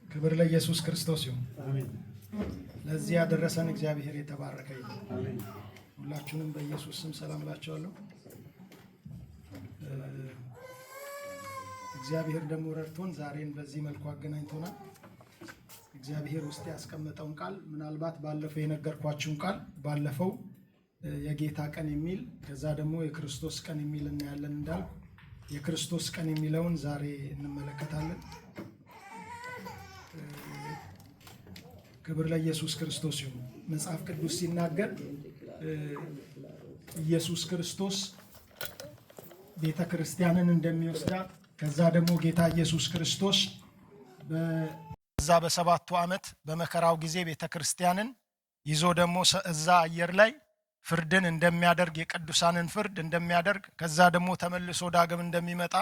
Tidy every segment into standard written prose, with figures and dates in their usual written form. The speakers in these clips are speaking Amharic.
ክብር ለኢየሱስ ክርስቶስ ይሁን። አሜን። ለዚህ ያደረሰን እግዚአብሔር የተባረከ ይሁን። አሜን። ሁላችሁንም በኢየሱስ ስም ሰላም እላችኋለሁ። እግዚአብሔር ደግሞ ረድቶን ዛሬን በዚህ መልኩ አገናኝቶናል። እግዚአብሔር ውስጥ ያስቀመጠውን ቃል ምናልባት ባለፈው የነገርኳችሁን ቃል ባለፈው የጌታ ቀን የሚል ከዛ ደግሞ የክርስቶስ ቀን የሚል እናያለን እንዳልኩ የክርስቶስ ቀን የሚለውን ዛሬ እንመለከታለን። ክብር ለኢየሱስ ክርስቶስ ይሁን። መጽሐፍ ቅዱስ ሲናገር ኢየሱስ ክርስቶስ ቤተ ክርስቲያንን እንደሚወስዳት ከዛ ደግሞ ጌታ ኢየሱስ ክርስቶስ በዛ በሰባቱ ዓመት በመከራው ጊዜ ቤተ ክርስቲያንን ይዞ ደግሞ እዛ አየር ላይ ፍርድን እንደሚያደርግ የቅዱሳንን ፍርድ እንደሚያደርግ ከዛ ደግሞ ተመልሶ ዳግም እንደሚመጣ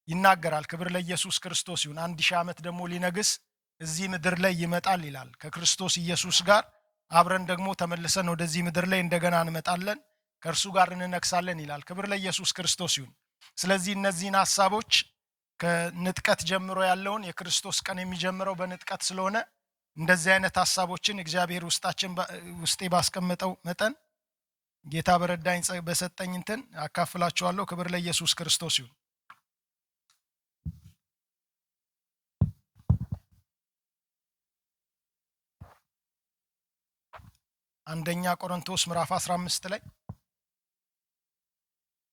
ይናገራል። ክብር ለኢየሱስ ክርስቶስ ይሁን። 1000 ዓመት ደግሞ ሊነግስ እዚህ ምድር ላይ ይመጣል ይላል። ከክርስቶስ ኢየሱስ ጋር አብረን ደግሞ ተመልሰን ወደዚህ ምድር ላይ እንደገና እንመጣለን፣ ከእርሱ ጋር እንነግሳለን ይላል። ክብር ለኢየሱስ ክርስቶስ ይሁን። ስለዚህ እነዚህን ሐሳቦች ከንጥቀት ጀምሮ ያለውን የክርስቶስ ቀን የሚጀምረው በንጥቀት ስለሆነ እንደዚህ አይነት ሐሳቦችን እግዚአብሔር ውስጤ ባስቀመጠው መጠን ጌታ በረዳኝ በሰጠኝ እንትን አካፍላችኋለሁ። ክብር ለኢየሱስ ክርስቶስ ይሁን። አንደኛ ቆሮንቶስ ምዕራፍ 15 ላይ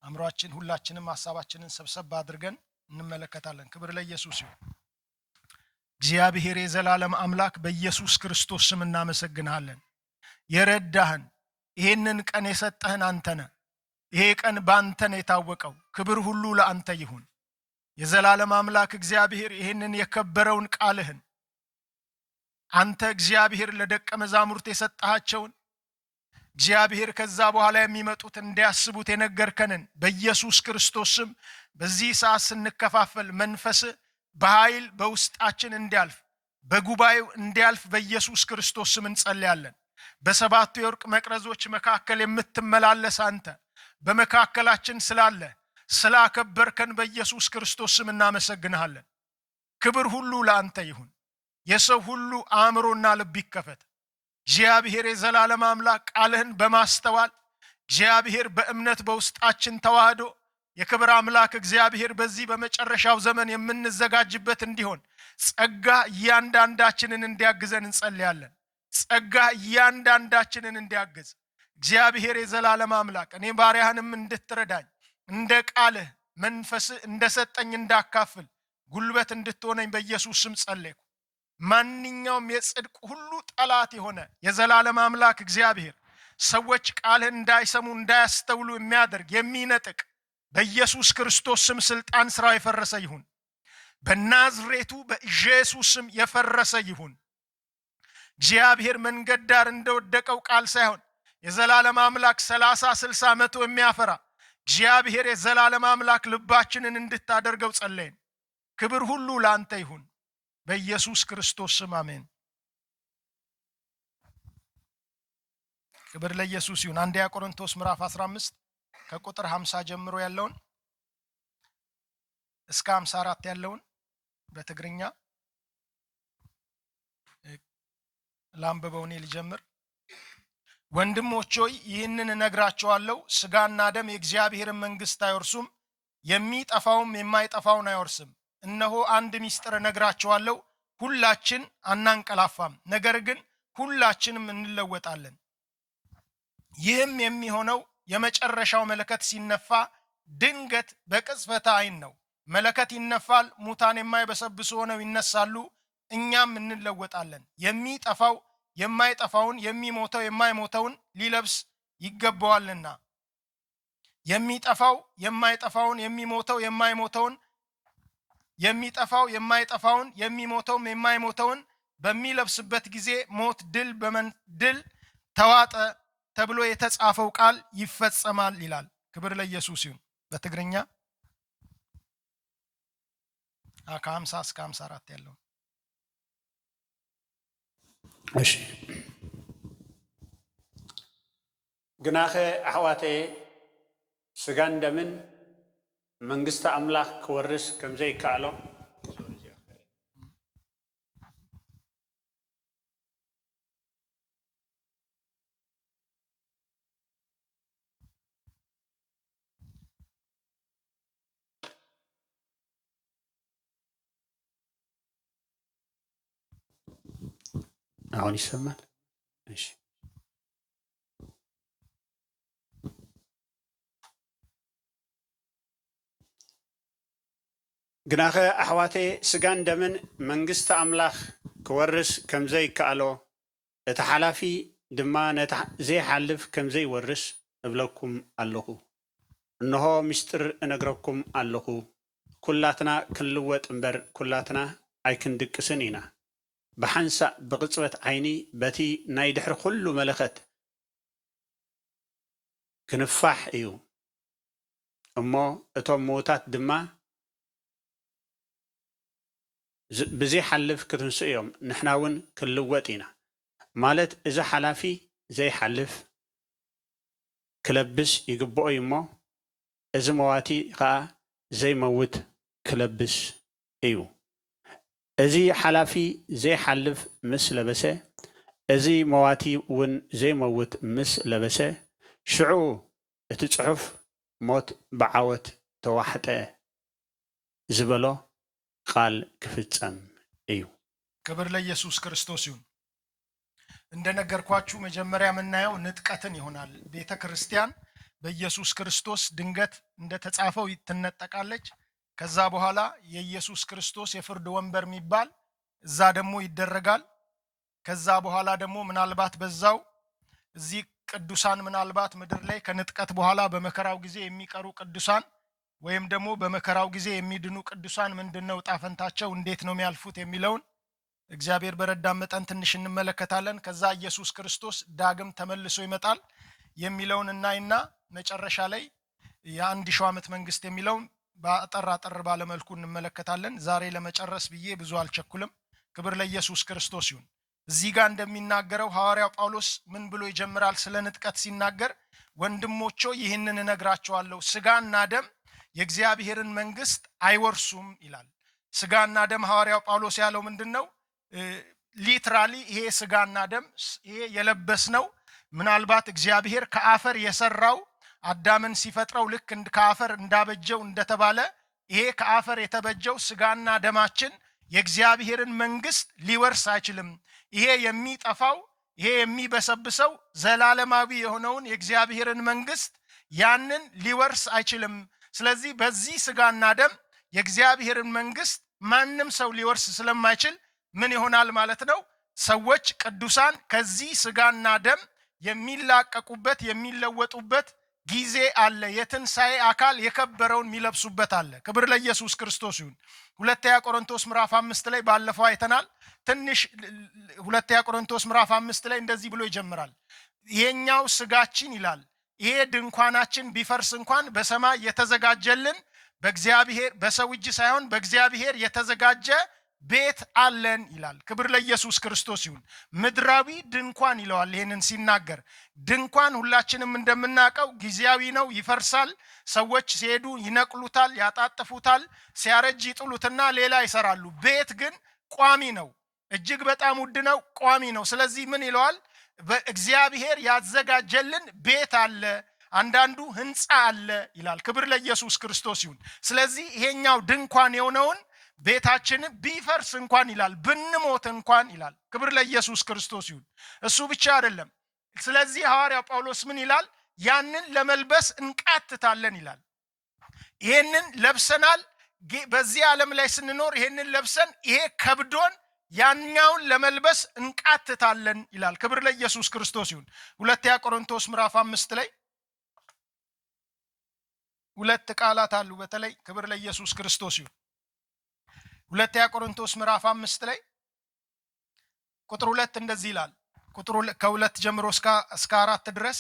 አምሯችን ሁላችንም ሐሳባችንን ሰብሰብ አድርገን እንመለከታለን። ክብር ለኢየሱስ ይሁን። እግዚአብሔር የዘላለም አምላክ በኢየሱስ ክርስቶስ ስም እናመሰግንሃለን። የረዳህን ይሄንን ቀን የሰጠህን አንተ ነህ። ይሄ ቀን በአንተ ነው የታወቀው። ክብር ሁሉ ለአንተ ይሁን። የዘላለም አምላክ እግዚአብሔር ይሄንን የከበረውን ቃልህን አንተ እግዚአብሔር ለደቀ መዛሙርት የሰጣቸውን እግዚአብሔር ከዛ በኋላ የሚመጡት እንዲያስቡት የነገርከንን በኢየሱስ ክርስቶስ ስም በዚህ ሰዓት ስንከፋፈል መንፈስ በኃይል በውስጣችን እንዲያልፍ በጉባኤው እንዲያልፍ በኢየሱስ ክርስቶስ ስም እንጸልያለን። በሰባቱ የወርቅ መቅረዞች መካከል የምትመላለስ አንተ በመካከላችን ስላለ ስላከበርከን በኢየሱስ ክርስቶስ ስም እናመሰግንሃለን። ክብር ሁሉ ለአንተ ይሁን። የሰው ሁሉ አእምሮና ልብ ይከፈት። እግዚአብሔር የዘላለም አምላክ ቃልህን በማስተዋል እግዚአብሔር በእምነት በውስጣችን ተዋህዶ የክብር አምላክ እግዚአብሔር በዚህ በመጨረሻው ዘመን የምንዘጋጅበት እንዲሆን ጸጋ እያንዳንዳችንን እንዲያግዘን እንጸልያለን። ጸጋ እያንዳንዳችንን እንዲያግዝ እግዚአብሔር የዘላለም አምላክ እኔ ባሪያህንም እንድትረዳኝ እንደ ቃልህ መንፈስ እንደሰጠኝ እንዳካፍል ጉልበት እንድትሆነኝ በኢየሱስ ስም ጸለይኩ። ማንኛውም የጽድቅ ሁሉ ጠላት የሆነ የዘላለም አምላክ እግዚአብሔር ሰዎች ቃልህን እንዳይሰሙ እንዳያስተውሉ የሚያደርግ የሚነጥቅ በኢየሱስ ክርስቶስ ስም ስልጣን ስራው የፈረሰ ይሁን። በናዝሬቱ በኢየሱስ ስም የፈረሰ ይሁን። እግዚአብሔር መንገድ ዳር እንደወደቀው ቃል ሳይሆን የዘላለም አምላክ 30 60 መቶ የሚያፈራ እግዚአብሔር የዘላለም አምላክ ልባችንን እንድታደርገው ጸለይን። ክብር ሁሉ ለአንተ ይሁን በኢየሱስ ክርስቶስ ስም አሜን። ክብር ለኢየሱስ ይሁን። አንደኛ ቆሮንቶስ ምዕራፍ 15 ከቁጥር 50 ጀምሮ ያለውን እስከ 54 ያለውን በትግርኛ ላንብበው። እኔ ልጀምር። ወንድሞች ሆይ ይህንን እነግራችኋለሁ፣ ሥጋና ደም የእግዚአብሔርን መንግሥት አይወርሱም፣ የሚጠፋውም የማይጠፋውን አይወርስም። እነሆ አንድ ምስጢር እነግራችኋለሁ፣ ሁላችን አናንቀላፋም፣ ነገር ግን ሁላችንም እንለወጣለን። ይህም የሚሆነው የመጨረሻው መለከት ሲነፋ ድንገት በቅጽበተ ዓይን ነው። መለከት ይነፋል፣ ሙታን የማይበሰብሱ ሆነው ይነሳሉ፣ እኛም እንለወጣለን። የሚጠፋው የማይጠፋውን የሚሞተው የማይሞተውን ሊለብስ ይገባዋልና የሚጠፋው የማይጠፋውን የሚሞተው የማይሞተውን የሚጠፋው የማይጠፋውን የሚሞተውም የማይሞተውን በሚለብስበት ጊዜ ሞት ድል ተዋጠ ተብሎ የተጻፈው ቃል ይፈጸማል ይላል። ክብር ለኢየሱስ ይሁን። በትግርኛ ከ50 እስከ 54 ያለው እሺ። ግናኸ ኣሕዋቴ ስጋን ደምን መንግስቲ ኣምላኽ ክወርስ ከምዘይከኣሎ አሁን ይሰማል? እሺ ግናኸ ኣሕዋቴ ስጋን ደምን መንግስቲ ኣምላኽ ክወርስ ከምዘይከኣሎ እቲ ሓላፊ ድማ ነቲ ዘይሓልፍ ከምዘይወርስ እብለኩም ኣለኹ። እንሆ ምስጢር እነግረኩም ኣለኹ፣ ኩላትና ክንልወጥ እምበር ኩላትና ኣይክንድቅስን ኢና። ብሓንሳእ ብቅፅበት ዓይኒ በቲ ናይ ድሕሪ ኩሉ መለኸት ክንፋሕ እዩ እሞ እቶም ምዉታት ድማ ብዘይሓልፍ ክትንሱ እዮም። ንሕና እውን ክንልወጥ ኢና ማለት እዚ ሓላፊ ዘይሓልፍ ክለብስ ይግብኦ እሞ እዚ መዋቲ ከዓ ዘይመውት ክለብስ እዩ። እዚ ሓላፊ ዘይሓልፍ ምስ ለበሰ እዚ መዋቲ እውን ዘይመውት ምስ ለበሰ ሽዑ እቲ ጽሑፍ ሞት ብዓወት ተዋሕጠ ዝበሎ ቃል ክፍጸም እዩ። ክብር ለኢየሱስ ክርስቶስ ይሁን። እንደነገርኳችሁ መጀመሪያ የምናየው ንጥቀትን ይሆናል። ቤተ ክርስቲያን በኢየሱስ ክርስቶስ ድንገት እንደተጻፈው ትነጠቃለች። ከዛ በኋላ የኢየሱስ ክርስቶስ የፍርድ ወንበር የሚባል እዛ ደግሞ ይደረጋል። ከዛ በኋላ ደግሞ ምናልባት በዛው እዚህ ቅዱሳን ምናልባት ምድር ላይ ከንጥቀት በኋላ በመከራው ጊዜ የሚቀሩ ቅዱሳን ወይም ደግሞ በመከራው ጊዜ የሚድኑ ቅዱሳን ምንድነው ጣፈንታቸው እንዴት ነው የሚያልፉት የሚለውን እግዚአብሔር በረዳን መጠን ትንሽ እንመለከታለን። ከዛ ኢየሱስ ክርስቶስ ዳግም ተመልሶ ይመጣል የሚለውን እናይና መጨረሻ ላይ የ1000 ዓመት መንግስት የሚለውን በአጠር ባለ መልኩ እንመለከታለን። ዛሬ ለመጨረስ ብዬ ብዙ አልቸኩልም። ክብር ለኢየሱስ ክርስቶስ ይሁን። እዚህ ጋር እንደሚናገረው ሐዋርያው ጳውሎስ ምን ብሎ ይጀምራል? ስለ ንጥቀት ሲናገር ወንድሞቼ ይህንን እነግራቸዋለሁ፣ ስጋና ደም የእግዚአብሔርን መንግስት አይወርሱም ይላል። ስጋና ደም ሐዋርያው ጳውሎስ ያለው ምንድነው? ሊትራሊ ይሄ ስጋና ደም ይሄ የለበስነው ምናልባት እግዚአብሔር ከአፈር የሰራው አዳምን ሲፈጥረው ልክ ከአፈር እንዳበጀው እንደተባለ ይሄ ከአፈር የተበጀው ስጋና ደማችን የእግዚአብሔርን መንግስት ሊወርስ አይችልም። ይሄ የሚጠፋው ይሄ የሚበሰብሰው ዘላለማዊ የሆነውን የእግዚአብሔርን መንግስት ያንን ሊወርስ አይችልም። ስለዚህ በዚህ ስጋና ደም የእግዚአብሔርን መንግስት ማንም ሰው ሊወርስ ስለማይችል ምን ይሆናል ማለት ነው? ሰዎች ቅዱሳን ከዚህ ስጋና ደም የሚላቀቁበት የሚለወጡበት ጊዜ አለ። የትንሣኤ አካል የከበረውን የሚለብሱበት አለ። ክብር ለኢየሱስ ክርስቶስ ይሁን። ሁለተኛ ቆሮንቶስ ምዕራፍ 5 ላይ ባለፈው አይተናል። ትንሽ ሁለተኛ ቆሮንቶስ ምዕራፍ 5 ላይ እንደዚህ ብሎ ይጀምራል። ይሄኛው ስጋችን ይላል ይሄ ድንኳናችን ቢፈርስ እንኳን በሰማይ የተዘጋጀልን በእግዚአብሔር በሰው እጅ ሳይሆን በእግዚአብሔር የተዘጋጀ ቤት አለን ይላል። ክብር ለኢየሱስ ክርስቶስ ይሁን። ምድራዊ ድንኳን ይለዋል። ይሄንን ሲናገር ድንኳን ሁላችንም እንደምናውቀው ጊዜያዊ ነው፣ ይፈርሳል። ሰዎች ሲሄዱ ይነቅሉታል፣ ያጣጥፉታል፣ ሲያረጅ ይጥሉትና ሌላ ይሰራሉ። ቤት ግን ቋሚ ነው፣ እጅግ በጣም ውድ ነው፣ ቋሚ ነው። ስለዚህ ምን ይለዋል? በእግዚአብሔር ያዘጋጀልን ቤት አለ፣ አንዳንዱ ህንፃ አለ ይላል። ክብር ለኢየሱስ ክርስቶስ ይሁን። ስለዚህ ይሄኛው ድንኳን የሆነውን ቤታችን ቢፈርስ እንኳን ይላል ብንሞት እንኳን ይላል። ክብር ለኢየሱስ ክርስቶስ ይሁን። እሱ ብቻ አይደለም። ስለዚህ ሐዋርያው ጳውሎስ ምን ይላል? ያንን ለመልበስ እንቃትታለን ይላል። ይሄንን ለብሰናል። በዚህ ዓለም ላይ ስንኖር ይሄንን ለብሰን ይሄ ከብዶን ያኛውን ለመልበስ እንቃትታለን ይላል። ክብር ለኢየሱስ ክርስቶስ ይሁን። ሁለተኛ ቆሮንቶስ ምዕራፍ 5 ላይ ሁለት ቃላት አሉ። በተለይ ክብር ለኢየሱስ ክርስቶስ ይሁን። ሁለተኛ ቆሮንቶስ ምዕራፍ 5 ላይ ቁጥር 2 እንደዚህ ይላል። ቁጥር ከ2 ጀምሮ እስከ 4 ድረስ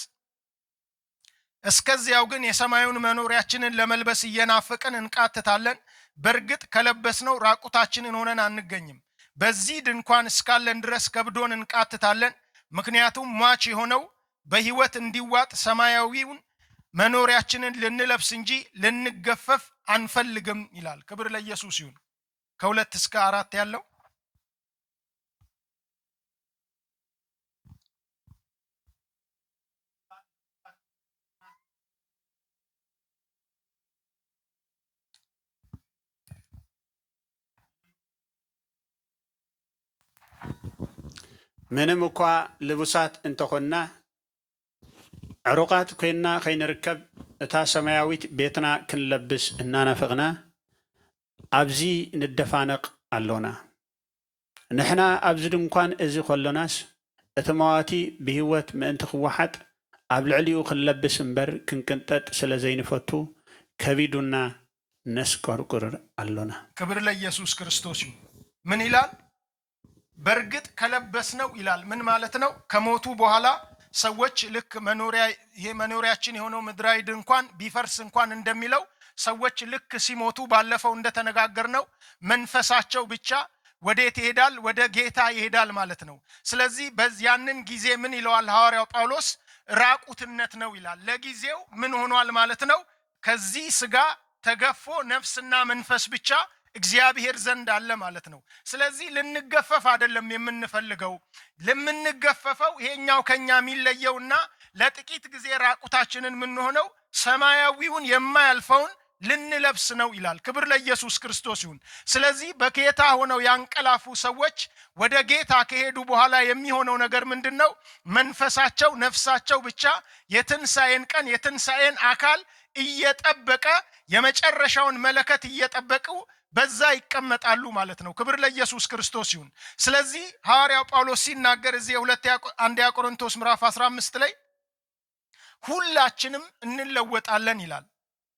እስከዚያው ግን የሰማዩን መኖሪያችንን ለመልበስ እየናፈቅን እንቃትታለን። በእርግጥ ከለበስነው ራቁታችንን ሆነን አንገኝም። በዚህ ድንኳን እስካለን ድረስ ከብዶን እንቃትታለን። ምክንያቱም ሟች የሆነው በህይወት እንዲዋጥ ሰማያዊውን መኖሪያችንን ልንለብስ እንጂ ልንገፈፍ አንፈልግም ይላል። ክብር ለኢየሱስ ይሁን። ከ2 እስከ 4 ያለው ምንም እኳ ልቡሳት እንተኾና ዕሩቃት ኮይና ከይንርከብ እታ ሰማያዊት ቤትና ክንለብስ እናናፍቕና ኣብዚ ንደፋነቕ ኣሎና። ንሕና ኣብዚ ድንኳን እዚ ከሎናስ እቲ መዋቲ ብህይወት ምእንቲ ክወሓጥ ኣብ ልዕሊኡ ክንለብስ እምበር ክንቅንጠጥ ስለ ዘይንፈቱ ከቢዱና ነስቆርቁር ኣሎና። ክብር ለኢየሱስ ክርስቶስ ይሁን። ምን ይላል? በርግጥ ከለበስነው ይላል። ምን ማለት ነው? ከሞቱ በኋላ ሰዎች ልክ መኖሪያችን የሆነው ምድራዊ ድንኳን ቢፈርስ እንኳን እንደሚለው ሰዎች ልክ ሲሞቱ ባለፈው እንደተነጋገርነው መንፈሳቸው ብቻ ወዴት ይሄዳል? ወደ ጌታ ይሄዳል ማለት ነው። ስለዚህ በዚያንን ጊዜ ምን ይለዋል ሐዋርያው ጳውሎስ? ራቁትነት ነው ይላል። ለጊዜው ምን ሆኗል ማለት ነው? ከዚህ ስጋ ተገፎ ነፍስና መንፈስ ብቻ እግዚአብሔር ዘንድ አለ ማለት ነው። ስለዚህ ልንገፈፍ አይደለም የምንፈልገው። ለምንገፈፈው ይሄኛው ከኛ የሚለየውና ለጥቂት ጊዜ ራቁታችንን የምንሆነው ሰማያዊውን የማያልፈውን ልንለብስ ነው ይላል። ክብር ለኢየሱስ ክርስቶስ ይሁን። ስለዚህ በጌታ ሆነው ያንቀላፉ ሰዎች ወደ ጌታ ከሄዱ በኋላ የሚሆነው ነገር ምንድነው? መንፈሳቸው ነፍሳቸው ብቻ የትንሣኤን ቀን የትንሣኤን አካል እየጠበቀ የመጨረሻውን መለከት እየጠበቁ በዛ ይቀመጣሉ ማለት ነው። ክብር ለኢየሱስ ክርስቶስ ይሁን። ስለዚህ ሐዋርያው ጳውሎስ ሲናገር እዚህ 1 ቆሮንቶስ ምዕራፍ 15 ላይ ሁላችንም እንለወጣለን ይላል።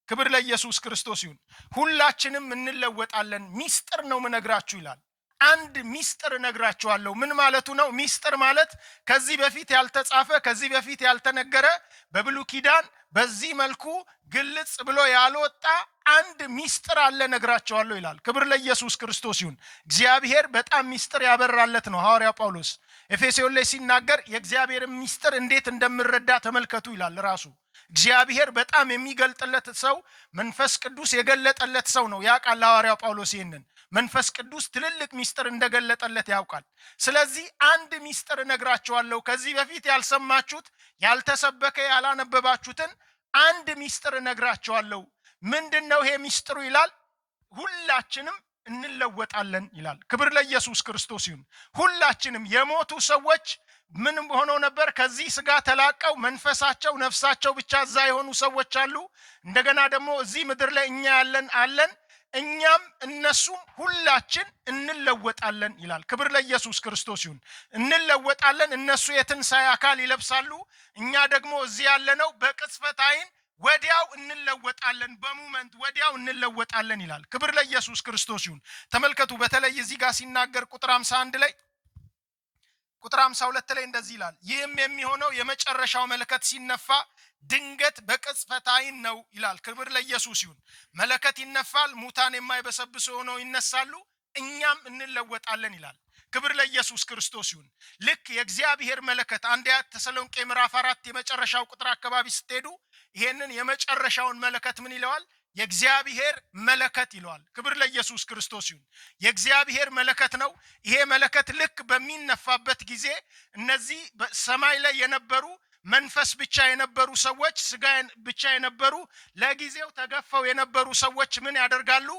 ክብር ለኢየሱስ ክርስቶስ ይሁን። ሁላችንም እንለወጣለን። ሚስጥር ነው ምነግራችሁ ይላል። አንድ ሚስጥር እነግራችኋለሁ። ምን ማለቱ ነው? ሚስጥር ማለት ከዚህ በፊት ያልተጻፈ ከዚህ በፊት ያልተነገረ በብሉይ ኪዳን በዚህ መልኩ ግልጽ ብሎ ያልወጣ አንድ ሚስጥር አለ እነግራችኋለሁ ይላል። ክብር ለኢየሱስ ክርስቶስ ይሁን። እግዚአብሔር በጣም ሚስጥር ያበራለት ነው ሐዋርያው ጳውሎስ ኤፌሶን ላይ ሲናገር የእግዚአብሔር ሚስጥር እንዴት እንደምረዳ ተመልከቱ ይላል። ራሱ እግዚአብሔር በጣም የሚገልጥለት ሰው መንፈስ ቅዱስ የገለጠለት ሰው ነው። ያውቃል ሐዋርያው ጳውሎስ ይሄንን መንፈስ ቅዱስ ትልልቅ ሚስጥር እንደገለጠለት ያውቃል። ስለዚህ አንድ ሚስጥር እነግራችኋለሁ፣ ከዚህ በፊት ያልሰማችሁት ያልተሰበከ ያላነበባችሁትን አንድ ሚስጥር እነግራችኋለሁ። ምንድነው ይሄ ሚስጥሩ ይላል? ሁላችንም እንለወጣለን ይላል። ክብር ለኢየሱስ ክርስቶስ ይሁን። ሁላችንም የሞቱ ሰዎች ምን ሆነው ነበር? ከዚህ ስጋ ተላቀው መንፈሳቸው ነፍሳቸው ብቻ እዛ የሆኑ ሰዎች አሉ። እንደገና ደግሞ እዚህ ምድር ላይ እኛ አለን እኛም እነሱም ሁላችን እንለወጣለን ይላል። ክብር ለኢየሱስ ክርስቶስ ይሁን። እንለወጣለን። እነሱ የትንሣኤ አካል ይለብሳሉ፣ እኛ ደግሞ እዚህ ያለነው በቅጽበት ዓይን ወዲያው እንለወጣለን፣ በሞመንት ወዲያው እንለወጣለን ይላል። ክብር ለኢየሱስ ክርስቶስ ይሁን። ተመልከቱ። በተለይ እዚህ ጋር ሲናገር ቁጥር 51 ላይ ቁጥር 52 ላይ እንደዚህ ይላል፣ ይህም የሚሆነው የመጨረሻው መለከት ሲነፋ ድንገት በቅጽበት ዓይን ነው ይላል። ክብር ለኢየሱስ ይሁን። መለከት ይነፋል፣ ሙታን የማይበሰብሱ ሆነው ይነሳሉ፣ እኛም እንለወጣለን ይላል። ክብር ለኢየሱስ ክርስቶስ ይሁን። ልክ የእግዚአብሔር መለከት አንደኛ ተሰሎንቄ ምዕራፍ 4 የመጨረሻው ቁጥር አካባቢ ስትሄዱ ይሄንን የመጨረሻውን መለከት ምን ይለዋል? የእግዚአብሔር መለከት ይለዋል። ክብር ለኢየሱስ ክርስቶስ ይሁን። የእግዚአብሔር መለከት ነው። ይሄ መለከት ልክ በሚነፋበት ጊዜ እነዚህ በሰማይ ላይ የነበሩ መንፈስ ብቻ የነበሩ ሰዎች፣ ስጋ ብቻ የነበሩ ለጊዜው ተገፈው የነበሩ ሰዎች ምን ያደርጋሉ?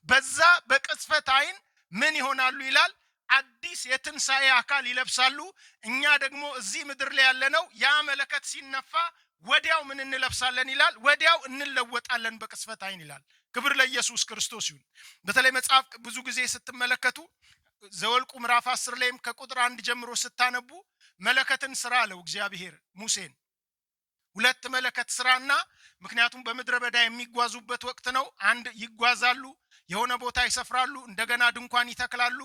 በዛ በቅጽበት ዓይን ምን ይሆናሉ ይላል? አዲስ የትንሣኤ አካል ይለብሳሉ። እኛ ደግሞ እዚህ ምድር ላይ ያለነው ያ መለከት ሲነፋ ወዲያው ምን እንለብሳለን ይላል? ወዲያው እንለወጣለን በቅጽበት ዓይን ይላል። ክብር ለኢየሱስ ክርስቶስ ይሁን። በተለይ መጽሐፍ ብዙ ጊዜ ስትመለከቱ ዘኍልቍ ምዕራፍ 10 ላይም ከቁጥር 1 ጀምሮ ስታነቡ መለከትን ስራ አለው እግዚአብሔር ሙሴን። 2 መለከት ስራና፣ ምክንያቱም በምድረ በዳ የሚጓዙበት ወቅት ነው። አንድ ይጓዛሉ፣ የሆነ ቦታ ይሰፍራሉ፣ እንደገና ድንኳን ይተክላሉ፣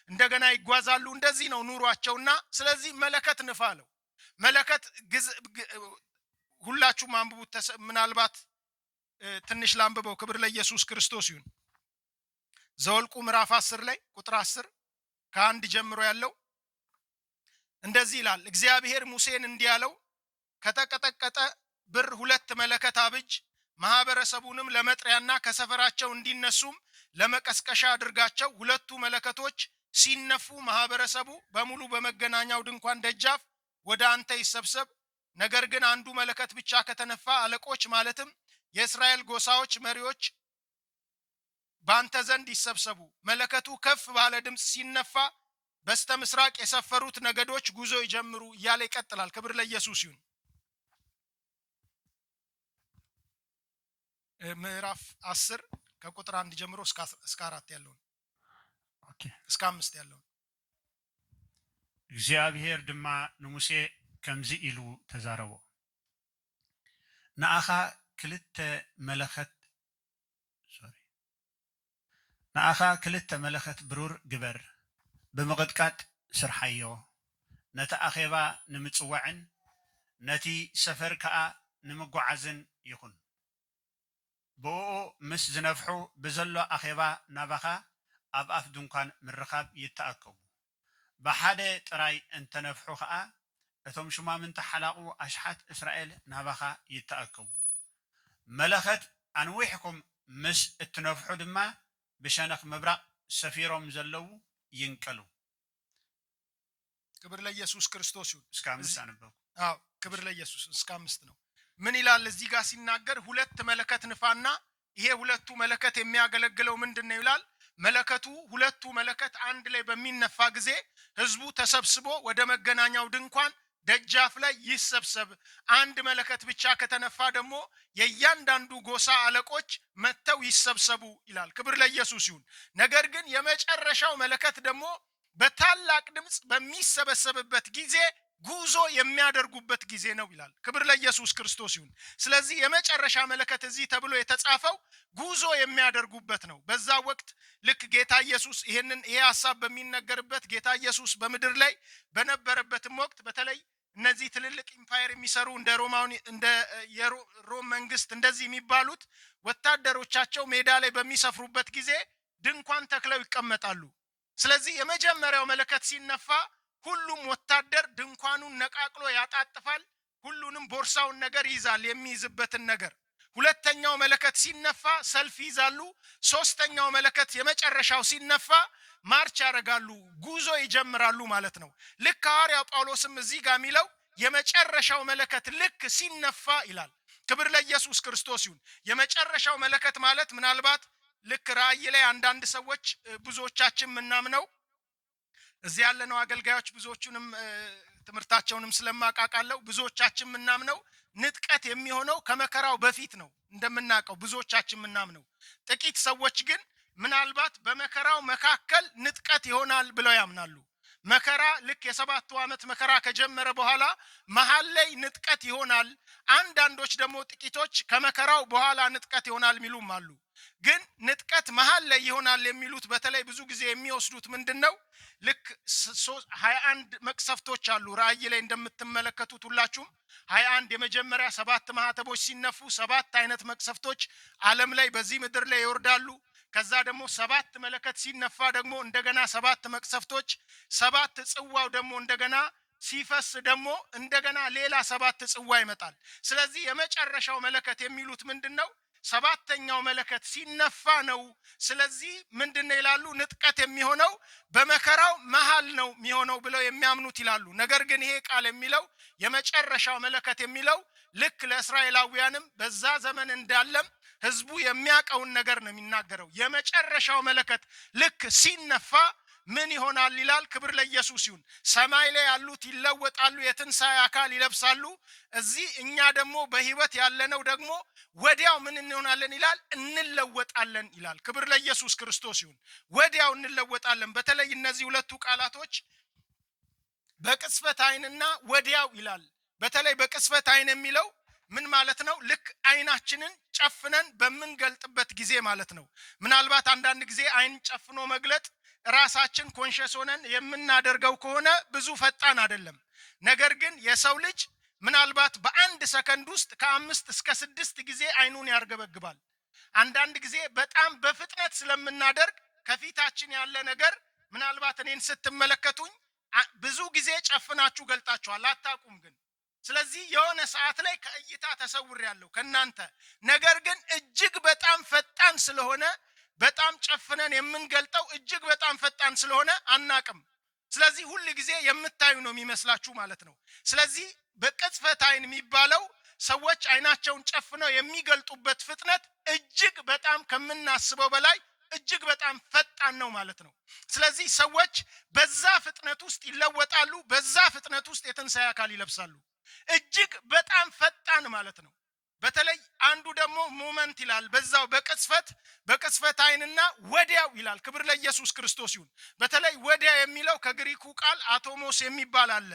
እንደገና ይጓዛሉ። እንደዚህ ነው ኑሯቸውና ስለዚህ መለከት ንፋ አለው። መለከት ሁላችሁም አንብቡት። ምናልባት ትንሽ ላንብበው። ክብር ለኢየሱስ ክርስቶስ ይሁን። ዘኍልቍ ምዕራፍ 10 ላይ ቁጥር 10 ከ1 ጀምሮ ያለው እንደዚህ ይላል። እግዚአብሔር ሙሴን እንዲህ አለው፣ ከተቀጠቀጠ ብር 2 መለከት አብጅ። ማህበረሰቡንም ለመጥሪያና ከሰፈራቸው እንዲነሱም ለመቀስቀሻ አድርጋቸው። 2ቱ መለከቶች ሲነፉ ማህበረሰቡ በሙሉ በመገናኛው ድንኳን ደጃፍ ወደ አንተ ይሰብሰብ። ነገር ግን አንዱ መለከት ብቻ ከተነፋ አለቆች ማለትም የእስራኤል ጎሳዎች መሪዎች በአንተ ዘንድ ይሰብሰቡ። መለከቱ ከፍ ባለ ድምፅ ሲነፋ በስተ ምስራቅ የሰፈሩት ነገዶች ጉዞ ይጀምሩ እያለ ይቀጥላል። ክብር ለኢየሱስ ይሁን። ምዕራፍ 10 ከቁጥር 1 ጀምሮ እስከ 4 ያለውን እስከ 5 ያለውን እግዚአብሔር ድማ ንሙሴ ከምዚ ኢሉ ተዛረቦ ንኣኻ ክልተ መለኸት ብሩር ግበር ብምቕጥቃጥ ስርሓዮ ነቲ ኣኼባ ንምፅዋዕን ነቲ ሰፈር ከዓ ንምጓዓዝን ይኹን። ብኡ ምስ ዝነፍሑ ብዘሎ ኣኼባ ናባኻ ኣብ ኣፍ ድንኳን ምርኻብ ይተኣከቡ። ብሓደ ጥራይ እንተነፍሑ ከዓ እቶም ሽማምንቲ ሓላቑ ኣሽሓት እስራኤል ናባኻ ይተኣከቡ። መለኸት ኣንዊሕኩም ምስ እትነፍሑ ድማ ብሸነኽ ምብራቕ ሰፊሮም ዘለው ይንቀሉ። ክብር ለኢየሱስ ክርስቶስ ይሁን። እስከ 5 አነበብኩ። ክብር ለኢየሱስ። እስከ 5 ነው። ምን ይላል እዚህ ጋር ሲናገር 2 መለከት ንፋና። ይሄ 2ቱ መለከት የሚያገለግለው ምንድነው ይላል? መለከቱ 2ቱ መለከት አንድ ላይ በሚነፋ ጊዜ ህዝቡ ተሰብስቦ ወደ መገናኛው ድንኳን ደጃፍ ላይ ይሰብሰብ። አንድ መለከት ብቻ ከተነፋ ደግሞ የእያንዳንዱ ጎሳ አለቆች መተው ይሰብሰቡ ይላል። ክብር ለኢየሱስ ይሁን። ነገር ግን የመጨረሻው መለከት ደግሞ በታላቅ ድምፅ በሚሰበሰብበት ጊዜ ጉዞ የሚያደርጉበት ጊዜ ነው ይላል። ክብር ለኢየሱስ ክርስቶስ ይሁን። ስለዚህ የመጨረሻ መለከት እዚህ ተብሎ የተጻፈው ጉዞ የሚያደርጉበት ነው። በዛ ወቅት ልክ ጌታ ኢየሱስ ይሄ ሐሳብ በሚነገርበት ጌታ ኢየሱስ በምድር ላይ በነበረበትም ወቅት በተለይ እነዚህ ትልልቅ ኢምፓየር የሚሰሩ እንደ የሮም መንግስት እንደዚህ የሚባሉት ወታደሮቻቸው ሜዳ ላይ በሚሰፍሩበት ጊዜ ድንኳን ተክለው ይቀመጣሉ። ስለዚህ የመጀመሪያው መለከት ሲነፋ ሁሉም ወታደር ድንኳኑን ነቃቅሎ ያጣጥፋል። ሁሉንም ቦርሳውን ነገር ይዛል፣ የሚይዝበትን ነገር። ሁለተኛው መለከት ሲነፋ ሰልፍ ይዛሉ። ሶስተኛው መለከት የመጨረሻው ሲነፋ ማርች ያደርጋሉ፣ ጉዞ ይጀምራሉ ማለት ነው። ልክ ሐዋርያው ጳውሎስም እዚህ ጋር የሚለው የመጨረሻው መለከት ልክ ሲነፋ ይላል። ክብር ለኢየሱስ ክርስቶስ ይሁን። የመጨረሻው መለከት ማለት ምናልባት ልክ ራእይ ላይ አንዳንድ ሰዎች ብዙዎቻችን ምናምነው እዚህ ያለነው አገልጋዮች ብዙዎቹንም ትምህርታቸውንም ስለማቃቃለው ብዙዎቻችን ምናምነው ንጥቀት የሚሆነው ከመከራው በፊት ነው እንደምናቀው ብዙዎቻችን ምናምነው። ጥቂት ሰዎች ግን ምናልባት በመከራው መካከል ንጥቀት ይሆናል ብለው ያምናሉ። መከራ ልክ የ7 ዓመት መከራ ከጀመረ በኋላ መሃል ላይ ንጥቀት ይሆናል። አንዳንዶች ደግሞ ጥቂቶች ከመከራው በኋላ ንጥቀት ይሆናል የሚሉም አሉ። ግን ንጥቀት መሃል ላይ ይሆናል የሚሉት በተለይ ብዙ ጊዜ የሚወስዱት ምንድነው? ልክ 21 መቅሰፍቶች አሉ ራእይ ላይ እንደምትመለከቱት ሁላችሁም 21 የመጀመሪያ 7 ማህተቦች ሲነፉ 7 አይነት መቅሰፍቶች ዓለም ላይ በዚህ ምድር ላይ ይወርዳሉ። ከዛ ደግሞ 7 መለከት ሲነፋ ደግሞ እንደገና 7 መቅሰፍቶች 7 ጽዋው ደግሞ እንደገና ሲፈስ ደግሞ እንደገና ሌላ 7 ጽዋ ይመጣል። ስለዚህ የመጨረሻው መለከት የሚሉት ምንድነው? 7ኛው መለከት ሲነፋ ነው። ስለዚህ ምንድነው ይላሉ? ንጥቀት የሚሆነው በመከራው መሃል ነው የሚሆነው ብለው የሚያምኑት ይላሉ። ነገር ግን ይሄ ቃል የሚለው የመጨረሻው መለከት የሚለው ልክ ለእስራኤላውያንም በዛ ዘመን እንዳለም ህዝቡ የሚያቀውን ነገር ነው የሚናገረው። የመጨረሻው መለከት ልክ ሲነፋ ምን ይሆናል ይላል? ክብር ለኢየሱስ ይሁን። ሰማይ ላይ ያሉት ይለወጣሉ፣ የትንሣኤ አካል ይለብሳሉ። እዚህ እኛ ደግሞ በህይወት ያለነው ደግሞ ወዲያው ምን እንሆናለን ይላል? እንለወጣለን ይላል። ክብር ለኢየሱስ ክርስቶስ ይሁን። ወዲያው እንለወጣለን። በተለይ እነዚህ ሁለቱ ቃላቶች በቅጽበት ዓይንና ወዲያው ይላል። በተለይ በቅጽበት ዓይን የሚለው ምን ማለት ነው? ልክ ዓይናችንን ጨፍነን በምንገልጥበት ጊዜ ማለት ነው። ምናልባት አንዳንድ ጊዜ ዓይን ጨፍኖ መግለጥ ራሳችን ኮንሸስ ሆነን የምናደርገው ከሆነ ብዙ ፈጣን አይደለም። ነገር ግን የሰው ልጅ ምናልባት በአንድ ሰከንድ ውስጥ ከ5 እስከ 6 ጊዜ ዓይኑን ያርገበግባል። አንዳንድ ጊዜ በጣም በፍጥነት ስለምናደርግ ከፊታችን ያለ ነገር ምናልባት እኔን ስትመለከቱኝ ብዙ ጊዜ ጨፍናችሁ ገልጣችኋል፣ አታቁም። ግን ስለዚህ የሆነ ሰዓት ላይ ከእይታ ተሰውሬያለሁ ከናንተ። ነገር ግን እጅግ በጣም ፈጣን ስለሆነ በጣም ጨፍነን የምንገልጠው እጅግ በጣም ፈጣን ስለሆነ አናቅም። ስለዚህ ሁሉ ጊዜ የምታዩ ነው የሚመስላችሁ ማለት ነው። ስለዚህ በቅጽበት አይን የሚባለው ሰዎች አይናቸውን ጨፍነው የሚገልጡበት ፍጥነት እጅግ በጣም ከምናስበው በላይ እጅግ በጣም ፈጣን ነው ማለት ነው። ስለዚህ ሰዎች በዛ ፍጥነት ውስጥ ይለወጣሉ፣ በዛ ፍጥነት ውስጥ የትንሣኤ አካል ይለብሳሉ። እጅግ በጣም ፈጣን ማለት ነው። በተለይ አንዱ ደግሞ ሞመንት ይላል በዛው በቅጽበት አይንና ወዲያው ይላል። ክብር ለኢየሱስ ክርስቶስ ይሁን። በተለይ ወዲያ የሚለው ከግሪኩ ቃል አቶሞስ የሚባል አለ።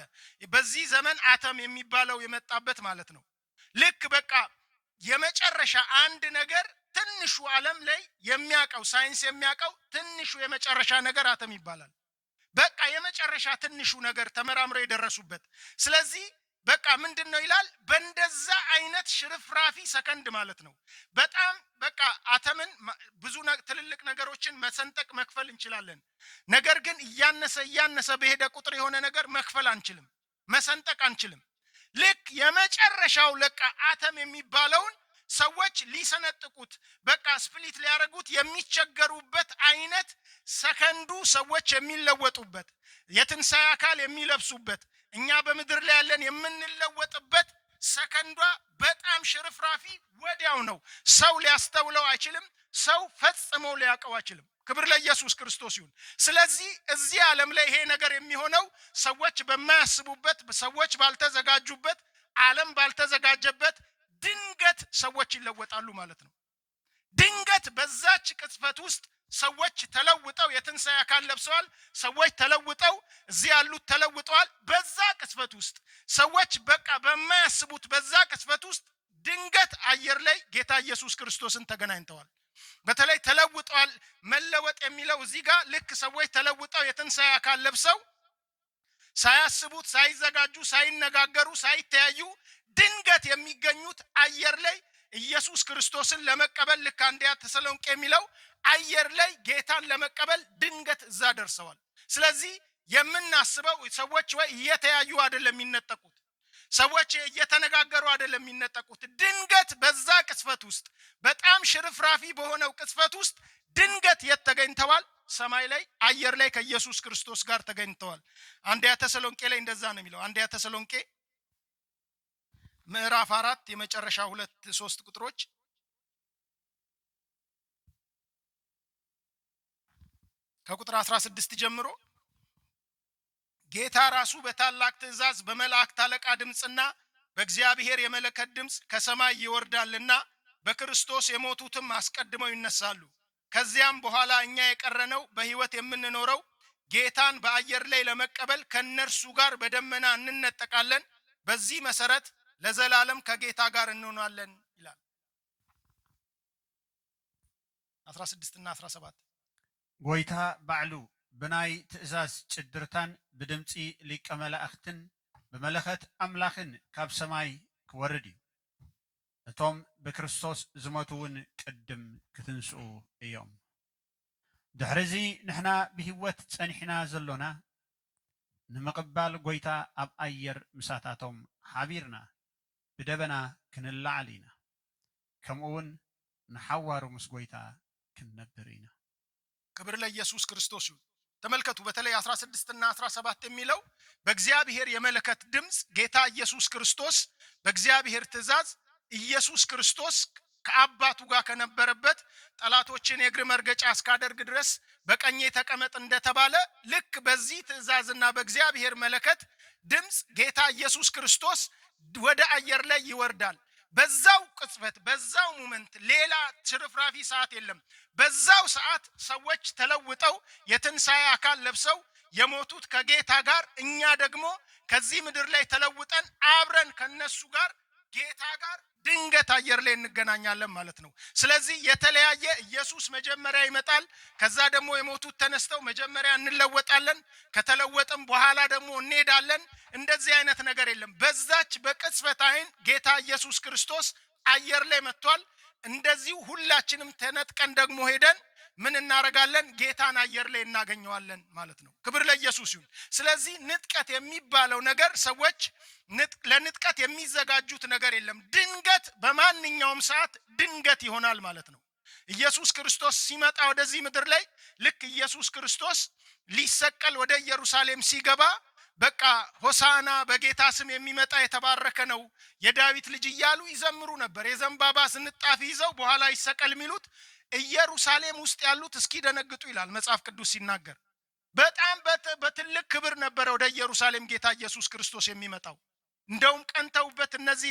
በዚህ ዘመን አተም የሚባለው የመጣበት ማለት ነው። ልክ በቃ የመጨረሻ አንድ ነገር ትንሹ ዓለም ላይ የሚያቀው ሳይንስ የሚያቀው ትንሹ የመጨረሻ ነገር አተም ይባላል። በቃ የመጨረሻ ትንሹ ነገር ተመራምረው የደረሱበት። ስለዚህ በቃ ምንድነው ይላል? በእንደዛ አይነት ሽርፍራፊ ሰከንድ ማለት ነው። በጣም በቃ አተምን ብዙ ትልልቅ ነገሮችን መሰንጠቅ መክፈል እንችላለን። ነገር ግን እያነሰ በሄደ ቁጥር የሆነ ነገር መክፈል አንችልም፣ መሰንጠቅ አንችልም። ልክ የመጨረሻው ለቃ አተም የሚባለውን ሰዎች ሊሰነጥቁት በቃ ስፕሊት ሊያደርጉት የሚቸገሩበት አይነት ሰከንዱ ሰዎች የሚለወጡበት የትንሣኤ አካል የሚለብሱበት እኛ በምድር ላይ ያለን የምንለወጥበት ሰከንዷ በጣም ሽርፍራፊ ወዲያው ነው። ሰው ሊያስተውለው አይችልም። ሰው ፈጽሞ ሊያውቀው አይችልም። ክብር ለኢየሱስ ክርስቶስ ይሁን። ስለዚህ እዚህ ዓለም ላይ ይሄ ነገር የሚሆነው ሰዎች በማያስቡበት፣ ሰዎች ባልተዘጋጁበት፣ ዓለም ባልተዘጋጀበት ድንገት ሰዎች ይለወጣሉ ማለት ነው። ድንገት በዛች ቅጽበት ውስጥ ሰዎች ተለውጠው የትንሣኤ አካል ለብሰዋል። ሰዎች ተለውጠው እዚህ ያሉት ተለውጠዋል። በዛ ቅጽበት ውስጥ ሰዎች በቃ በማያስቡት በዛ ቅጽበት ውስጥ ድንገት አየር ላይ ጌታ ኢየሱስ ክርስቶስን ተገናኝተዋል። በተለይ ተለውጠዋል። መለወጥ የሚለው እዚህ ጋር ልክ ሰዎች ተለውጠው የትንሣኤ አካል ለብሰው ሳያስቡት፣ ሳይዘጋጁ፣ ሳይነጋገሩ፣ ሳይተያዩ ድንገት የሚገኙት አየር ላይ ኢየሱስ ክርስቶስን ለመቀበል ልክ አንደኛ ተሰሎንቄ የሚለው አየር ላይ ጌታን ለመቀበል ድንገት እዛ ደርሰዋል። ስለዚህ የምናስበው ሰዎች ወይ እየተያዩ አይደለም የሚነጠቁት፣ ሰዎች እየተነጋገሩ አይደለም የሚነጠቁት። ድንገት በዛ ቅጽበት ውስጥ በጣም ሽርፍራፊ በሆነው ቅጽበት ውስጥ ድንገት ተገኝተዋል። ሰማይ ላይ አየር ላይ ከኢየሱስ ክርስቶስ ጋር ተገኝተዋል። አንደኛ ተሰሎንቄ ላይ እንደዛ ነው የሚለው። አንደኛ ተሰሎንቄ ምዕራፍ 4 የመጨረሻ 2-3 ቁጥሮች ከቁጥር 16 ጀምሮ ጌታ ራሱ በታላቅ ትእዛዝ በመላእክት አለቃ ድምጽና በእግዚአብሔር የመለከት ድምጽ ከሰማይ ይወርዳልና በክርስቶስ የሞቱትም አስቀድመው ይነሳሉ። ከዚያም በኋላ እኛ የቀረነው በሕይወት የምንኖረው ጌታን በአየር ላይ ለመቀበል ከነርሱ ጋር በደመና እንነጠቃለን። በዚህ መሰረት ለዘላለም ከጌታ ጋር እንሆናለን ይላል። 16 እና 17 ጎይታ ባዕሉ ብናይ ትእዛዝ ጭድርታን ብድምፂ ሊቀ መላእክትን ብመለኸት አምላኽን ካብ ሰማይ ክወርድ እዩ። እቶም ብክርስቶስ ዝሞቱውን ቅድም ክትንስኡ እዮም። ድሕሪዚ ንሕና ብህይወት ፀኒሕና ዘሎና ንምቕባል ጎይታ ኣብ ኣየር ምሳታቶም ሓቢርና ብደበና ክንላዓል ኢና። ከምኡውን ንሓዋሩ ምስ ጎይታ ክንነብር ኢና። ክብር ለኢየሱስ ክርስቶስ ይሁን። ተመልከቱ። በተለይ 16 እና 17 የሚለው በእግዚአብሔር የመለከት ድምጽ ጌታ ኢየሱስ ክርስቶስ በእግዚአብሔር ትእዛዝ ኢየሱስ ክርስቶስ ከአባቱ ጋር ከነበረበት ጠላቶችን የእግር መርገጫ እስካደርግ ድረስ በቀኜ ተቀመጥ እንደተባለ ልክ በዚህ ትእዛዝና በእግዚአብሔር መለከት ድምጽ ጌታ ኢየሱስ ክርስቶስ ወደ አየር ላይ ይወርዳል። በዛው ቅጽበት በዛው ሞመንት ሌላ ሽርፍራፊ ሰዓት የለም። በዛው ሰዓት ሰዎች ተለውጠው የትንሣኤ አካል ለብሰው የሞቱት ከጌታ ጋር፣ እኛ ደግሞ ከዚህ ምድር ላይ ተለውጠን አብረን ከነሱ ጋር ጌታ ጋር ድንገት አየር ላይ እንገናኛለን ማለት ነው። ስለዚህ የተለያየ ኢየሱስ መጀመሪያ ይመጣል። ከዛ ደግሞ የሞቱት ተነስተው መጀመሪያ እንለወጣለን። ከተለወጥም በኋላ ደግሞ እንሄዳለን። እንደዚህ አይነት ነገር የለም። በዛች በቅጽበት አይን ጌታ ኢየሱስ ክርስቶስ አየር ላይ መጥቷል። እንደዚሁ ሁላችንም ተነጥቀን ደግሞ ሄደን ምን እናረጋለን? ጌታን አየር ላይ እናገኘዋለን ማለት ነው። ክብር ለኢየሱስ ይሁን። ስለዚህ ንጥቀት የሚባለው ነገር ሰዎች ለንጥቀት የሚዘጋጁት ነገር የለም። ድንገት በማንኛውም ሰዓት ድንገት ይሆናል ማለት ነው። ኢየሱስ ክርስቶስ ሲመጣ ወደዚህ ምድር ላይ ልክ ኢየሱስ ክርስቶስ ሊሰቀል ወደ ኢየሩሳሌም ሲገባ በቃ ሆሳና በጌታ ስም የሚመጣ የተባረከ ነው የዳዊት ልጅ እያሉ ይዘምሩ ነበር። የዘንባባ ዝንጣፊ ይዘው በኋላ ይሰቀል የሚሉት ኢየሩሳሌም ውስጥ ያሉት እስኪደነግጡ ይላል መጽሐፍ ቅዱስ ሲናገር። በጣም በትልቅ ክብር ነበር ወደ ኢየሩሳሌም ጌታ ኢየሱስ ክርስቶስ የሚመጣው። እንደውም ቀንተውበት እነዚህ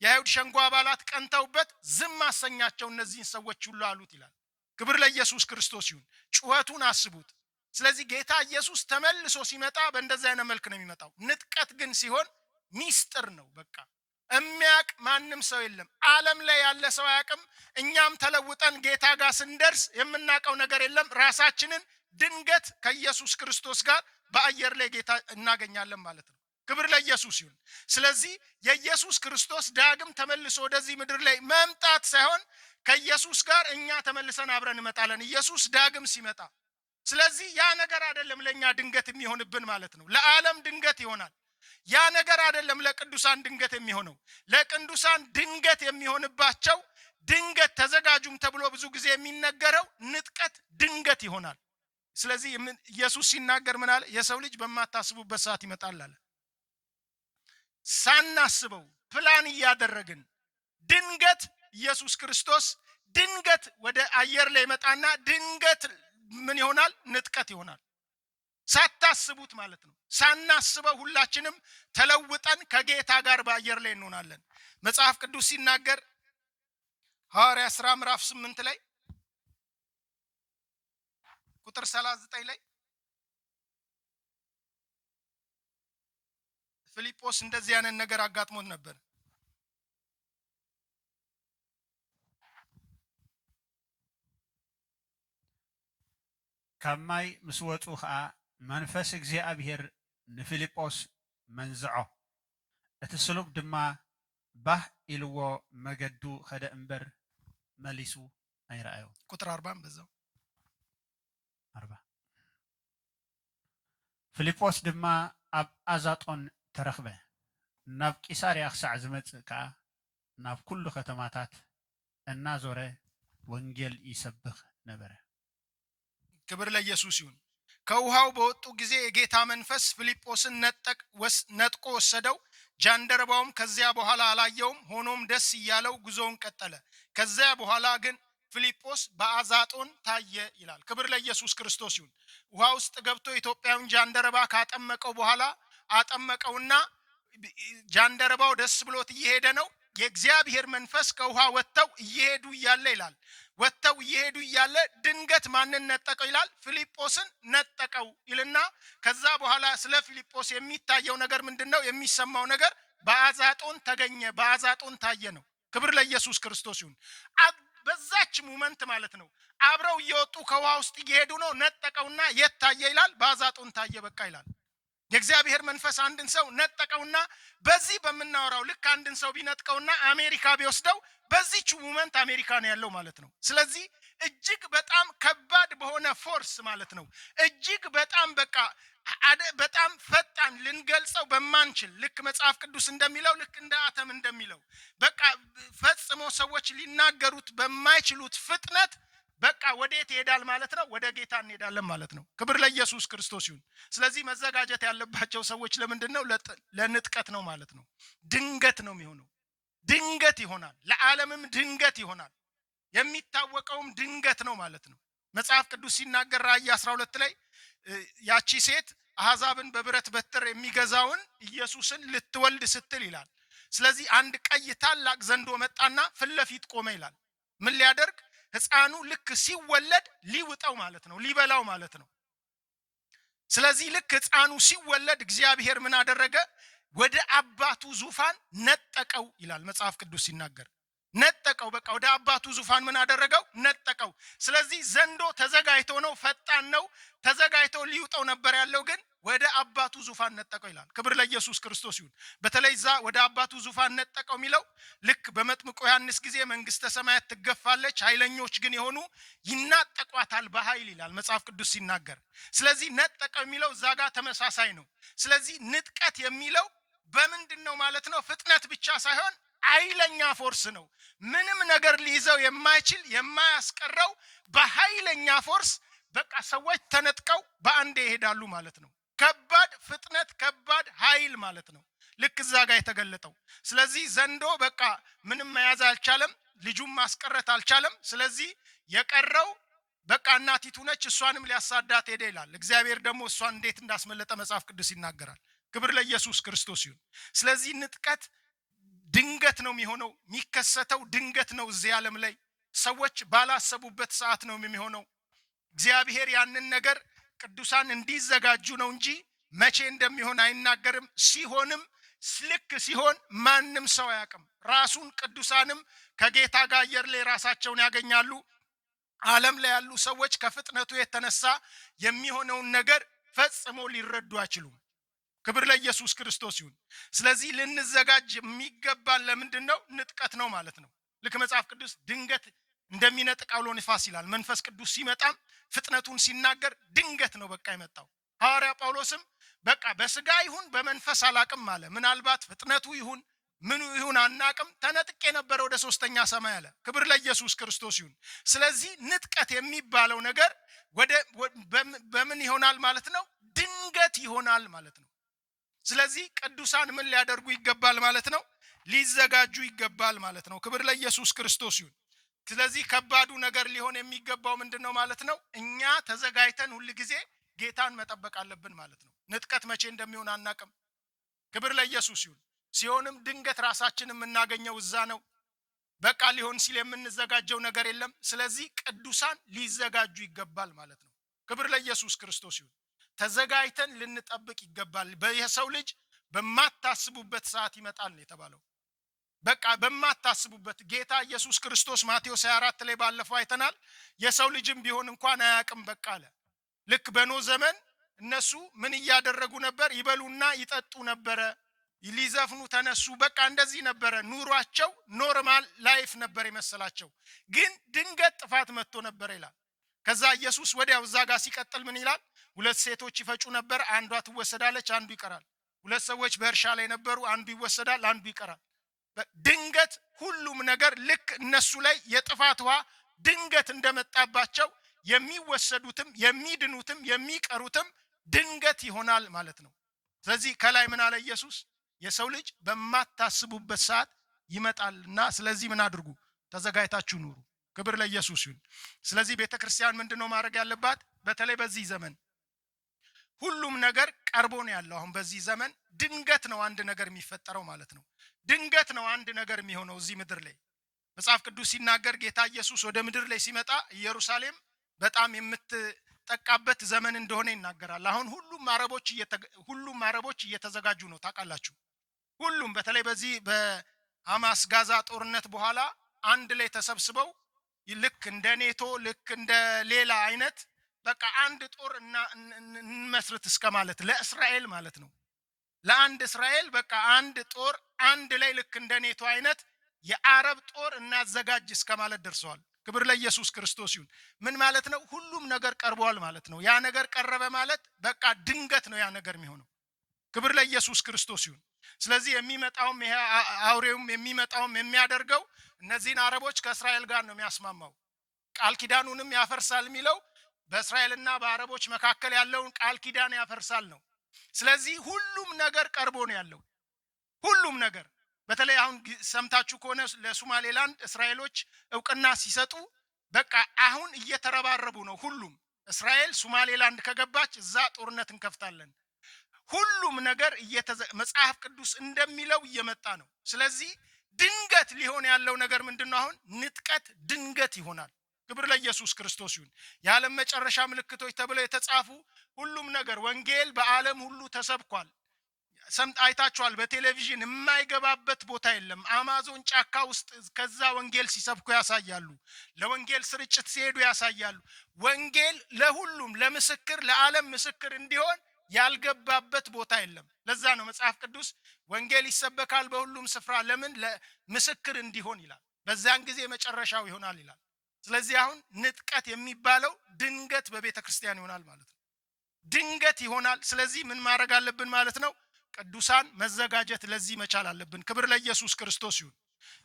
የአይሁድ ሸንጎ አባላት ቀንተውበት ዝም አሰኛቸው እነዚህን ሰዎች ሁሉ አሉት ይላል። ክብር ለኢየሱስ ክርስቶስ ይሁን። ጩኸቱን አስቡት። ስለዚህ ጌታ ኢየሱስ ተመልሶ ሲመጣ በእንደዚህ አይነት መልክ ነው የሚመጣው። ንጥቀት ግን ሲሆን ሚስጥር ነው። በቃ የሚያቅ ማንም ሰው የለም። ዓለም ላይ ያለ ሰው አያቅም። እኛም ተለውጠን ጌታ ጋር ስንደርስ የምናቀው ነገር የለም። ራሳችንን ድንገት ከኢየሱስ ክርስቶስ ጋር በአየር ላይ ጌታ እናገኛለን ማለት ነው። ክብር ለኢየሱስ ይሁን። ስለዚህ የኢየሱስ ክርስቶስ ዳግም ተመልሶ ወደዚህ ምድር ላይ መምጣት ሳይሆን ከኢየሱስ ጋር እኛ ተመልሰን አብረን እንመጣለን ኢየሱስ ዳግም ሲመጣ። ስለዚህ ያ ነገር አይደለም ለኛ ድንገት የሚሆንብን ማለት ነው። ለዓለም ድንገት ይሆናል። ያ ነገር አይደለም ለቅዱሳን ድንገት የሚሆነው። ለቅዱሳን ድንገት የሚሆንባቸው ድንገት ተዘጋጁም ተብሎ ብዙ ጊዜ የሚነገረው ንጥቀት ድንገት ይሆናል። ስለዚህ ኢየሱስ ሲናገር ምን አለ? የሰው ልጅ በማታስቡበት ሰዓት ይመጣል አለ። ሳናስበው ፕላን እያደረግን ድንገት ኢየሱስ ክርስቶስ ድንገት ወደ አየር ላይ መጣና ድንገት ምን ይሆናል? ንጥቀት ይሆናል። ሳታስቡት ማለት ነው። ሳናስበው ሁላችንም ተለውጠን ከጌታ ጋር በአየር ላይ እንሆናለን። መጽሐፍ ቅዱስ ሲናገር ሐዋርያት ሥራ ምዕራፍ 8 ላይ ቁጥር 39 ላይ ፊልጶስ እንደዚህ አይነት ነገር አጋጥሞት ነበር። ከማይ ምስ ወፁ ከዓ መንፈስ እግዚአብሔር ንፊልጶስ መንዝዖ እቲ ስሉብ ድማ ባህ ኢልዎ መገዱ ኸደ እምበር መሊሱ አይረአዮ። ቁጥር 40 በዛው 40 ፊልጶስ ድማ ኣብ ኣዛጦን ተረኽበ። ናብ ቂሳርያ ክሳዕ ዝመጽእ ከዓ ናብ ኩሉ ከተማታት እናዞረ ወንጌል ይሰብኽ ነበረ። ክብር ለኢየሱስ ይሁን። ከውሃው በወጡ ጊዜ የጌታ መንፈስ ፊልጶስን ነጥቆ ወሰደው። ጃንደረባውም ከዚያ በኋላ አላየውም። ሆኖም ደስ እያለው ጉዞውን ቀጠለ። ከዚያ በኋላ ግን ፊልጶስ በአዛጦን ታየ ይላል። ክብር ለኢየሱስ ክርስቶስ ይሁን። ውሃ ውስጥ ገብቶ ኢትዮጵያውን ጃንደረባ ካጠመቀው በኋላ አጠመቀውና ጃንደረባው ደስ ብሎት እየሄደ ነው። የእግዚአብሔር መንፈስ ከውሃ ወጥተው እየሄዱ እያለ ይላል ወጥተው እየሄዱ እያለ ድንገት ማንን ነጠቀው ይላል? ፊልጶስን ነጠቀው ይልና ከዛ በኋላ ስለ ፊልጶስ የሚታየው ነገር ምንድነው? የሚሰማው ነገር በአዛጦን ተገኘ፣ በአዛጦን ታየ ነው። ክብር ለኢየሱስ ክርስቶስ ይሁን። በዛች ሞመንት ማለት ነው አብረው እየወጡ ከውሃ ውስጥ እየሄዱ ነው። ነጠቀውና የት ታየ ይላል? በአዛጦን ታየ በቃ ይላል። የእግዚአብሔር መንፈስ አንድን ሰው ነጠቀውና በዚህ በመናወራው ልክ አንድን ሰው ቢነጥቀውና አሜሪካ ቢወስደው በዚህች ሞመንት አሜሪካ ነው ያለው ማለት ነው። ስለዚህ እጅግ በጣም ከባድ በሆነ ፎርስ ማለት ነው እጅግ በጣም በቃ በጣም ፈጣን ልንገልጸው በማንችል ልክ መጽሐፍ ቅዱስ እንደሚለው ልክ እንደ አተም እንደሚለው በቃ ፈጽሞ ሰዎች ሊናገሩት በማይችሉት ፍጥነት በቃ ወዴት ይሄዳል ማለት ነው? ወደ ጌታ እንሄዳለን ማለት ነው። ክብር ለኢየሱስ ክርስቶስ ይሁን። ስለዚህ መዘጋጀት ያለባቸው ሰዎች ለምንድነው? ለንጥቀት ነው ማለት ነው። ድንገት ነው የሚሆነው። ድንገት ይሆናል። ለዓለምም ድንገት ይሆናል። የሚታወቀውም ድንገት ነው ማለት ነው። መጽሐፍ ቅዱስ ሲናገር ራእይ 12 ላይ ያቺ ሴት አሕዛብን በብረት በትር የሚገዛውን ኢየሱስን ልትወልድ ስትል ይላል። ስለዚህ አንድ ቀይ ታላቅ ዘንዶ መጣና ፊት ለፊት ቆመ ይላል። ምን ሊያደርግ? ሕፃኑ ልክ ሲወለድ ሊውጠው ማለት ነው፣ ሊበላው ማለት ነው። ስለዚህ ልክ ሕፃኑ ሲወለድ እግዚአብሔር ምን አደረገ? ወደ አባቱ ዙፋን ነጠቀው ይላል መጽሐፍ ቅዱስ ሲናገር። ነጠቀው። በቃ ወደ አባቱ ዙፋን ምን አደረገው? ነጠቀው። ስለዚህ ዘንዶ ተዘጋጅቶ ነው፣ ፈጣን ነው፣ ተዘጋጅቶ ሊውጠው ነበር ያለው፣ ግን ወደ አባቱ ዙፋን ነጠቀው ይላል። ክብር ለኢየሱስ ክርስቶስ ይሁን። በተለይ ዛ ወደ አባቱ ዙፋን ነጠቀው የሚለው ልክ በመጥምቁ ዮሐንስ ጊዜ መንግስተ ሰማያት ትገፋለች፣ ኃይለኞች ግን የሆኑ ይናጠቋታል በኃይል ይላል መጽሐፍ ቅዱስ ሲናገር። ስለዚህ ነጠቀው የሚለው እዛ ጋር ተመሳሳይ ነው። ስለዚህ ንጥቀት የሚለው በምንድነው ማለት ነው? ፍጥነት ብቻ ሳይሆን ኃይለኛ ፎርስ ነው። ምንም ነገር ሊይዘው የማይችል የማያስቀረው በኃይለኛ ፎርስ በቃ ሰዎች ተነጥቀው በአንዴ ይሄዳሉ ማለት ነው። ከባድ ፍጥነት፣ ከባድ ኃይል ማለት ነው። ልክ እዛ ጋር የተገለጠው። ስለዚህ ዘንዶ በቃ ምንም መያዝ አልቻለም፣ ልጁም ማስቀረት አልቻለም። ስለዚህ የቀረው በቃ እናቲቱ ነች፣ እሷንም ሊያሳዳት ሄደ ይላል። እግዚአብሔር ደግሞ እሷን እንዴት እንዳስመለጠ መጽሐፍ ቅዱስ ይናገራል። ክብር ለኢየሱስ ክርስቶስ ይሁን። ስለዚህ ንጥቀት ድንገት ነው የሚሆነው፣ የሚከሰተው ድንገት ነው። እዚህ ዓለም ላይ ሰዎች ባላሰቡበት ሰዓት ነው የሚሆነው። እግዚአብሔር ያንን ነገር ቅዱሳን እንዲዘጋጁ ነው እንጂ መቼ እንደሚሆን አይናገርም። ሲሆንም ልክ ሲሆን ማንም ሰው አያውቅም። ራሱን ቅዱሳንም ከጌታ ጋር አየር ላይ ራሳቸውን ያገኛሉ። ዓለም ላይ ያሉ ሰዎች ከፍጥነቱ የተነሳ የሚሆነውን ነገር ፈጽሞ ሊረዱ አይችሉም። ክብር ለኢየሱስ ክርስቶስ ይሁን። ስለዚህ ልንዘጋጅ የሚገባን ለምንድን ነው? ንጥቀት ነው ማለት ነው። ልክ መጽሐፍ ቅዱስ ድንገት እንደሚነጥቅ አውሎ ንፋስ ይላል። መንፈስ ቅዱስ ሲመጣም ፍጥነቱን ሲናገር ድንገት ነው በቃ የመጣው። ሐዋርያ ጳውሎስም በቃ በስጋ ይሁን በመንፈስ አላቅም አለ። ምናልባት ፍጥነቱ ይሁን ምኑ ይሁን አናቅም፣ ተነጥቄ ነበር ወደ ሶስተኛ ሰማይ አለ። ክብር ለኢየሱስ ክርስቶስ ይሁን። ስለዚህ ንጥቀት የሚባለው ነገር በምን ይሆናል ማለት ነው? ድንገት ይሆናል ማለት ነው። ስለዚህ ቅዱሳን ምን ሊያደርጉ ይገባል ማለት ነው? ሊዘጋጁ ይገባል ማለት ነው። ክብር ለኢየሱስ ክርስቶስ ይሁን። ስለዚህ ከባዱ ነገር ሊሆን የሚገባው ምንድነው ማለት ነው? እኛ ተዘጋጅተን ሁል ጊዜ ጌታን መጠበቅ አለብን ማለት ነው። ንጥቀት መቼ እንደሚሆን አናቅም። ክብር ለኢየሱስ ይሁን። ሲሆንም ድንገት ራሳችንን የምናገኘው እዛ ነው። በቃ ሊሆን ሲል የምንዘጋጀው ነገር የለም። ስለዚህ ቅዱሳን ሊዘጋጁ ይገባል ማለት ነው። ክብር ለኢየሱስ ክርስቶስ ይሁን። ተዘጋጅተን ልንጠብቅ ይገባል። የሰው ልጅ በማታስቡበት ሰዓት ይመጣል ነው የተባለው። በቃ በማታስቡበት ጌታ ኢየሱስ ክርስቶስ ማቴዎስ 24 ላይ ባለፈው አይተናል። የሰው ልጅም ቢሆን እንኳን አያውቅም በቃ አለ። ልክ በኖህ ዘመን እነሱ ምን እያደረጉ ነበር? ይበሉና ይጠጡ ነበረ፣ ሊዘፍኑ ተነሱ። በቃ እንደዚህ ነበረ ኑሯቸው። ኖርማል ላይፍ ነበር የመሰላቸው። ግን ድንገት ጥፋት መጥቶ ነበር ይላል። ከዛ ኢየሱስ ወዲያው እዛ ጋር ሲቀጥል ምን ይላል? ሁለት ሴቶች ይፈጩ ነበር፣ አንዷ ትወሰዳለች፣ አንዱ ይቀራል። ሁለት ሰዎች በእርሻ ላይ ነበሩ፣ አንዱ ይወሰዳል፣ አንዱ ይቀራል። ድንገት ሁሉም ነገር ልክ እነሱ ላይ የጥፋት ውሃ ድንገት እንደመጣባቸው የሚወሰዱትም የሚድኑትም የሚቀሩትም ድንገት ይሆናል ማለት ነው። ስለዚህ ከላይ ምን አለ ኢየሱስ? የሰው ልጅ በማታስቡበት ሰዓት ይመጣልና ስለዚህ ምን አድርጉ? ተዘጋጅታችሁ ኑሩ። ክብር ለኢየሱስ ይሁን። ስለዚህ ቤተክርስቲያን ምንድነው ማድረግ ያለባት? በተለይ በዚህ ዘመን ሁሉም ነገር ቀርቦ ነው ያለው። አሁን በዚህ ዘመን ድንገት ነው አንድ ነገር የሚፈጠረው ማለት ነው። ድንገት ነው አንድ ነገር የሚሆነው እዚህ ምድር ላይ። መጽሐፍ ቅዱስ ሲናገር ጌታ ኢየሱስ ወደ ምድር ላይ ሲመጣ ኢየሩሳሌም በጣም የምትጠቃበት ዘመን እንደሆነ ይናገራል። አሁን ሁሉም አረቦች እየተዘጋጁ ነው ታውቃላችሁ። ሁሉም በተለይ በዚህ በሐማስ ጋዛ ጦርነት በኋላ አንድ ላይ ተሰብስበው ልክ እንደ ኔቶ ልክ እንደ ሌላ አይነት በቃ አንድ ጦር እንመስርት እስከ ማለት ለእስራኤል ማለት ነው። ለአንድ እስራኤል በቃ አንድ ጦር አንድ ላይ ልክ እንደ ኔቶ አይነት የአረብ ጦር እናዘጋጅ እስከ ማለት ደርሰዋል። ክብር ለኢየሱስ ክርስቶስ ይሁን። ምን ማለት ነው? ሁሉም ነገር ቀርቧል ማለት ነው። ያ ነገር ቀረበ ማለት በቃ ድንገት ነው ያ ነገር የሚሆነው። ክብር ለኢየሱስ ክርስቶስ ይሁን። ስለዚህ የሚመጣውም ይሄ አውሬውም የሚመጣውም የሚያደርገው እነዚህን አረቦች ከእስራኤል ጋር ነው የሚያስማማው። ቃል ኪዳኑንም ያፈርሳል የሚለው በእስራኤልና በአረቦች መካከል ያለውን ቃል ኪዳን ያፈርሳል ነው። ስለዚህ ሁሉም ነገር ቀርቦ ነው ያለው። ሁሉም ነገር በተለይ አሁን ሰምታችሁ ከሆነ ለሶማሌላንድ እስራኤሎች እውቅና ሲሰጡ በቃ አሁን እየተረባረቡ ነው። ሁሉም እስራኤል ሶማሌላንድ ከገባች እዛ ጦርነት እንከፍታለን። ሁሉም ነገር መጽሐፍ ቅዱስ እንደሚለው እየመጣ ነው። ስለዚህ ድንገት ሊሆን ያለው ነገር ምንድነው? አሁን ንጥቀት ድንገት ይሆናል። ክብር ለኢየሱስ ክርስቶስ ይሁን። የዓለም መጨረሻ ምልክቶች ተብለው የተጻፉ ሁሉም ነገር ወንጌል በዓለም ሁሉ ተሰብኳል። ሰምት አይታችኋል። በቴሌቪዥን የማይገባበት ቦታ የለም። አማዞን ጫካ ውስጥ ከዛ ወንጌል ሲሰብኩ ያሳያሉ። ለወንጌል ስርጭት ሲሄዱ ያሳያሉ። ወንጌል ለሁሉም ለምስክር ለዓለም ምስክር እንዲሆን ያልገባበት ቦታ የለም። ለዛ ነው መጽሐፍ ቅዱስ ወንጌል ይሰበካል በሁሉም ስፍራ ለምን ለምስክር እንዲሆን ይላል። በዛን ጊዜ መጨረሻው ይሆናል ይላል። ስለዚህ አሁን ንጥቀት የሚባለው ድንገት በቤተ ክርስቲያን ይሆናል ማለት ነው። ድንገት ይሆናል። ስለዚህ ምን ማድረግ አለብን ማለት ነው? ቅዱሳን መዘጋጀት ለዚህ መቻል አለብን። ክብር ለኢየሱስ ክርስቶስ ይሁን።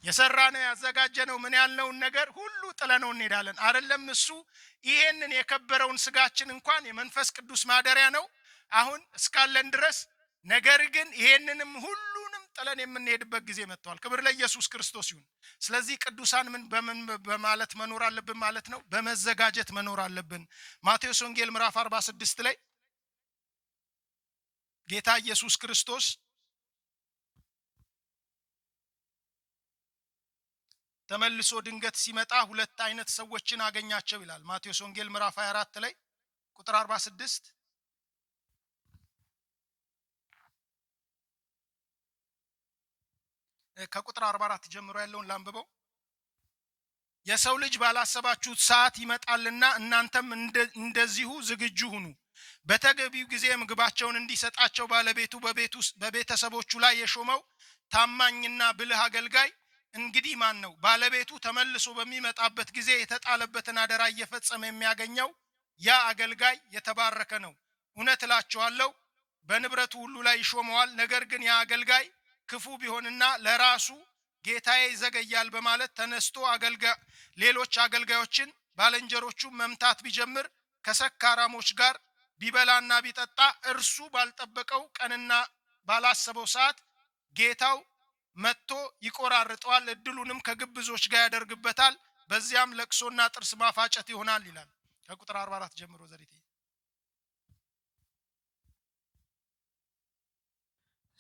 የሰራነው ያዘጋጀነው ምን ያልነውን ነገር ሁሉ ጥለነው እንሄዳለን አይደለም። እሱ ይሄንን የከበረውን ስጋችን እንኳን የመንፈስ ቅዱስ ማደሪያ ነው አሁን እስካለን ድረስ። ነገር ግን ይሄንንም ሁሉንም ጥለን የምንሄድበት ጊዜ መጥቷል። ክብር ለኢየሱስ ክርስቶስ ይሁን። ስለዚህ ቅዱሳን በምን በማለት መኖር አለብን ማለት ነው? በመዘጋጀት መኖር አለብን። ማቴዎስ ወንጌል ምዕራፍ 46 ላይ ጌታ ኢየሱስ ክርስቶስ ተመልሶ ድንገት ሲመጣ ሁለት አይነት ሰዎችን አገኛቸው ይላል። ማቴዎስ ወንጌል ምዕራፍ 24 ላይ ቁጥር 46 ከቁጥር 44 ጀምሮ ያለውን ላንብበው። የሰው ልጅ ባላሰባችሁት ሰዓት ይመጣልና እናንተም እንደዚሁ ዝግጁ ሁኑ። በተገቢው ጊዜ ምግባቸውን እንዲሰጣቸው ባለቤቱ በቤተሰቦቹ ላይ የሾመው ታማኝና ብልህ አገልጋይ እንግዲህ ማን ነው? ባለቤቱ ተመልሶ በሚመጣበት ጊዜ የተጣለበትን አደራ እየፈጸመ የሚያገኘው ያ አገልጋይ የተባረከ ነው። እውነት እላችኋለሁ በንብረቱ ሁሉ ላይ ይሾመዋል። ነገር ግን ያ አገልጋይ ክፉ ቢሆንና ለራሱ ጌታዬ ይዘገያል በማለት ተነስቶ ሌሎች አገልጋዮችን ባልንጀሮቹ መምታት ቢጀምር ከሰካራሞች ጋር ቢበላና ቢጠጣ እርሱ ባልጠበቀው ቀንና ባላሰበው ሰዓት ጌታው መጥቶ ይቆራርጠዋል፣ እድሉንም ከግብዞች ጋር ያደርግበታል። በዚያም ለቅሶና ጥርስ ማፋጨት ይሆናል ይላል። ከቁጥር 44 ጀምሮ ዘሪት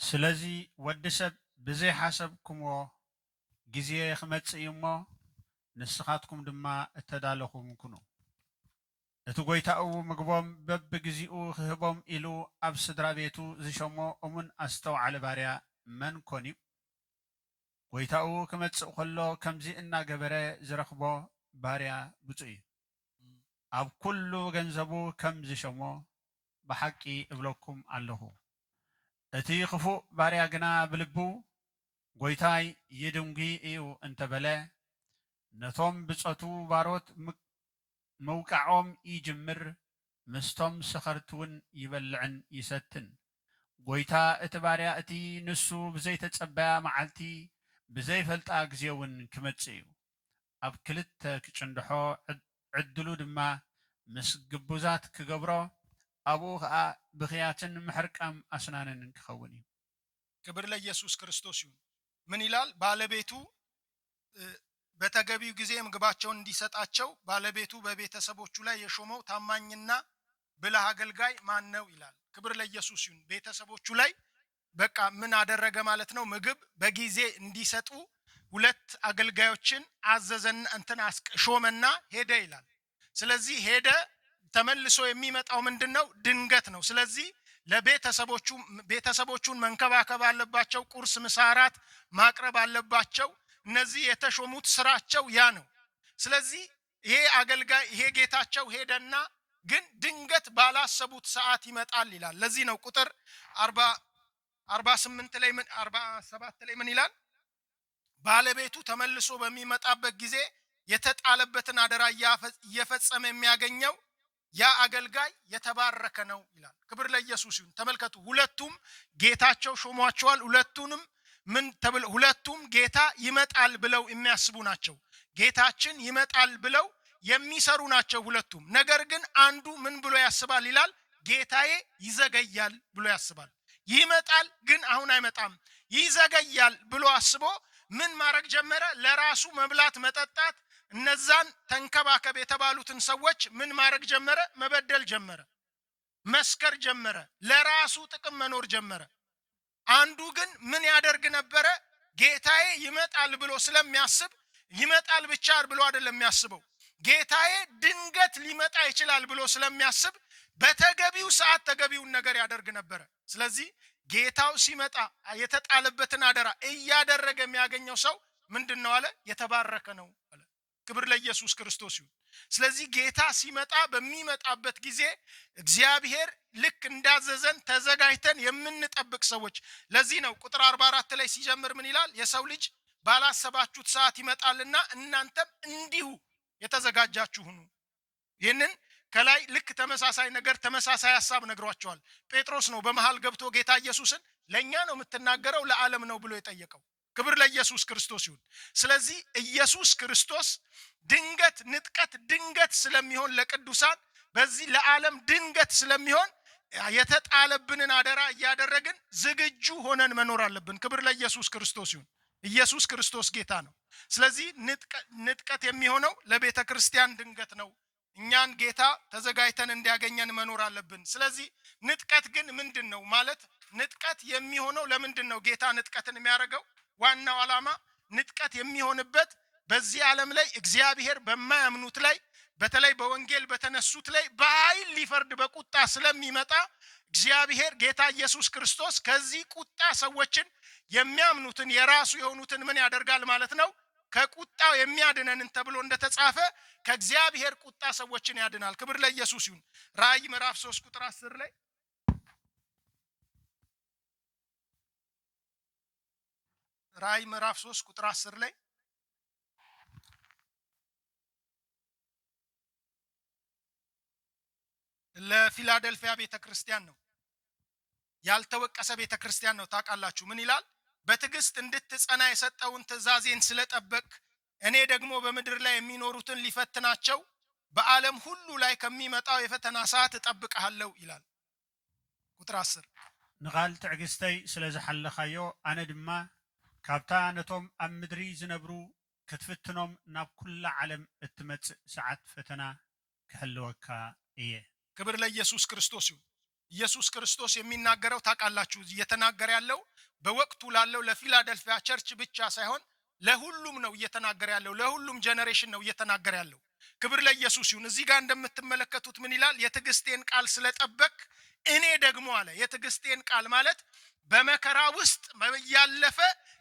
ስለዚህ ወድሰብ ብዘይ ሓሰብኩምዎ ጊዜ ክመጽእ እዩ እሞ ንስኻትኩም ድማ እተዳለኹም ኩኑ። እቲ ጎይታኡ ምግቦም በብግዚኡ ክህቦም ኢሉ ኣብ ስድራ ቤቱ ዝሾሞ እሙን ኣስተውዓለ ባርያ መን ኮን እዩ? ጎይታኡ ክመጽእ ከሎ ከምዚ እናገበረ ዝረኽቦ ባርያ ብፁዕ እዩ። ኣብ ኩሉ ገንዘቡ ከም ዝሾሞ ብሓቂ እብለኩም ኣለኹ። እቲ ክፉእ ባርያ ግና ብልቡ ጎይታይ ይድንጉ እዩ እንተበለ ነቶም ብፀቱ ባሮት መውቃዖም ይጅምር፣ ምስቶም ሰኸርቲ እውን ይበልዕን ይሰትን። ጎይታ እቲ ባርያ እቲ ንሱ ብዘይተጸበያ መዓልቲ ብዘይፈልጣ ግዜ እውን ክመጽእ እዩ። ኣብ ክልተ ክጭንድሖ ዕድሉ ድማ ምስ ግቡዛት ክገብሮ ኣብኡ ከዓ ብኽያትን ምሕርቃም ኣስናንን ክኸውን እዩ። ክብር ለኢየሱስ ክርስቶስ ይሁን። ምን ይላል? ባለቤቱ በተገቢው ጊዜ ምግባቸውን እንዲሰጣቸው ባለቤቱ በቤተሰቦቹ ላይ የሾመው ታማኝና ብልህ አገልጋይ ማን ነው ይላል። ክብር ለኢየሱስ ይሁን። ቤተሰቦቹ ላይ በቃ ምን አደረገ ማለት ነው? ምግብ በጊዜ እንዲሰጡ ሁለት አገልጋዮችን አዘዘና ሾመና ሄደ ይላል። ስለዚህ ሄደ። ተመልሶ የሚመጣው ምንድነው? ድንገት ነው። ስለዚህ ቤተሰቦቹን መንከባከብ አለባቸው። ቁርስ፣ ምሳ፣ እራት ማቅረብ አለባቸው። እነዚህ የተሾሙት ስራቸው ያ ነው። ስለዚህ ይሄ አገልጋይ ይሄ ጌታቸው ሄደና ግን ድንገት ባላሰቡት ሰዓት ይመጣል ይላል። ለዚህ ነው ቁጥር 47 ላይ ምን ይላል? ባለቤቱ ተመልሶ በሚመጣበት ጊዜ የተጣለበትን አደራ እየፈጸመ የሚያገኘው ያ አገልጋይ የተባረከ ነው ይላል። ክብር ለኢየሱስ ይሁን። ተመልከቱ፣ ሁለቱም ጌታቸው ሾሟቸዋል። ሁለቱም ጌታ ይመጣል ብለው የሚያስቡ ናቸው። ጌታችን ይመጣል ብለው የሚሰሩ ናቸው ሁለቱም። ነገር ግን አንዱ ምን ብሎ ያስባል ይላል? ጌታዬ ይዘገያል ብሎ ያስባል። ይመጣል ግን አሁን አይመጣም። ይዘገያል ብሎ አስቦ ምን ማድረግ ጀመረ? ለራሱ መብላት መጠጣት፣ እነዛን ተንከባከብ የተባሉትን ሰዎች ምን ማድረግ ጀመረ? መበደል ጀመረ፣ መስከር ጀመረ፣ ለራሱ ጥቅም መኖር ጀመረ። አንዱ ግን ምን ያደርግ ነበረ? ጌታዬ ይመጣል ብሎ ስለሚያስብ ይመጣል ብቻ ብሎ አይደለም የሚያስበው፣ ጌታዬ ድንገት ሊመጣ ይችላል ብሎ ስለሚያስብ በተገቢው ሰዓት ተገቢውን ነገር ያደርግ ነበረ። ስለዚህ ጌታው ሲመጣ የተጣለበትን አደራ እያደረገ የሚያገኘው ሰው ምንድነው አለ? የተባረከ ነው አለ። ክብር ለኢየሱስ ክርስቶስ ይሁን። ስለዚህ ጌታ ሲመጣ በሚመጣበት ጊዜ እግዚአብሔር ልክ እንዳዘዘን ተዘጋጅተን የምንጠብቅ ሰዎች። ለዚህ ነው ቁጥር 44 ላይ ሲጀምር ምን ይላል? የሰው ልጅ ባላሰባችሁት ሰዓት ይመጣልና እናንተም እንዲሁ የተዘጋጃችሁ ሁኑ። ይህንን ከላይ ልክ ተመሳሳይ ነገር ተመሳሳይ ሐሳብ ነግሯቸዋል። ጴጥሮስ ነው በመሃል ገብቶ ጌታ ኢየሱስን ለኛ ነው የምትናገረው ለዓለም ነው ብሎ የጠየቀው። ክብር ለኢየሱስ ክርስቶስ ይሁን። ስለዚህ ኢየሱስ ክርስቶስ ድንገት ንጥቀት ድንገት ስለሚሆን ለቅዱሳን በዚህ ለዓለም ድንገት ስለሚሆን የተጣለብንን አደራ እያደረግን ዝግጁ ሆነን መኖር አለብን። ክብር ለኢየሱስ ክርስቶስ ይሁን። ኢየሱስ ክርስቶስ ጌታ ነው። ስለዚህ ንጥቀት የሚሆነው ለቤተ ክርስቲያን ድንገት ነው። እኛን ጌታ ተዘጋጅተን እንዲያገኘን መኖር አለብን። ስለዚህ ንጥቀት ግን ምንድነው ማለት? ንጥቀት የሚሆነው ለምንድነው ጌታ ንጥቀትን የሚያደርገው? ዋናው ዓላማ ንጥቀት የሚሆንበት በዚህ ዓለም ላይ እግዚአብሔር በማያምኑት ላይ በተለይ በወንጌል በተነሱት ላይ በኃይል ሊፈርድ በቁጣ ስለሚመጣ እግዚአብሔር ጌታ ኢየሱስ ክርስቶስ ከዚህ ቁጣ ሰዎችን የሚያምኑትን የራሱ የሆኑትን ምን ያደርጋል ማለት ነው? ከቁጣው የሚያድነንን ተብሎ እንደተጻፈ ከእግዚአብሔር ቁጣ ሰዎችን ያድናል። ክብር ለኢየሱስ ይሁን። ራእይ ምዕራፍ 3 ቁጥር 10 ላይ ራእይ ምዕራፍ 3 ቁጥር 10 ላይ ለፊላደልፊያ ቤተክርስቲያን ነው፣ ያልተወቀሰ ቤተክርስቲያን ነው። ታውቃላችሁ ምን ይላል? በትዕግስት እንድትጸና የሰጠውን ትእዛዜን ስለጠበቅ እኔ ደግሞ በምድር ላይ የሚኖሩትን ሊፈትናቸው በዓለም ሁሉ ላይ ከሚመጣው የፈተና ሰዓት እጠብቅሃለሁ ይላል። ቁጥር 10 ንቃል ትዕግስተይ ስለዝሐለኻዮ አነ ድማ ካብታ ነቶም ኣብ ምድሪ ዝነብሩ ክትፍትኖም ናብ ኩላ ዓለም እትመጽእ ሰዓት ፈተና ክህልወካ እየ። ክብር ለኢየሱስ ክርስቶስ ይሁን። ኢየሱስ ክርስቶስ የሚናገረው ታውቃላችሁ እየተናገረ ያለው በወቅቱ ላለው ለፊላደልፊያ ቸርች ብቻ ሳይሆን ለሁሉም ነው እየተናገረ ያለው፣ ለሁሉም ጄነሬሽን ነው እየተናገረ ያለው። ክብር ለኢየሱስ ይሁን። እዚህ ጋር እንደምትመለከቱት ምን ይላል? የትዕግስቴን ቃል ስለጠበቅ እኔ ደግሞ አለ። የትዕግስቴን ቃል ማለት በመከራ ውስጥ ያለፈ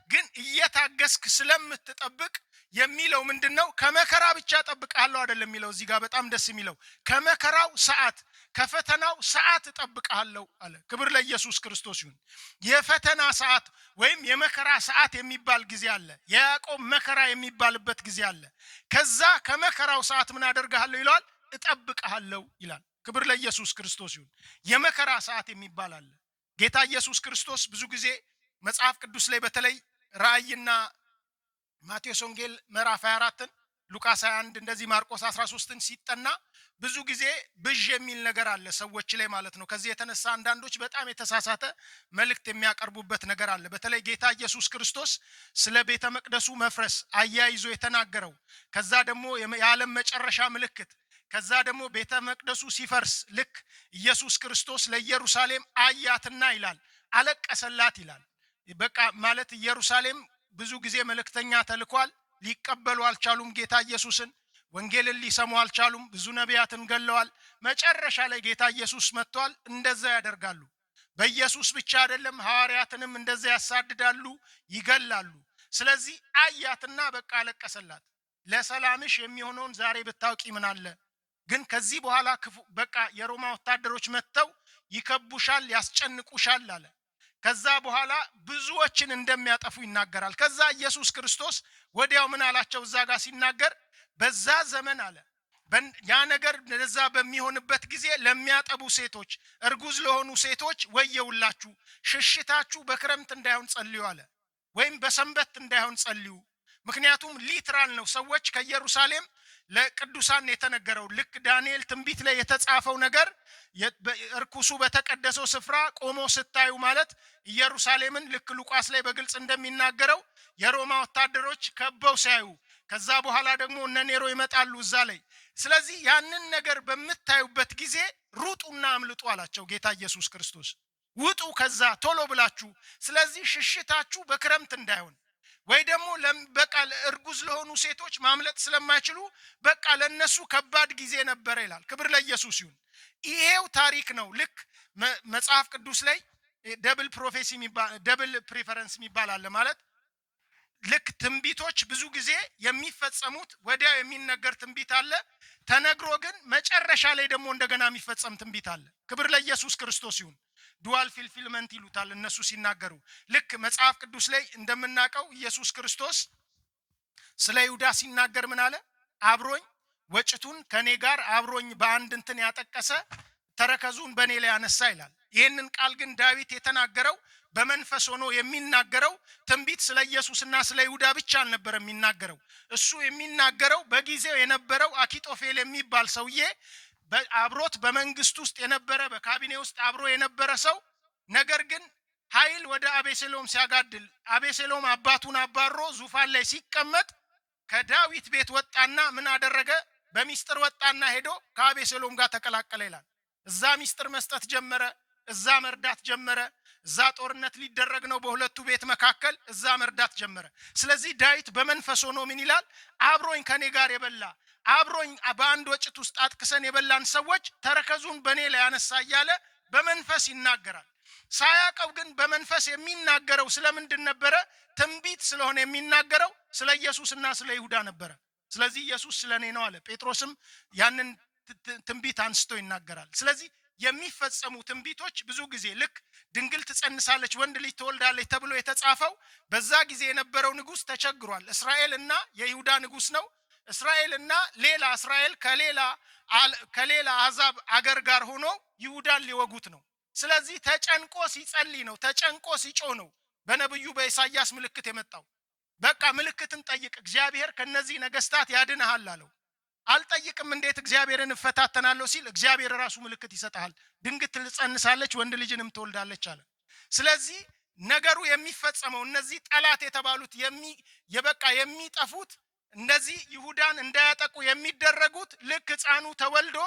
ግን እየታገስክ ስለምትጠብቅ የሚለው ምንድነው? ከመከራ ብቻ ጠብቃለሁ አይደለም የሚለው። እዚህ ጋር በጣም ደስ የሚለው ከመከራው ሰዓት ከፈተናው ሰዓት እጠብቃለሁ አለ። ክብር ለኢየሱስ ክርስቶስ ይሁን። የፈተና ሰዓት ወይም የመከራ ሰዓት የሚባል ጊዜ አለ። የያዕቆብ መከራ የሚባልበት ጊዜ አለ። ከዛ ከመከራው ሰዓት ምን አደርጋለሁ ይላል? እጠብቃለሁ ይላል። ክብር ለኢየሱስ ክርስቶስ ይሁን። የመከራ ሰዓት የሚባል አለ። ጌታ ኢየሱስ ክርስቶስ ብዙ ጊዜ መጽሐፍ ቅዱስ ላይ በተለይ ራእይና ማቴዎስ ወንጌል ምዕራፍ 24ን ሉቃስ 21 እንደዚህ ማርቆስ 13ን ሲጠና ብዙ ጊዜ ብዥ የሚል ነገር አለ ሰዎች ላይ ማለት ነው። ከዚህ የተነሳ አንዳንዶች በጣም የተሳሳተ መልእክት የሚያቀርቡበት ነገር አለ። በተለይ ጌታ ኢየሱስ ክርስቶስ ስለ ቤተ መቅደሱ መፍረስ አያይዞ የተናገረው፣ ከዛ ደግሞ የዓለም መጨረሻ ምልክት፣ ከዛ ደግሞ ቤተ መቅደሱ ሲፈርስ ልክ ኢየሱስ ክርስቶስ ለኢየሩሳሌም አያትና ይላል አለቀሰላት ይላል። በቃ ማለት ኢየሩሳሌም ብዙ ጊዜ መልእክተኛ ተልኳል፣ ሊቀበሉ አልቻሉም። ጌታ ኢየሱስን ወንጌልን ሊሰሙ አልቻሉም። ብዙ ነቢያትን ገለዋል። መጨረሻ ላይ ጌታ ኢየሱስ መጥቷል። እንደዛ ያደርጋሉ። በኢየሱስ ብቻ አይደለም ሐዋርያትንም እንደዛ ያሳድዳሉ፣ ይገላሉ። ስለዚህ አያትና በቃ አለቀሰላት። ለሰላምሽ የሚሆነውን ዛሬ ብታውቂ ምን አለ፣ ግን ከዚህ በኋላ በቃ የሮማ ወታደሮች መጥተው ይከቡሻል፣ ያስጨንቁሻል አለ። ከዛ በኋላ ብዙዎችን እንደሚያጠፉ ይናገራል። ከዛ ኢየሱስ ክርስቶስ ወዲያው ምን አላቸው? እዛ ጋር ሲናገር በዛ ዘመን አለ ያ ነገር እንደዛ በሚሆንበት ጊዜ ለሚያጠቡ ሴቶች፣ እርጉዝ ለሆኑ ሴቶች ወየውላችሁ፣ ሽሽታችሁ በክረምት እንዳይሆን ጸልዩ አለ፣ ወይም በሰንበት እንዳይሆን ጸልዩ። ምክንያቱም ሊትራል ነው። ሰዎች ከኢየሩሳሌም ለቅዱሳን የተነገረው ልክ ዳንኤል ትንቢት ላይ የተጻፈው ነገር እርኩሱ በተቀደሰው ስፍራ ቆሞ ስታዩ ማለት ኢየሩሳሌምን ልክ ሉቃስ ላይ በግልጽ እንደሚናገረው የሮማ ወታደሮች ከበው ሲያዩ ከዛ በኋላ ደግሞ እነ ኔሮ ይመጣሉ እዛ ላይ። ስለዚህ ያንን ነገር በምታዩበት ጊዜ ሩጡና አምልጡ አላቸው ጌታ ኢየሱስ ክርስቶስ። ውጡ ከዛ ቶሎ ብላችሁ። ስለዚህ ሽሽታችሁ በክረምት እንዳይሆን ወይ ደግሞ በቃ እርጉዝ ለሆኑ ሴቶች ማምለጥ ስለማይችሉ በቃ ለነሱ ከባድ ጊዜ ነበር ይላል። ክብር ለኢየሱስ ይሁን። ይሄው ታሪክ ነው። ልክ መጽሐፍ ቅዱስ ላይ ደብል ፕሮፌሲ የሚባል ደብል ፕሪፈረንስ የሚባል አለ። ማለት ልክ ትንቢቶች ብዙ ጊዜ የሚፈጸሙት ወዲያው የሚነገር ትንቢት አለ፣ ተነግሮ ግን መጨረሻ ላይ ደግሞ እንደገና የሚፈጸም ትንቢት አለ። ክብር ለኢየሱስ ክርስቶስ ይሁን። ዱዋል ፊልፊልመንት ይሉታል እነሱ ሲናገሩ። ልክ መጽሐፍ ቅዱስ ላይ እንደምናውቀው ኢየሱስ ክርስቶስ ስለ ይሁዳ ሲናገር ምን አለ? አብሮኝ ወጭቱን ከኔ ጋር አብሮኝ በአንድ እንትን ያጠቀሰ ተረከዙን በኔ ላይ ያነሳ ይላል። ይህንን ቃል ግን ዳዊት የተናገረው በመንፈስ ሆኖ የሚናገረው ትንቢት ስለ ኢየሱስና ስለ ይሁዳ ብቻ አልነበረም የሚናገረው። እሱ የሚናገረው በጊዜው የነበረው አኪጦፌል የሚባል ሰውዬ አብሮት በመንግስት ውስጥ የነበረ በካቢኔ ውስጥ አብሮ የነበረ ሰው፣ ነገር ግን ኃይል ወደ አቤሴሎም ሲያጋድል አቤሴሎም አባቱን አባሮ ዙፋን ላይ ሲቀመጥ ከዳዊት ቤት ወጣና ምን አደረገ? በሚስጥር ወጣና ሄዶ ከአቤሴሎም ጋር ተቀላቀለ ይላል። እዛ ሚስጥር መስጠት ጀመረ፣ እዛ መርዳት ጀመረ። እዛ ጦርነት ሊደረግ ነው በሁለቱ ቤት መካከል፣ እዛ መርዳት ጀመረ። ስለዚህ ዳዊት በመንፈስ ሆኖ ምን ይላል? አብሮኝ ከኔ ጋር የበላ አብሮኝ በአንድ ወጭት ውስጥ አጥቅሰን የበላን ሰዎች ተረከዙን በኔ ላይ ያነሳ እያለ በመንፈስ ይናገራል። ሳያቀው ግን በመንፈስ የሚናገረው ስለምንድን ነበረ? ትንቢት ስለሆነ የሚናገረው ስለ ኢየሱስና ስለ ይሁዳ ነበረ። ስለዚህ ኢየሱስ ስለኔ ነው አለ። ጴጥሮስም ያንን ትንቢት አንስቶ ይናገራል። ስለዚህ የሚፈጸሙ ትንቢቶች ብዙ ጊዜ ልክ ድንግል ትጸንሳለች ወንድ ልጅ ትወልዳለች ተብሎ የተጻፈው በዛ ጊዜ የነበረው ንጉስ ተቸግሯል። እስራኤልና የይሁዳ ንጉስ ነው። እስራኤልና ሌላ እስራኤል ከሌላ አሕዛብ አገር ጋር ሆኖ ይሁዳን ሊወጉት ነው። ስለዚህ ተጨንቆ ሲጸልይ ነው፣ ተጨንቆ ሲጮህ ነው በነብዩ በኢሳይያስ ምልክት የመጣው። በቃ ምልክትን ጠይቅ እግዚአብሔር ከነዚህ ነገስታት ያድንሃል አለው። አልጠይቅም እንዴት እግዚአብሔርን እፈታተናለሁ ሲል እግዚአብሔር ራሱ ምልክት ይሰጣል፣ ድንግል ትጸንሳለች ወንድ ልጅንም ትወልዳለች አለ። ስለዚህ ነገሩ የሚፈጸመው እነዚህ ጠላት የተባሉት የሚጠፉት እነዚህ ይሁዳን እንዳያጠቁ የሚደረጉት ልክ ሕፃኑ ተወልዶ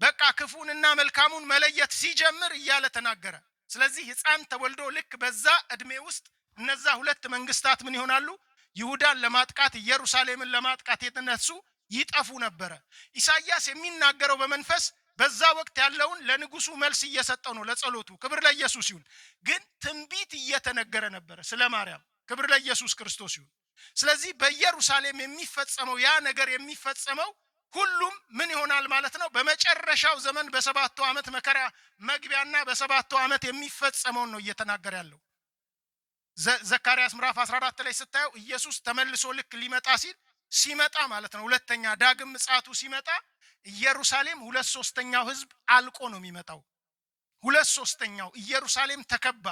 በቃ ክፉንና መልካሙን መለየት ሲጀምር እያለ ተናገረ። ስለዚህ ሕፃን ተወልዶ ልክ በዛ እድሜ ውስጥ እነዛ ሁለት መንግስታት ምን ይሆናሉ? ይሁዳን ለማጥቃት ኢየሩሳሌምን ለማጥቃት የተነሱ ይጠፉ ነበረ። ኢሳይያስ የሚናገረው በመንፈስ በዛ ወቅት ያለውን ለንጉሱ መልስ እየሰጠው ነው ለጸሎቱ። ክብር ለኢየሱስ ይሁን። ግን ትንቢት እየተነገረ ነበረ ስለ ማርያም። ክብር ለኢየሱስ ክርስቶስ ይሁን። ስለዚህ በኢየሩሳሌም የሚፈጸመው ያ ነገር የሚፈጸመው ሁሉም ምን ይሆናል ማለት ነው? በመጨረሻው ዘመን በሰባቱ ዓመት መከራ መግቢያና በሰባቱ ዓመት የሚፈጸመውን ነው እየተናገረ ያለው። ዘካርያስ ምዕራፍ 14 ላይ ስታየው ኢየሱስ ተመልሶ ልክ ሊመጣ ሲመጣ ማለት ነው ሁለተኛ ዳግም ምጽአቱ ሲመጣ ኢየሩሳሌም 2/3 ህዝብ አልቆ ነው የሚመጣው። 2/3 ኢየሩሳሌም ተከባ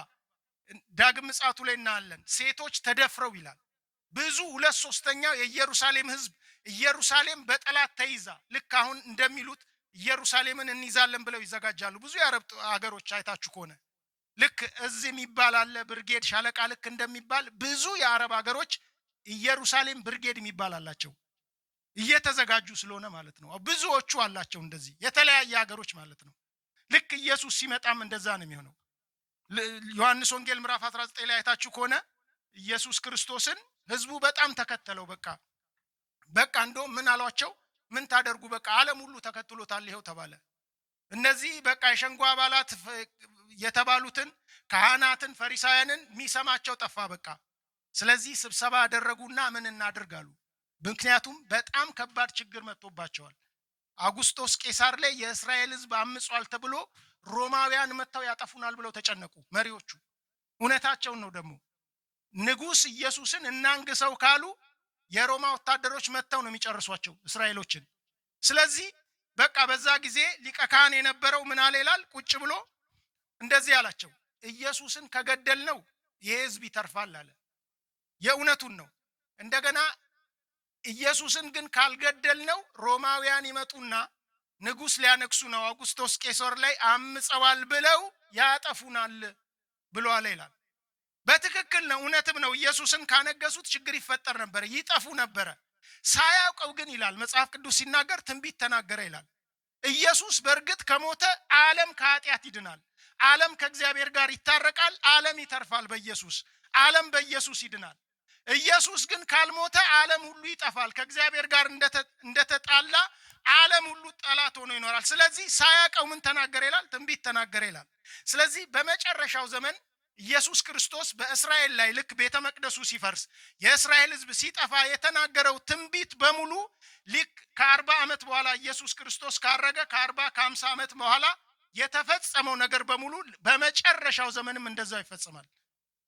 ዳግም ምጽአቱ ላይ እናያለን። ሴቶች ተደፍረው ይላል። ብዙ 2/3 የኢየሩሳሌም ህዝብ ኢየሩሳሌም በጠላት ተይዛ ልክ አሁን እንደሚሉት ኢየሩሳሌምን እንይዛለን ብለው ይዘጋጃሉ። ብዙ የአረብ ሀገሮች አይታችሁ ከሆነ ልክ እዚህ የሚባል አለ ብርጌድ ሻለቃ ልክ እንደሚባል ብዙ የአረብ ሀገሮች ኢየሩሳሌም ብርጌድ የሚባል አላቸው እየተዘጋጁ ስለሆነ ማለት ነው። ብዙዎቹ አላቸው እንደዚህ የተለያየ ሀገሮች ማለት ነው። ልክ ኢየሱስ ሲመጣም እንደዛ ነው የሚሆነው። ዮሐንስ ወንጌል ምዕራፍ 19 ላይ አይታችሁ ከሆነ ኢየሱስ ክርስቶስን ህዝቡ በጣም ተከተለው። በቃ እንደው ምን አሏቸው? ምን ታደርጉ? በቃ ዓለም ሁሉ ተከትሎታል ይሄው ተባለ። እነዚህ በቃ የሸንጎ አባላት የተባሉትን ካህናትን ፈሪሳውያንን የሚሰማቸው ጠፋ በቃ። ስለዚህ ስብሰባ አደረጉና ምን እናድርጋሉ? ምክንያቱም በጣም ከባድ ችግር መጥቶባቸዋል። አውጉስጦስ ቄሳር ላይ የእስራኤል ህዝብ አምጿል ተብሎ ሮማውያን መጥተው ያጠፉናል ብለው ተጨነቁ መሪዎቹ። እውነታቸውን ነው ደግሞ ንጉስ ኢየሱስን እናንግሰው ካሉ የሮማ ወታደሮች መጥተው ነው የሚጨርሷቸው እስራኤሎችን። ስለዚህ በቃ በዛ ጊዜ ሊቀ ካህን የነበረው ምን አለ ይላል? ቁጭ ብሎ እንደዚህ አላቸው፣ ኢየሱስን ከገደልነው ይሄ ህዝብ ይተርፋል አለ። የእውነቱን ነው። እንደገና ኢየሱስን ግን ካልገደልነው ሮማውያን ይመጡና ንጉስ ሊያነግሱ ነው አውጉስጦስ ቄሳር ላይ አምጸዋል ብለው ያጠፉናል ብሎ አለ ይላል። በትክክል ነው፣ እውነትም ነው። ኢየሱስን ካነገሱት ችግር ይፈጠር ነበር፣ ይጠፉ ነበር። ሳያውቀው ግን ይላል መጽሐፍ ቅዱስ ሲናገር ትንቢት ተናገረ ይላል። ኢየሱስ በእርግጥ ከሞተ ዓለም ከኃጢአት ይድናል፣ ዓለም ከእግዚአብሔር ጋር ይታረቃል፣ ዓለም ይተርፋል በኢየሱስ፣ ዓለም በኢየሱስ ይድናል። ኢየሱስ ግን ካልሞተ ዓለም ሁሉ ይጠፋል፣ ከእግዚአብሔር ጋር እንደተጣላ ዓለም ሁሉ ጠላት ሆኖ ይኖራል። ስለዚህ ሳያቀው ምን ተናገረ ይላል? ትንቢት ተናገረ ይላል። ስለዚህ በመጨረሻው ዘመን ኢየሱስ ክርስቶስ በእስራኤል ላይ ልክ ቤተ መቅደሱ ሲፈርስ የእስራኤል ሕዝብ ሲጠፋ የተናገረው ትንቢት በሙሉ ልክ ከ40 ዓመት በኋላ ኢየሱስ ክርስቶስ ካረገ ከ50 ዓመት በኋላ የተፈጸመው ነገር በሙሉ በመጨረሻው ዘመንም እንደዛው ይፈጸማል።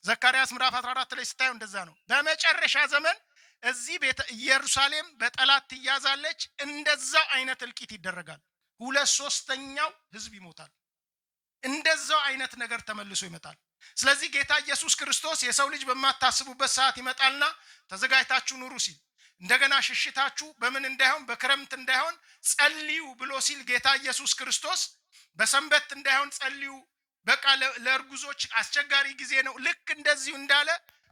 ዘካርያስ ምዕራፍ 14 ላይ ስታዩ እንደዛ ነው። በመጨረሻ ዘመን እዚህ ቤተ ኢየሩሳሌም በጠላት ትያዛለች። እንደዛው አይነት እልቂት ይደረጋል። 2/3 ሕዝብ ይሞታል። እንደዛው አይነት ነገር ተመልሶ ይመጣል። ስለዚህ ጌታ ኢየሱስ ክርስቶስ የሰው ልጅ በማታስቡበት ሰዓት ይመጣልና ተዘጋጅታችሁ ኑሩ ሲል እንደገና ሽሽታችሁ በምን እንዳይሆን በክረምት እንዳይሆን ጸልዩ ብሎ ሲል ጌታ ኢየሱስ ክርስቶስ በሰንበት እንዳይሆን ጸልዩ፣ በቃ ለእርጉዞች አስቸጋሪ ጊዜ ነው። ልክ እንደዚሁ እንዳለ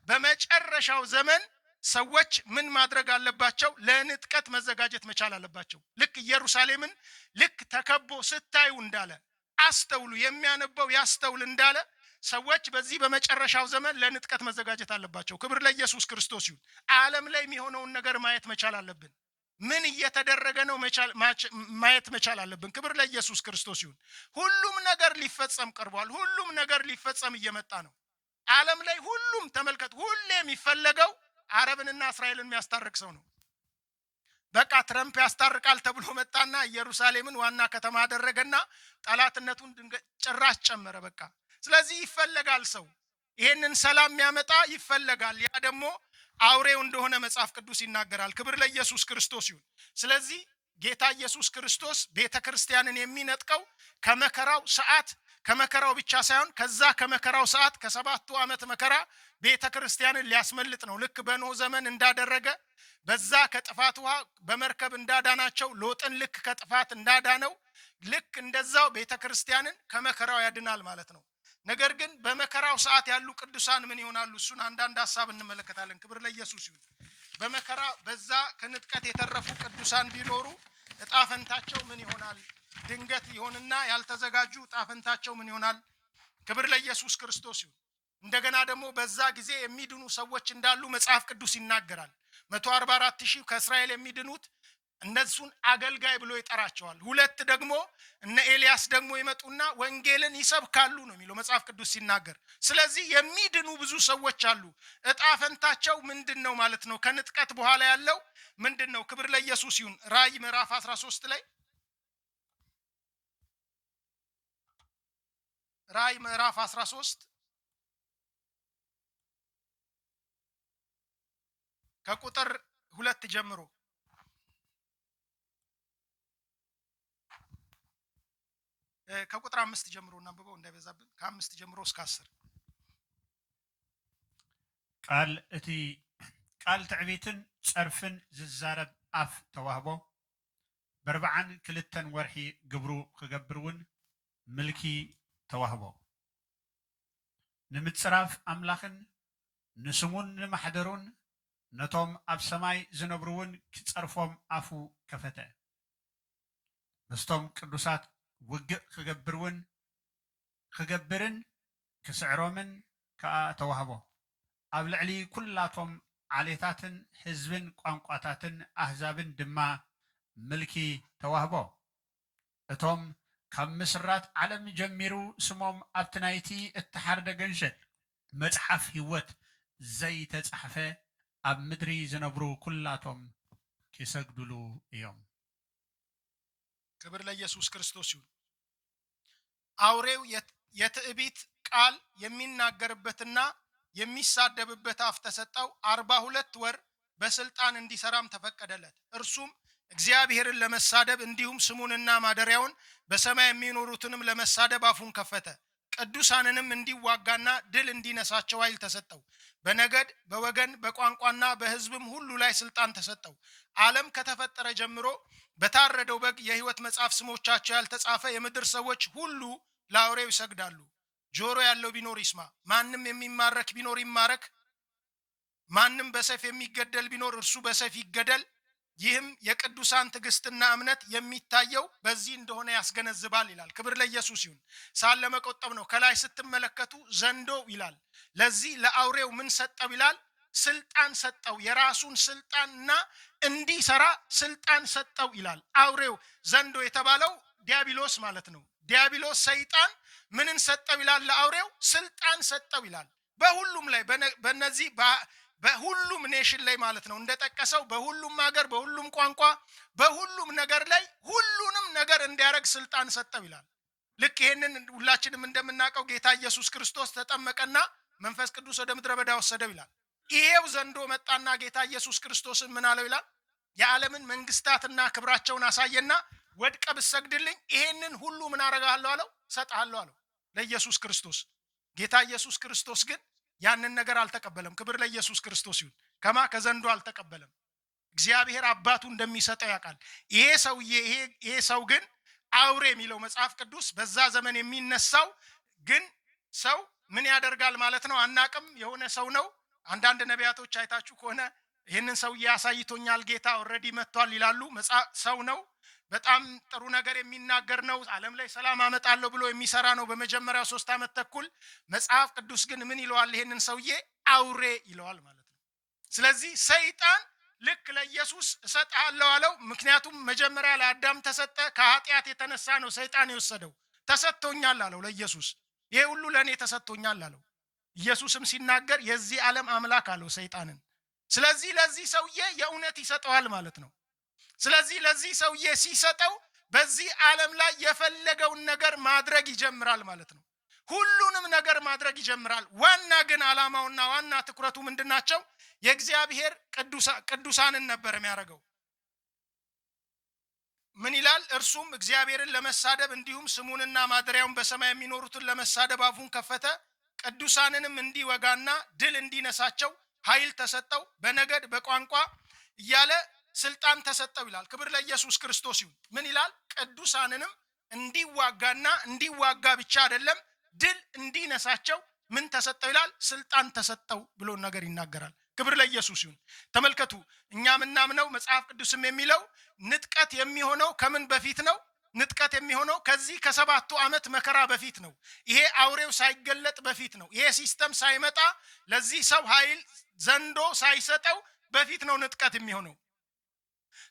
በመጨረሻው ዘመን ሰዎች ምን ማድረግ አለባቸው? ለንጥቀት መዘጋጀት መቻል አለባቸው። ልክ ኢየሩሳሌምን ልክ ተከቦ ስታዩ እንዳለ አስተውሉ፣ የሚያነበው ያስተውል እንዳለ ሰዎች በዚህ በመጨረሻው ዘመን ለንጥቀት መዘጋጀት አለባቸው። ክብር ለኢየሱስ ክርስቶስ ይሁን። ዓለም ላይ የሚሆነውን ነገር ማየት መቻል አለብን። ምን እየተደረገ ነው ማየት መቻል አለብን። ክብር ለኢየሱስ ክርስቶስ ይሁን። ሁሉም ነገር ሊፈጸም ቀርቧል። ሁሉም ነገር ሊፈጸም እየመጣ ነው። ዓለም ላይ ሁሉም ተመልከት፣ ሁሌ የሚፈለገው አረብንና እስራኤልን የሚያስታርቅ ሰው ነው። በቃ ትረምፕ ያስታርቃል ተብሎ መጣና ኢየሩሳሌምን ዋና ከተማ አደረገና ጠላትነቱን ጭራሽ ጨመረ። በቃ ስለዚህ ይፈለጋል ሰው፣ ይሄንን ሰላም የሚያመጣ ይፈለጋል። ያ ደግሞ አውሬው እንደሆነ መጽሐፍ ቅዱስ ይናገራል። ክብር ለኢየሱስ ክርስቶስ ይሁን። ስለዚህ ጌታ ኢየሱስ ክርስቶስ ቤተክርስቲያንን የሚነጥቀው ከመከራው ሰዓት፣ ከመከራው ብቻ ሳይሆን ከዛ ከመከራው ሰዓት ከ7 ዓመት መከራ ቤተክርስቲያንን ሊያስመልጥ ነው። ልክ በኖህ ዘመን እንዳደረገ በዛ ከጥፋት ውሃ በመርከብ እንዳዳናቸው ሎጥን ልክ ከጥፋት እንዳዳነው ልክ እንደዛው ቤተክርስቲያንን ከመከራው ያድናል ማለት ነው። ነገር ግን በመከራው ሰዓት ያሉ ቅዱሳን ምን ይሆናሉ? እሱን አንዳንድ ሐሳብ እንመለከታለን። ክብር ለኢየሱስ ይሁን። በመከራ በዛ ከንጥቀት የተረፉ ቅዱሳን ቢኖሩ ዕጣ ፈንታቸው ምን ይሆናል? ድንገት ይሆንና ያልተዘጋጁ ዕጣ ፈንታቸው ምን ይሆናል? ክብር ለኢየሱስ ክርስቶስ ይሁን። እንደገና ደግሞ በዛ ጊዜ የሚድኑ ሰዎች እንዳሉ መጽሐፍ ቅዱስ ይናገራል። 144,000 ከእስራኤል የሚድኑት እነሱን አገልጋይ ብሎ ይጠራቸዋል። 2 ደግሞ እነ ኤልያስ ደግሞ ይመጡና ወንጌልን ይሰብካሉ ነው የሚለው መጽሐፍ ቅዱስ ሲናገር። ስለዚህ የሚድኑ ብዙ ሰዎች አሉ። ዕጣ ፈንታቸው ምንድነው ማለት ነው? ከንጥቀት በኋላ ያለው ምንድነው? ክብር ለኢየሱስ ይሁን። ራእይ ምዕራፍ 13 ላይ ራእይ ምዕራፍ 13 ከቁጥር 2 ጀምሮ ከቁጥር 5 ጀምሮ እናንብበው እንዳይበዛብን። ከ5 ጀምሮ እስከ 10 ቃል ትዕቢትን ጸርፍን ዝዛረብ አፍ ተዋህቦ በ42 ወርሒ ግብሩ ክገብርውን ምልኪ ተዋህቦ ንምጽራፍ አምላኽን ንስሙን ንማሕደሩን ነቶም ኣብ ሰማይ ዝነብሩውን ክጸርፎም አፉ ከፈተ። ምስቶም ቅዱሳት ውግእ ክገብርን ክስዕሮምን ከዓ ተዋህቦ። ኣብ ልዕሊ ኩላቶም ዓሌታትን ህዝብን ቋንቋታትን ኣህዛብን ድማ ምልኪ ተዋህቦ። እቶም ካብ ምስራት ዓለም ጀሚሩ ስሞም ኣብቲ ናይቲ እትሓርደ ገንሸል መጽሓፍ ህይወት ዘይተጻሕፈ ኣብ ምድሪ ዝነብሩ ኩላቶም ክሰግድሉ እዮም። ክብር ለኢየሱስ ክርስቶስ ይሁን። አውሬው የትዕቢት ቃል የሚናገርበትና የሚሳደብበት አፍ ተሰጠው። 42 ወር በስልጣን እንዲሰራም ተፈቀደለት። እርሱም እግዚአብሔርን ለመሳደብ እንዲሁም ስሙንና ማደሪያውን በሰማይ የሚኖሩትንም ለመሳደብ አፉን ከፈተ። ቅዱሳንንም እንዲዋጋና ድል እንዲነሳቸው ኃይል ተሰጠው። በነገድ በወገን በቋንቋና በህዝብም ሁሉ ላይ ስልጣን ተሰጠው። ዓለም ከተፈጠረ ጀምሮ በታረደው በግ የህይወት መጽሐፍ ስሞቻቸው ያልተጻፈ የምድር ሰዎች ሁሉ ለአውሬው ይሰግዳሉ። ጆሮ ያለው ቢኖር ይስማ። ማንም የሚማረክ ቢኖር ይማረክ፣ ማንም በሰይፍ የሚገደል ቢኖር እርሱ በሰይፍ ይገደል። ይህም የቅዱሳን ትዕግስትና እምነት የሚታየው በዚህ እንደሆነ ያስገነዝባል ይላል። ክብር ለኢየሱስ ይሁን። ሳለ መቆጠብ ነው። ከላይ ስትመለከቱ ዘንዶ ይላል። ለዚህ ለአውሬው ምን ሰጠው ይላል? ስልጣን ሰጠው። የራሱን ስልጣንና እንዲሰራ ስልጣን ሰጠው ይላል። አውሬው ዘንዶ የተባለው ዲያብሎስ ማለት ነው። ዲያብሎስ ሰይጣን ምንን ሰጠው ይላል? ለአውሬው ስልጣን ሰጠው ይላል። በሁሉም ላይ በነዚህ በሁሉም ኔሽን ላይ ማለት ነው እንደጠቀሰው በሁሉም ሀገር፣ በሁሉም ቋንቋ፣ በሁሉም ነገር ላይ ሁሉንም ነገር እንዲያደርግ ስልጣን ሰጠው ይላል። ልክ ይሄንን ሁላችንም እንደምናውቀው ጌታ ኢየሱስ ክርስቶስ ተጠመቀና መንፈስ ቅዱስ ወደ ምድረ በዳ ወሰደው ይላል። ይሄው ዘንዶ መጣና ጌታ ኢየሱስ ክርስቶስን ምን አለው ይላል? የዓለምን መንግስታትና ክብራቸውን አሳየና ወድቀ ብትሰግድልኝ ይሄንን ሁሉ ምን አደርጋለሁ አለው? ሰጥሃለሁ አለው ለኢየሱስ ክርስቶስ። ጌታ ኢየሱስ ክርስቶስ ግን ያንን ነገር አልተቀበለም። ክብር ለኢየሱስ ክርስቶስ ይሁን። ከዘንዶ አልተቀበለም። እግዚአብሔር አባቱ እንደሚሰጠው ያውቃል። ይሄ ሰው ግን አውሬ የሚለው መጽሐፍ ቅዱስ በዛ ዘመን የሚነሳው ግን ሰው ምን ያደርጋል ማለት ነው አናቅም። የሆነ ሰው ነው። አንዳንድ ነቢያቶች አይታችሁ ከሆነ ይህንን ሰውዬ አሳይቶኛል ጌታ ኦልሬዲ መጥቷል ይላሉ። ሰው ነው፣ በጣም ጥሩ ነገር የሚናገር ነው፣ ዓለም ላይ ሰላም አመጣለሁ ብሎ የሚሰራ ነው በመጀመሪያው 3 ዓመት ተኩል። መጽሐፍ ቅዱስ ግን ምን ይለዋል? ይህንን ሰውዬ አውሬ ይለዋል ማለት ነው። ስለዚህ ሰይጣን ልክ ለኢየሱስ እሰጥሃለሁ አለው። ምክንያቱም መጀመሪያ ለአዳም ተሰጠ። ከኃጢአት የተነሳ ነው ሰይጣን የወሰደው። ተሰጥቶኛል አለው ለኢየሱስ። ይሄ ሁሉ ለእኔ ተሰጥቶኛል አለው። ኢየሱስም ሲናገር የዚህ ዓለም አምላክ አለው ሰይጣንን። ስለዚህ ለዚህ ሰውዬ የእውነት ይሰጠዋል ማለት ነው። ስለዚህ ለዚህ ሰውዬ ሲሰጠው በዚህ ዓለም ላይ የፈለገውን ነገር ማድረግ ይጀምራል ማለት ነው። ሁሉንም ነገር ማድረግ ይጀምራል። ዋና ግን ዓላማውና ዋና ትኩረቱ ምንድናቸው? የእግዚአብሔር ቅዱሳንን ነበር የሚያደርገው። ምን ይላል? እርሱም እግዚአብሔርን ለመሳደብ እንዲሁም ስሙንና ማደሪያውን በሰማይ የሚኖሩትን ለመሳደብ አፉን ከፈተ። ቅዱሳንንም እንዲወጋና ድል እንዲነሳቸው ኃይል ተሰጠው። በነገድ በቋንቋ እያለ ስልጣን ተሰጠው ይላል። ክብር ለኢየሱስ ክርስቶስ ይሁን። ምን ይላል? ቅዱሳንንም እንዲዋጋና እንዲዋጋ ብቻ አይደለም ድል እንዲነሳቸው ምን ተሰጠው ይላል? ስልጣን ተሰጠው ብሎ ነገር ይናገራል። ክብር ለኢየሱስ ይሁን። ተመልከቱ፣ እኛ ምናምነው መጽሐፍ ቅዱስም የሚለው ንጥቀት የሚሆነው ከምን በፊት ነው? ንጥቀት የሚሆነው ከዚህ ከ7 ዓመት መከራ በፊት ነው። ይሄ አውሬው ሳይገለጥ በፊት ነው። ይሄ ሲስተም ሳይመጣ ለዚህ ሰው ኃይል ዘንዶ ሳይሰጠው በፊት ነው ንጥቀት የሚሆነው።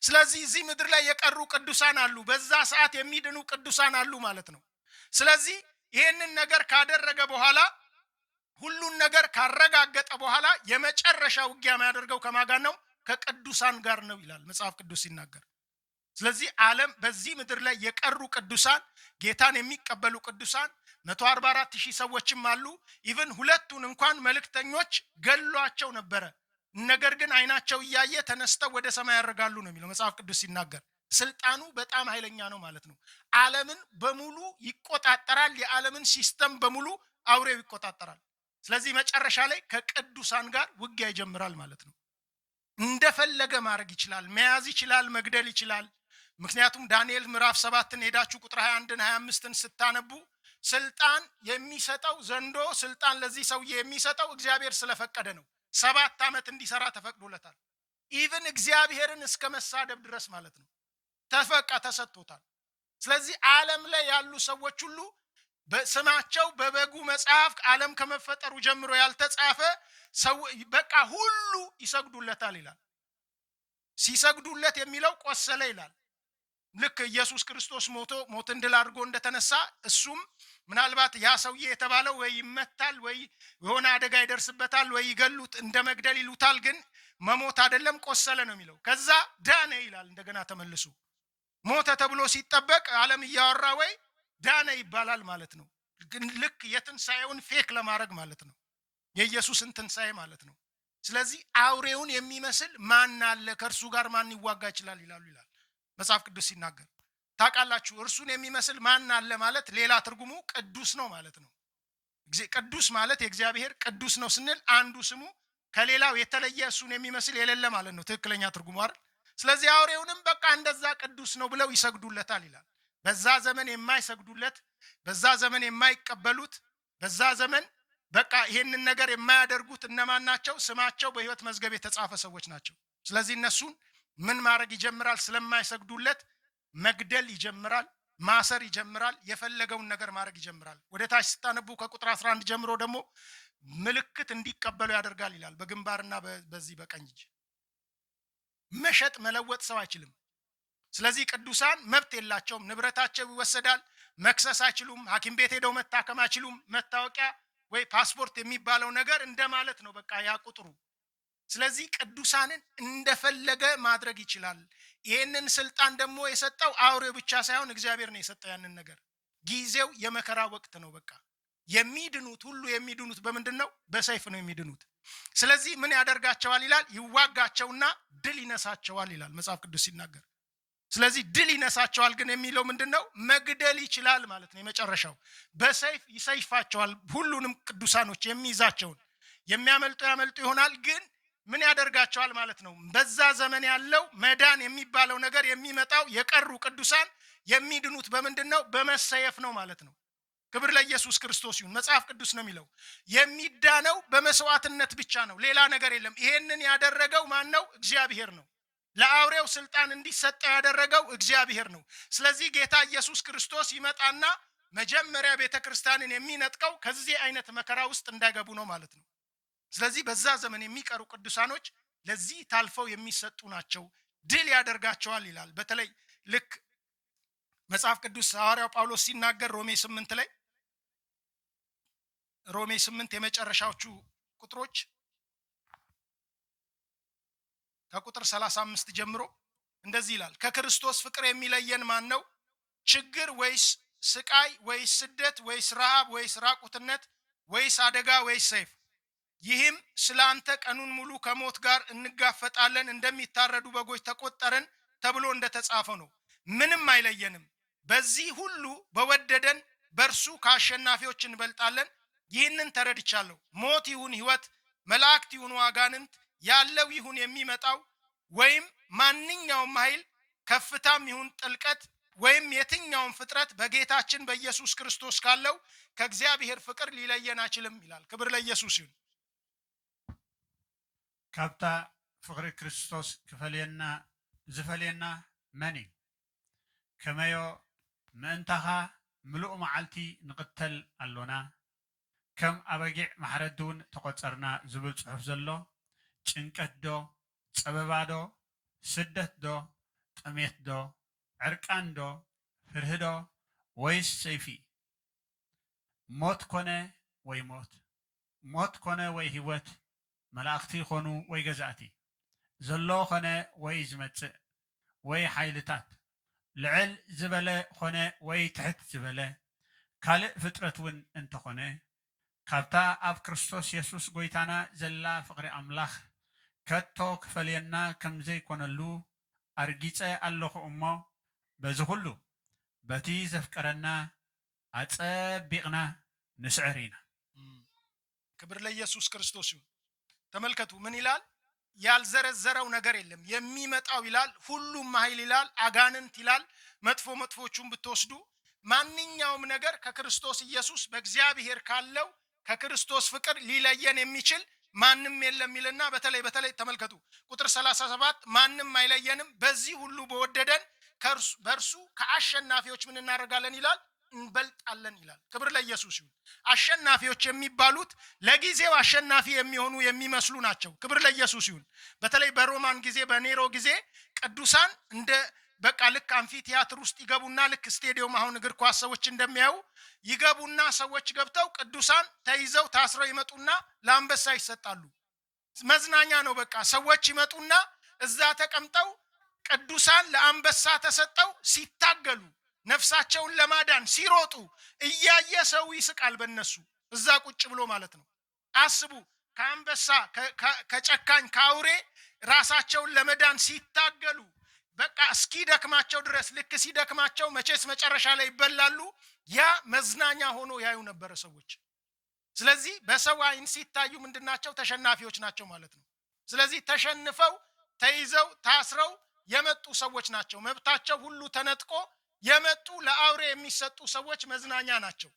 ስለዚህ እዚህ ምድር ላይ የቀሩ ቅዱሳን አሉ፣ በዛ ሰዓት የሚድኑ ቅዱሳን አሉ ማለት ነው። ስለዚህ ይሄንን ነገር ካደረገ በኋላ ሁሉን ነገር ካረጋገጠ በኋላ የመጨረሻ ውጊያ የሚያደርገው ከማጋን ነው? ከቅዱሳን ጋር ነው ይላል መጽሐፍ ቅዱስ ሲናገር። ስለዚህ ዓለም በዚህ ምድር ላይ የቀሩ ቅዱሳን፣ ጌታን የሚቀበሉ ቅዱሳን 144,000 ሰዎችም አሉ። ኢቭን 2ቱን እንኳን መልእክተኞች ገሏቸው ነበረ። ነገር ግን አይናቸው እያየ ተነስተው ወደ ሰማይ ያርጋሉ ነው የሚለው መጽሐፍ ቅዱስ ሲናገር። ስልጣኑ በጣም ኃይለኛ ነው ማለት ነው። ዓለምን በሙሉ ይቆጣጠራል። የዓለምን ሲስተም በሙሉ አውሬው ይቆጣጠራል። ስለዚህ መጨረሻ ላይ ከቅዱሳን ጋር ውጊያ ይጀምራል ማለት ነው። እንደፈለገ ማድረግ ይችላል፣ መያዝ ይችላል፣ መግደል ይችላል። ምክንያቱም ዳንኤል ምዕራፍ 7ን ሄዳችሁ ቁጥር 21ን 25ን ስታነቡ ስልጣን የሚሰጠው ዘንዶ ስልጣን ለዚህ ሰውዬ የሚሰጠው እግዚአብሔር ስለፈቀደ ነው። 7 ዓመት እንዲሰራ ተፈቅዶለታል። ኢቭን እግዚአብሔርን እስከ መሳደብ ድረስ ማለት ነው ተሰጥቶታል። ስለዚህ ዓለም ላይ ያሉ ሰዎች ሁሉ በስማቸው በበጉ መጽሐፍ ዓለም ከመፈጠሩ ጀምሮ ያልተጻፈ ሰው በቃ ሁሉ ይሰግዱለታል ይላል። ሲሰግዱለት የሚለው ቆሰለ ይላል። ልክ ኢየሱስ ክርስቶስ ሞትን ድል አድርጎ እንደተነሳ እሱም ምናልባት ያ ሰውዬ የተባለው ወይ ይመታል ወይ የሆነ አደጋ ይደርስበታል ወይ ይገሉት እንደ መግደል ይሉታል። ግን መሞት አይደለም ቆሰለ ነው የሚለው። ከዛ ዳነ ይላል። እንደገና ተመልሶ ሞተ ተብሎ ሲጠበቅ ዓለም እያወራ ወይ ዳነ ይባላል ማለት ነው። ግን ልክ የትንሳኤውን ፌክ ለማድረግ ማለት ነው፣ የኢየሱስን ትንሳኤ ማለት ነው። ስለዚህ አውሬውን የሚመስል ማን አለ? ከእርሱ ጋር ማን ይዋጋ ይችላል ይላሉ ይላል መጽሐፍ ቅዱስ ሲናገር። ታውቃላችሁ እርሱን የሚመስል ማን አለ ማለት ሌላ ትርጉሙ ቅዱስ ነው ማለት ነው። ቅዱስ ማለት የእግዚአብሔር ቅዱስ ነው ስንል አንዱ ስሙ ከሌላው የተለየ እሱን የሚመስል የሌለ ማለት ነው ትክክለኛ ትርጉሙ አይደል? ስለዚህ አውሬውንም በቃ እንደዛ ቅዱስ ነው ብለው ይሰግዱለታል ይላል። በዛ ዘመን የማይሰግዱለት፣ በዛ ዘመን የማይቀበሉት፣ በዛ ዘመን በቃ ይሄንን ነገር የማያደርጉት እነማን ናቸው? ስማቸው በሕይወት መዝገብ የተጻፈ ሰዎች ናቸው። ስለዚህ እነሱን ምን ማድረግ ይጀምራል? ስለማይሰግዱለት መግደል ይጀምራል፣ ማሰር ይጀምራል፣ የፈለገውን ነገር ማድረግ ይጀምራል። ወደ ታች ስታነቡ ከቁጥር 11 ጀምሮ ደግሞ ምልክት እንዲቀበሉ ያደርጋል ይላል። በግንባርና በዚህ በቀኝ እጅ መሸጥ መለወጥ ሰው አይችልም። ስለዚህ ቅዱሳን መብት የላቸውም። ንብረታቸው ይወሰዳል። መክሰስ አይችሉም። ሐኪም ቤት ሄደው መታከም አይችሉም። መታወቂያ ወይ ፓስፖርት የሚባለው ነገር እንደማለት ነው በቃ ያ ቁጥሩ። ስለዚህ ቅዱሳንን እንደፈለገ ማድረግ ይችላል። ይህንን ስልጣን ደግሞ የሰጠው አውሬው ብቻ ሳይሆን እግዚአብሔር ነው የሰጠው ያንን ነገር። ጊዜው የመከራ ወቅት ነው። በቃ የሚድኑት ሁሉ የሚድኑት በምንድን ነው? በሰይፍ ነው የሚድኑት። ስለዚህ ምን ያደርጋቸዋል ይላል? ይዋጋቸውና ድል ይነሳቸዋል ይላል መጽሐፍ ቅዱስ ሲናገር። ስለዚህ ድል ይነሳቸዋል ግን የሚለው ምንድን ነው? መግደል ይችላል ማለት ነው። የመጨረሻው በሰይፍ ይሰይፋቸዋል። ሁሉንም ቅዱሳኖች የሚይዛቸውን የሚያመልጡ ያመልጡ ይሆናል፣ ግን ምን ያደርጋቸዋል ማለት ነው? በዛ ዘመን ያለው መዳን የሚባለው ነገር የሚመጣው የቀሩ ቅዱሳን የሚድኑት በምንድን ነው? በመሰየፍ ነው ማለት ነው። ክብር ለኢየሱስ ክርስቶስ ይሁን። መጽሐፍ ቅዱስ ነው የሚለው የሚዳነው በመስዋዕትነት ብቻ ነው፣ ሌላ ነገር የለም። ይሄንን ያደረገው ማን ነው? እግዚአብሔር ነው። ለአውሬው ስልጣን እንዲሰጠው ያደረገው እግዚአብሔር ነው። ስለዚህ ጌታ ኢየሱስ ክርስቶስ ይመጣና መጀመሪያ ቤተክርስቲያንን የሚነጥቀው ከዚህ አይነት መከራ ውስጥ እንዳይገቡ ነው ማለት ነው። ስለዚህ በዛ ዘመን የሚቀሩ ቅዱሳኖች ለዚህ ታልፈው የሚሰጡ ናቸው። ድል ያደርጋቸዋል ይላል። በተለይ ልክ መጽሐፍ ቅዱስ ሐዋርያው ጳውሎስ ሲናገር ሮሜ 8 የመጨረሻዎቹ ቁጥሮች ከቁጥር 35 ጀምሮ እንደዚህ ይላል። ከክርስቶስ ፍቅር የሚለየን ማን ነው? ችግር ወይስ ስቃይ ወይስ ስደት ወይስ ረሃብ ወይስ ራቁትነት ወይስ አደጋ ወይስ ሰይፍ? ይህም ስለ አንተ ቀኑን ሙሉ ከሞት ጋር እንጋፈጣለን፣ እንደሚታረዱ በጎች ተቆጠርን ተብሎ እንደተጻፈ ነው። ምንም አይለየንም። በዚህ ሁሉ በወደደን በእርሱ ከአሸናፊዎች እንበልጣለን። ይህንን ተረድቻለሁ። ሞት ይሁን ሕይወት፣ መላእክት ይሁን አጋንንት፣ ያለው ይሁን የሚመጣው፣ ወይም ማንኛውም ኃይል፣ ከፍታም ይሁን ጥልቀት፣ ወይም የትኛውም ፍጥረት በጌታችን በኢየሱስ ክርስቶስ ካለው ከእግዚአብሔር ፍቅር ሊለየን አይችልም ይላል። ክብር ለኢየሱስ ይሁን። ካብታ ፍቅሪ ክርስቶስ ክፈልየና ዝፈልየና መን እዩ? ከመዮ ምእንታኻ ምሉእ መዓልቲ ንቅተል ኣሎና ከም ኣበጊዕ ማሕረድ እውን ተቆፀርና ዝብል ፅሑፍ ዘሎ ጭንቀት ዶ፣ ፀበባ ዶ፣ ስደት ዶ፣ ጥሜት ዶ፣ ዕርቃን ዶ፣ ፍርህ ዶ ወይስ ሰይፊ? ሞት ኮነ ወይ ሞት ኮነ ወይ ህይወት፣ መላእክቲ ኮኑ ወይ ገዛእቲ፣ ዘሎ ኮነ ወይ ዝመፅእ ወይ ሓይልታት፣ ልዕል ዝበለ ኮነ ወይ ትሕት ዝበለ ካልእ ፍጥረት እውን እንተኾነ ካብታ ኣብ ክርስቶስ ኢየሱስ ጎይታና ዘላ ፍቅሪ ኣምላኽ ከቶ ክፈልየና ከም ዘይኮነሉ ኣርጊፀ ኣለኹ እሞ በዚ ኩሉ በቲ ዘፍቀረና ኣፀቢቕና ንስዕር ኢና። ክብር ለኢየሱስ ክርስቶስ ይሁን። ተመልከቱ ምን ይላል? ያልዘረዘረው ነገር የለም። የሚመጣው ይላል፣ ሁሉም ኃይል ይላል፣ አጋንንት ይላል። መጥፎቹን ብትወስዱ ማንኛውም ነገር ከክርስቶስ ኢየሱስ በእግዚአብሔር ካለው ከክርስቶስ ፍቅር ሊለየን የሚችል ማንም የለም ይልና በተለይ ተመልከቱ ቁጥር 37 ማንም አይለየንም፣ በዚህ ሁሉ በወደደን በእርሱ ከአሸናፊዎች ምን እናደርጋለን ይላል? እንበልጣለን ይላል። ክብር ለኢየሱስ ይሁን። አሸናፊዎች የሚባሉት ለጊዜው አሸናፊ የሚሆኑ የሚመስሉ ናቸው። ክብር ለኢየሱስ ይሁን። በተለይ በሮማን ጊዜ በኔሮ ጊዜ ቅዱሳን እንደ በቃ ልክ አምፊ ቲያትር ውስጥ ይገቡና ልክ ስቴዲየም አሁን እግር ኳስ ሰዎች እንደሚያዩ ይገቡና ሰዎች ገብተው ቅዱሳን ተይዘው ታስረው ይመጡና ለአንበሳ ይሰጣሉ። መዝናኛ ነው። በቃ ሰዎች ይመጡና እዛ ተቀምጠው ቅዱሳን ለአንበሳ ተሰጠው ሲታገሉ ነፍሳቸውን ለማዳን ሲሮጡ እያየ ሰው ይስቃል በእነሱ እዛ ቁጭ ብሎ ማለት ነው። አስቡ፣ ከአንበሳ ከጨካኝ ከአውሬ ራሳቸውን ለመዳን ሲታገሉ በቃ እስኪደክማቸው ድረስ ልክ ሲደክማቸው መቼስ መጨረሻ ላይ ይበላሉ። ያ መዝናኛ ሆኖ ያዩ ነበር ሰዎች። ስለዚህ በሰው አይን ሲታዩ ምንድናቸው? ተሸናፊዎች ናቸው ማለት ነው። ስለዚህ ተሸንፈው ተይዘው ታስረው የመጡ ሰዎች ናቸው። መብታቸው ሁሉ ተነጥቆ የመጡ ለአውሬ የሚሰጡ ሰዎች መዝናኛ ናቸው።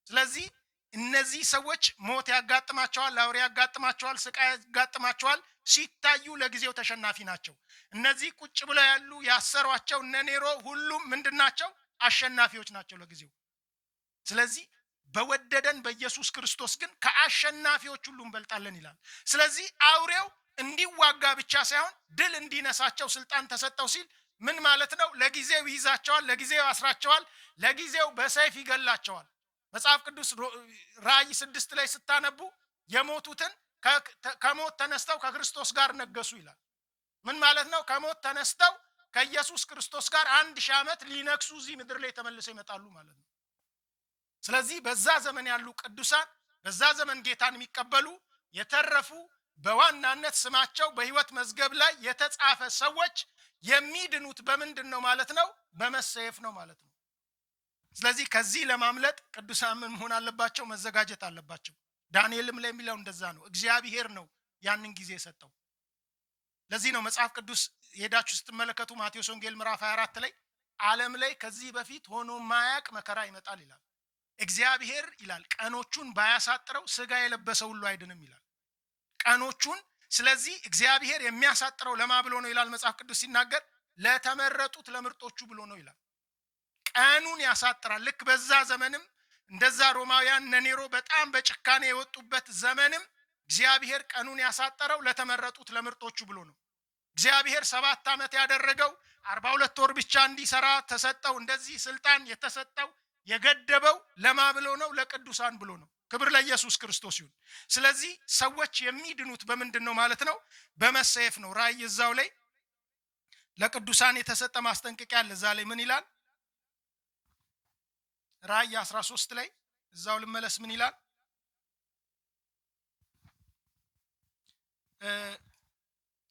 ስለዚህ እነዚህ ሰዎች ሞት ያጋጥማቸዋል፣ ለአውሬ ያጋጥማቸዋል፣ ስቃይ ያጋጥማቸዋል። ሲታዩ ለጊዜው ተሸናፊ ናቸው። እነዚህ ቁጭ ብለው ያሉ ያሰሯቸው እነ ኔሮ ሁሉም ምንድናቸው? አሸናፊዎች ናቸው ለጊዜው። ስለዚህ በወደደን በኢየሱስ ክርስቶስ ግን ከአሸናፊዎች ሁሉ እንበልጣለን ይላል። ስለዚህ አውሬው እንዲዋጋ ብቻ ሳይሆን ድል እንዲነሳቸው ስልጣን ተሰጠው ሲል ምን ማለት ነው? ለጊዜው ይይዛቸዋል፣ ለጊዜው ያስራቸዋል፣ ለጊዜው በሰይፍ ይገላቸዋል። መጽሐፍ ቅዱስ ራእይ 6 ላይ ስታነቡ የሞቱትን ከሞት ተነስተው ከክርስቶስ ጋር ነገሱ ይላል። ምን ማለት ነው? ከሞት ተነስተው ከኢየሱስ ክርስቶስ ጋር 1000 ዓመት ሊነግሱ እዚህ ምድር ላይ ተመልሰው ይመጣሉ ማለት ነው። ስለዚህ በዛ ዘመን ያሉ ቅዱሳን፣ በዛ ዘመን ጌታን የሚቀበሉ የተረፉ፣ በዋናነት ስማቸው በሕይወት መዝገብ ላይ የተጻፈ ሰዎች የሚድኑት በምንድን ነው ማለት ነው? በመሰየፍ ነው ማለት ነው። ስለዚህ ከዚህ ለማምለጥ ቅዱሳን ምን መሆን አለባቸው? መዘጋጀት አለባቸው። ዳንኤልም ላይ የሚለው እንደዛ ነው። እግዚአብሔር ነው ያንን ጊዜ የሰጠው። ለዚህ ነው መጽሐፍ ቅዱስ ሄዳችሁ ስትመለከቱ ማቴዎስ ወንጌል ምዕራፍ 24 ላይ ዓለም ላይ ከዚህ በፊት ሆኖ ማያቅ መከራ ይመጣል ይላል። እግዚአብሔር ይላል ቀኖቹን ባያሳጥረው ስጋ የለበሰ ሁሉ አይድንም ይላል ቀኖቹን። ስለዚህ እግዚአብሔር የሚያሳጥረው ለማ ብሎ ነው ይላል መጽሐፍ ቅዱስ ሲናገር? ለተመረጡት ለምርጦቹ ብሎ ነው ይላል። ቀኑን ያሳጥራል። ልክ በዛ ዘመንም እንደዛ ሮማውያን ነኔሮ በጣም በጭካኔ የወጡበት ዘመንም እግዚአብሔር ቀኑን ያሳጠረው ለተመረጡት ለምርጦቹ ብሎ ነው። እግዚአብሔር 7 ዓመት ያደረገው 42 ወር ብቻ እንዲሰራ ተሰጠው። እንደዚህ ስልጣን የተሰጠው የገደበው ለማ ብሎ ነው? ለቅዱሳን ብሎ ነው። ክብር ለኢየሱስ ክርስቶስ ይሁን። ስለዚህ ሰዎች የሚድኑት በምንድን ነው ማለት ነው? በመሰየፍ ነው። ራእይ እዛው ላይ ለቅዱሳን የተሰጠ ማስጠንቀቂያ አለ። እዛ ላይ ምን ይላል? ራእይ 13 ላይ እዛው ልመለስ። ምን ይላል?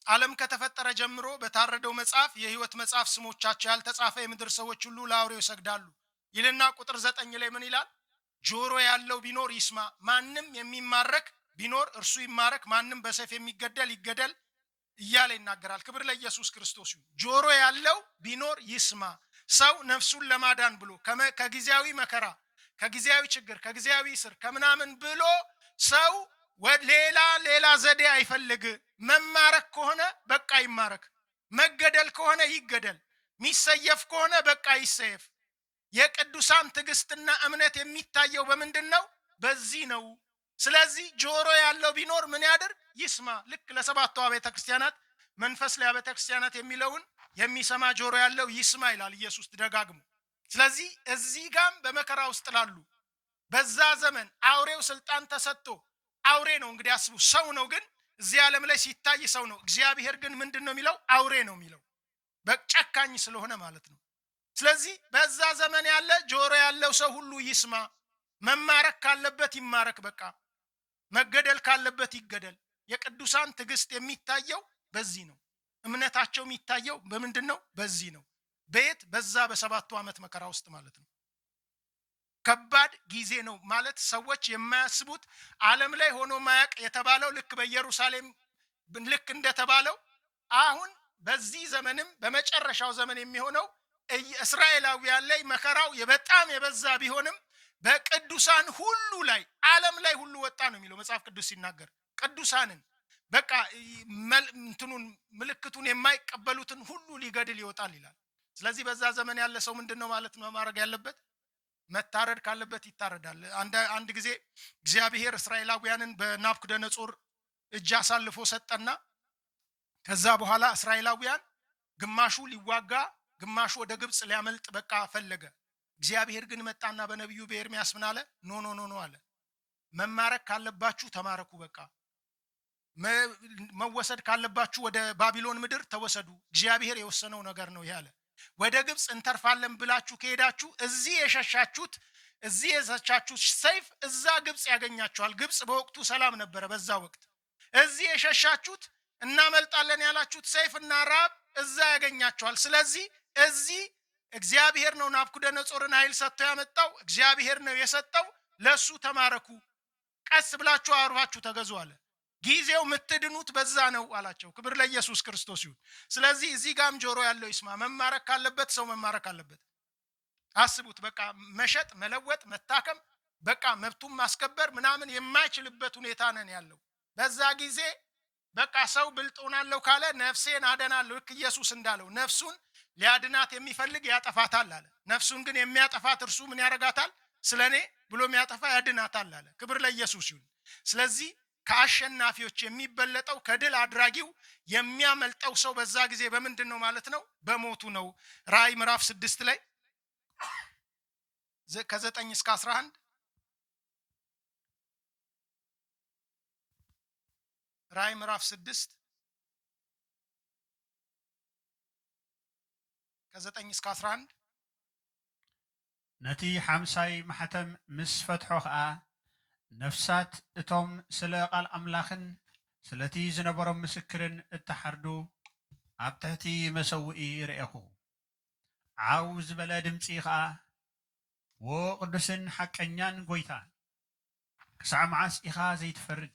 ዓለም ከተፈጠረ ጀምሮ በታረደው መጽሐፍ የሕይወት መጽሐፍ ስሞቻቸው ያልተጻፈ የምድር ሰዎች ሁሉ ለአውሬው ይሰግዳሉ ይልና ቁጥር 9 ላይ ምን ይላል? ጆሮ ያለው ቢኖር ይስማ። ማንም የሚማረክ ቢኖር እርሱ ይማረክ፣ ማንም በሰይፍ የሚገደል ይገደል እያለ ይናገራል። ክብር ለኢየሱስ ክርስቶስ ይሁን። ጆሮ ያለው ቢኖር ይስማ። ሰው ነፍሱን ለማዳን ብሎ ከጊዜያዊ መከራ፣ ከጊዜያዊ ችግር፣ ከጊዜያዊ እስር ከምናምን ብሎ ሰው ሌላ ዘዴ አይፈልግ። መማረክ ከሆነ በቃ ይማረክ፣ መገደል ከሆነ ይገደል፣ ሚሰየፍ ከሆነ በቃ ይሰየፍ። የቅዱሳን ትዕግስትና እምነት የሚታየው በምንድን ነው? በዚህ ነው። ስለዚህ ጆሮ ያለው ቢኖር ምን ያድርግ? ይስማ። ልክ ለሰባቱ አብያተ ክርስቲያናት መንፈስ ለአብያተ ክርስቲያናት የሚለውን የሚሰማ ጆሮ ያለው ይስማ ይላል ኢየሱስ ደጋግሞ። ስለዚህ እዚህ ጋም በመከራ ውስጥ ላሉ በዛ ዘመን አውሬው ስልጣን ተሰጥቶ፣ አውሬ ነው እንግዲህ አስቡ፣ ሰው ነው ግን እዚህ ዓለም ላይ ሲታይ ሰው ነው። እግዚአብሔር ግን ምንድን ነው የሚለው? አውሬ ነው የሚለው፣ በጨካኝ ስለሆነ ማለት ነው። ስለዚህ በዛ ዘመን ያለ ጆሮ ያለው ሰው ሁሉ ይስማ። መማረክ ካለበት ይማረክ፣ በቃ መገደል ካለበት ይገደል። የቅዱሳን ትዕግስት የሚታየው በዚህ ነው። እምነታቸው የሚታየው በምንድን ነው? በዚህ ነው። በየት? በዛ በ7 ዓመት መከራ ውስጥ ማለት ነው። ከባድ ጊዜ ነው ማለት ሰዎች የማያስቡት ዓለም ላይ ሆኖ ማያቅ የተባለው ልክ በኢየሩሳሌም ልክ እንደተባለው አሁን በዚህ ዘመንም በመጨረሻው ዘመን የሚሆነው እስራኤላውያን ላይ መከራው በጣም የበዛ ቢሆንም በቅዱሳን ሁሉ ላይ ዓለም ላይ ሁሉ ወጣ ነው የሚለው መጽሐፍ ቅዱስ ሲናገር። ቅዱሳንን በቃ እንትኑን ምልክቱን የማይቀበሉትን ሁሉ ሊገድል ይወጣል ይላል። ስለዚህ በዛ ዘመን ያለ ሰው ምንድነው ማለት ነው ማድረግ ያለበት? መታረድ ካለበት ይታረዳል። አንድ ጊዜ እግዚአብሔር እስራኤላውያንን በናቡከደነጾር እጅ አሳልፎ ሰጠና ከዛ በኋላ እስራኤላውያን ግማሹ ሊዋጋ ግማሹ ወደ ግብጽ ሊያመልጥ በቃ ፈለገ። እግዚአብሔር ግን መጣና በነቢዩ በኤርሚያስ ምን አለ? ኖ ኖ ኖ ኖ አለ። መማረክ ካለባችሁ ተማረኩ፣ በቃ መወሰድ ካለባችሁ ወደ ባቢሎን ምድር ተወሰዱ፣ እግዚአብሔር የወሰነው ነገር ነው ይሄ አለ። ወደ ግብጽ እንተርፋለን ብላችሁ ከሄዳችሁ እዚህ የሸሻችሁት ሰይፍ እዛ ግብጽ ያገኛችኋል። ግብጽ በወቅቱ ሰላም ነበረ። በዛ ወቅት እዚህ የሸሻችሁት እናመልጣለን ያላችሁት ሰይፍና ራብ እዛ ያገኛችኋል። ስለዚህ እዚህ እግዚአብሔር ነው ናቡከደነጾርን ኃይል ሰጥቶ ያመጣው፣ እግዚአብሔር ነው የሰጠው፣ ለሱ ተማረኩ፣ ቀስ ብላችሁ አርፋችሁ ተገዙ አለ። ጊዜው የምትድኑት በዛ ነው አላቸው። ክብር ለኢየሱስ ክርስቶስ ይሁን። ስለዚህ እዚህ ጋም ጆሮ ያለው ይስማ። መማረክ ካለበት ሰው መማረክ አለበት። አስቡት፣ በቃ መሸጥ፣ መለወጥ፣ መታከም፣ በቃ መብቱን ማስከበር ምናምን የማይችልበት ሁኔታ ነን ያለው። በዛ ጊዜ በቃ ሰው ብልጥ ሆናለሁ ካለ ነፍሴን አደናለሁ፣ ልክ ኢየሱስ እንዳለው ነፍሱን ሊያድናት የሚፈልግ ያጠፋታል አለ። ነፍሱን ግን የሚያጠፋት እርሱ ምን ያደርጋታል? ስለኔ ብሎ የሚያጠፋ ያድናታል አለ። ክብር ለኢየሱስ ይሁን። ስለዚህ ከአሸናፊዎች የሚበለጠው ከድል አድራጊው የሚያመልጠው ሰው በዛ ጊዜ በምንድን ነው ማለት ነው? በሞቱ ነው። ራእይ ምዕራፍ 6 ላይ ከ9 እስከ 11 ራእይ ምዕራፍ 6 ከ9 እስከ 11 ነቲ ሓምሳይ ማሕተም ምስ ፈትሖ ከዓ ነፍሳት እቶም ስለ ቃል ኣምላኽን ስለቲ ዝነበሮም ምስክርን እተሓርዱ ኣብ ትሕቲ መሰውኢ ርኤኹ። ዓው ዝበለ ድምፂ ከዓ ወ ቅዱስን ሓቀኛን ጎይታ ክሳዕ መዓስ ኢኻ ዘይትፈርድ?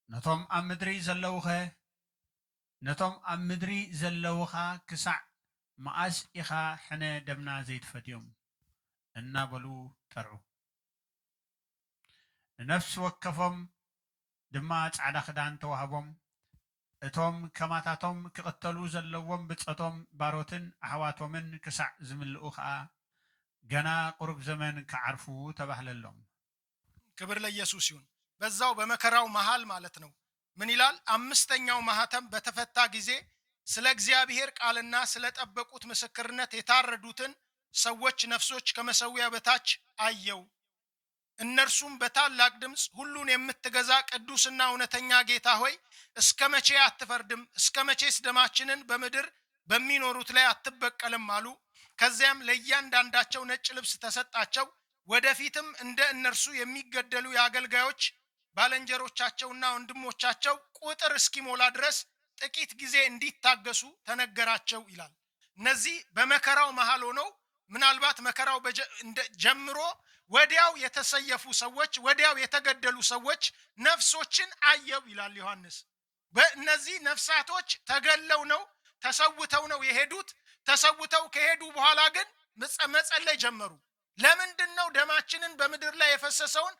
ነቶም ኣብ ምድሪ ዘለውኻ ክሳዕ መዓስ ኢኻ ሕነ ደምና ዘይትፈትዮም እናበሉ ጠርዑ። ንነፍሲ ወከፎም ድማ ጻዕዳ ክዳን ተዋህቦም እቶም ከማታቶም ክቕተሉ ዘለዎም ብፀቶም ባሮትን ኣሕዋቶምን ክሳዕ ዝምልኡ ከዓ ገና ቁርብ ዘመን ክዓርፉ ተባህለሎም። ክብር ለኢየሱስ ይሁን። በዛው በመከራው መሃል ማለት ነው ምን ይላል? አምስተኛው ማህተም በተፈታ ጊዜ ስለ እግዚአብሔር ቃልና ስለ ጠበቁት ምስክርነት የታረዱትን ሰዎች ነፍሶች ከመሰዊያ በታች አየው። እነርሱም በታላቅ ድምፅ ሁሉን የምትገዛ ቅዱስና እውነተኛ ጌታ ሆይ እስከ መቼ አትፈርድም? እስከ መቼስ ደማችንን በምድር በሚኖሩት ላይ አትበቀልም አሉ። ከዚያም ለእያንዳንዳቸው ነጭ ልብስ ተሰጣቸው። ወደፊትም እንደ እነርሱ የሚገደሉ የአገልጋዮች ባልንጀሮቻቸውና ወንድሞቻቸው ቁጥር እስኪሞላ ድረስ ጥቂት ጊዜ እንዲታገሱ ተነገራቸው ይላል። እነዚህ በመከራው መሃል ሆነው ምናልባት መከራው ጀምሮ ወዲያው የተሰየፉ ሰዎች፣ ወዲያው የተገደሉ ሰዎች ነፍሶችን አየው ይላል ዮሐንስ። በእነዚህ ነፍሳቶች ተገለው ነው ተሰውተው ነው የሄዱት። ተሰውተው ከሄዱ በኋላ ግን መጸለይ ጀመሩ። ለምንድን ነው ደማችንን በምድር ላይ የፈሰሰውን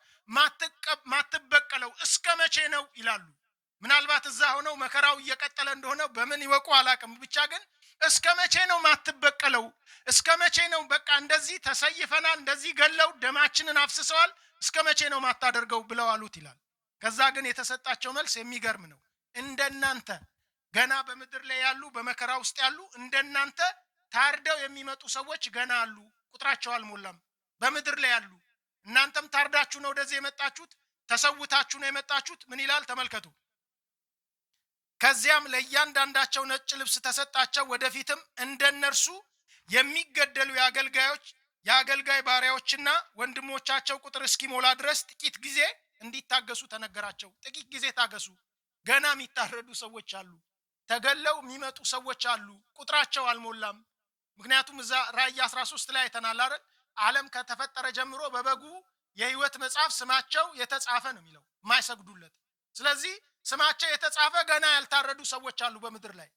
ማትበቀለው? እስከ መቼ ነው ይላሉ። ምናልባት እዛ ሆነው መከራው እየቀጠለ እንደሆነ በምን ይወቁ አላቅም። ብቻ ግን እስከ መቼ ነው ማትበቀለው? እስከ መቼ ነው? በቃ እንደዚህ ተሰይፈናል፣ እንደዚህ ገለው ደማችንን አፍስሰዋል፣ እስከ መቼ ነው ማታደርገው ብለው አሉት ይላል። ከዛ ግን የተሰጣቸው መልስ የሚገርም ነው። እንደናንተ ገና በምድር ላይ ያሉ በመከራ ውስጥ ያሉ እንደናንተ ታርደው የሚመጡ ሰዎች ገና አሉ። ቁጥራቸው አልሞላም። በምድር ላይ ያሉ እናንተም ታርዳችሁ ነው ወደዚህ የመጣችሁት፣ ተሰውታችሁ ነው የመጣችሁት። ምን ይላል ተመልከቱ። ከዚያም ለእያንዳንዳቸው ነጭ ልብስ ተሰጣቸው። ወደፊትም እንደነርሱ የሚገደሉ የአገልጋይ ባሪያዎችና ወንድሞቻቸው ቁጥር እስኪሞላ ድረስ ጥቂት ጊዜ እንዲታገሱ ተነገራቸው። ጥቂት ጊዜ ታገሱ። ገና የሚታረዱ ሰዎች አሉ። ተገለው የሚመጡ ሰዎች አሉ። ቁጥራቸው አልሞላም። ምክንያቱም እዛ ራእይ 13 ላይ አይተናል አይደል? ዓለም ከተፈጠረ ጀምሮ በበጉ የሕይወት መጽሐፍ ስማቸው የተጻፈ ነው የሚለው የማይሰግዱለት። ስለዚህ ስማቸው የተጻፈ ገና ያልታረዱ ሰዎች አሉ በምድር ላይ።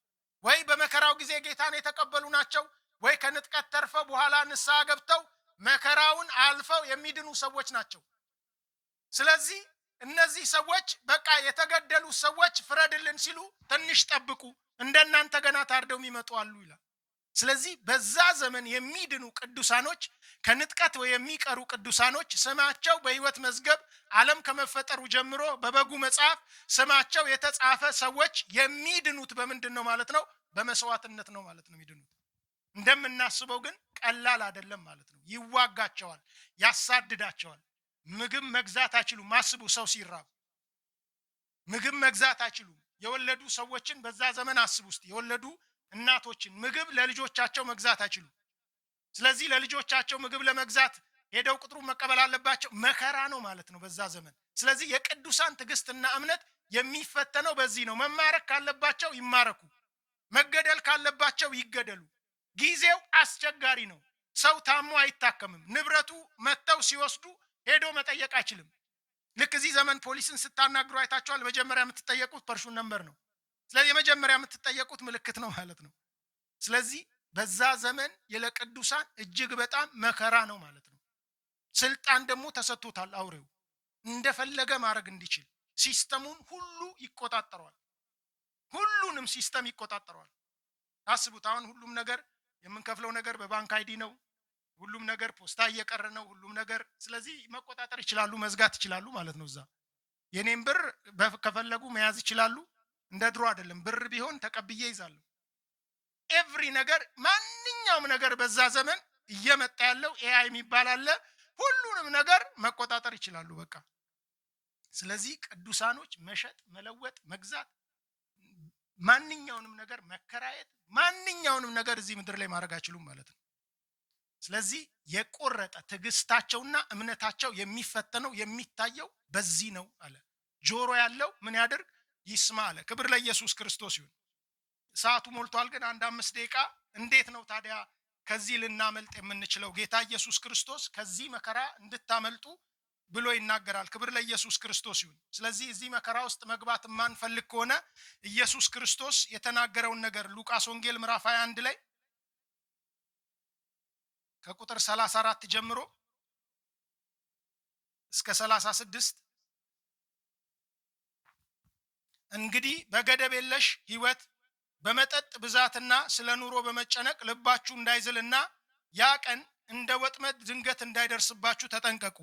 ወይ በመከራው ጊዜ ጌታን የተቀበሉ ናቸው፣ ወይ ከንጥቀት ተርፈው በኋላ ንስሐ ገብተው መከራውን አልፈው የሚድኑ ሰዎች ናቸው። ስለዚህ እነዚህ ሰዎች በቃ የተገደሉ ሰዎች ፍረድልን ሲሉ ትንሽ ጠብቁ፣ እንደናንተ ገና ታርደው የሚመጡ አሉ ይላል። ስለዚህ በዛ ዘመን የሚድኑ ቅዱሳኖች፣ ከንጥቀት የሚቀሩ ቅዱሳኖች ስማቸው በሕይወት መዝገብ ዓለም ከመፈጠሩ ጀምሮ በበጉ መጽሐፍ ስማቸው የተጻፈ ሰዎች የሚድኑት በምንድን ነው ማለት ነው? በመስዋዕትነት ነው ማለት ነው የሚድኑት። እንደምናስበው ግን ቀላል አይደለም ማለት ነው። ይዋጋቸዋል፣ ያሳድዳቸዋል። ምግብ መግዛት አይችሉም። አስቡ፣ ሰው ሲራብ ምግብ መግዛት አይችሉም። የወለዱ ሰዎችን በዛ ዘመን አስቡ ውስጥ የወለዱ እናቶችን ምግብ ለልጆቻቸው መግዛት አይችሉም። ስለዚህ ለልጆቻቸው ምግብ ለመግዛት ሄደው ቁጥሩን መቀበል አለባቸው። መከራ ነው ማለት ነው በዛ ዘመን። ስለዚህ የቅዱሳን ትዕግስትና እምነት የሚፈተነው በዚህ ነው። መማረክ ካለባቸው ይማረኩ፣ መገደል ካለባቸው ይገደሉ። ጊዜው አስቸጋሪ ነው። ሰው ታሞ አይታከምም። ንብረቱ መተው ሲወስዱ ሄዶ መጠየቅ አይችልም። ልክ እዚህ ዘመን ፖሊስን ስታናግሩ አይታችኋል። መጀመሪያ የምትጠየቁት ፐርሹን ነምበር ነው። ስለዚህ የመጀመሪያ የምትጠየቁት ምልክት ነው ማለት ነው። ስለዚህ በዛ ዘመን የለቅዱሳን እጅግ በጣም መከራ ነው ማለት ነው። ስልጣን ደግሞ ተሰጥቶታል። አውሬው እንደፈለገ ማድረግ እንዲችል ሲስተሙን ሁሉ ይቆጣጠረዋል። ሁሉንም ሲስተም ይቆጣጠረዋል። አስቡት፣ አሁን ሁሉም ነገር የምንከፍለው ነገር በባንክ አይዲ ነው። ሁሉም ነገር ፖስታ እየቀረ ነው ሁሉም ነገር። ስለዚህ መቆጣጠር ይችላሉ፣ መዝጋት ይችላሉ ማለት ነው። እዛ የኔን ብር ከፈለጉ መያዝ ይችላሉ። እንደ ድሮ አይደለም። ብር ቢሆን ተቀብዬ ይዛለሁ። ኤቭሪ ነገር ማንኛውም ነገር በዛ ዘመን እየመጣ ያለው ኤአይ የሚባል አለ። ሁሉንም ነገር መቆጣጠር ይችላሉ በቃ። ስለዚህ ቅዱሳኖች መሸጥ፣ መለወጥ፣ መግዛት፣ ማንኛውንም ነገር መከራየት፣ ማንኛውንም ነገር እዚህ ምድር ላይ ማድረግ አይችሉም ማለት ነው። ስለዚህ የቆረጠ ትዕግስታቸውና እምነታቸው የሚፈተነው የሚታየው በዚህ ነው አለ። ጆሮ ያለው ምን ያድርግ? ይስማ አለ። ክብር ለኢየሱስ ክርስቶስ ይሁን። ሰዓቱ ሞልቷል፣ ግን አንድ 5 ደቂቃ እንዴት ነው ታዲያ ከዚህ ልናመልጥ የምንችለው? ጌታ ኢየሱስ ክርስቶስ ከዚህ መከራ እንድታመልጡ ብሎ ይናገራል። ክብር ለኢየሱስ ክርስቶስ ይሁን። ስለዚህ እዚህ መከራ ውስጥ መግባት የማንፈልግ ከሆነ ኢየሱስ ክርስቶስ የተናገረውን ነገር ሉቃስ ወንጌል ምዕራፍ 21 ላይ ከቁጥር 34 ጀምሮ እስከ 36 እንግዲህ በገደብ የለሽ ሕይወት በመጠጥ ብዛትና ስለ ኑሮ በመጨነቅ ልባችሁ እንዳይዝልና ያ ቀን እንደ ወጥመድ ድንገት እንዳይደርስባችሁ ተጠንቀቁ።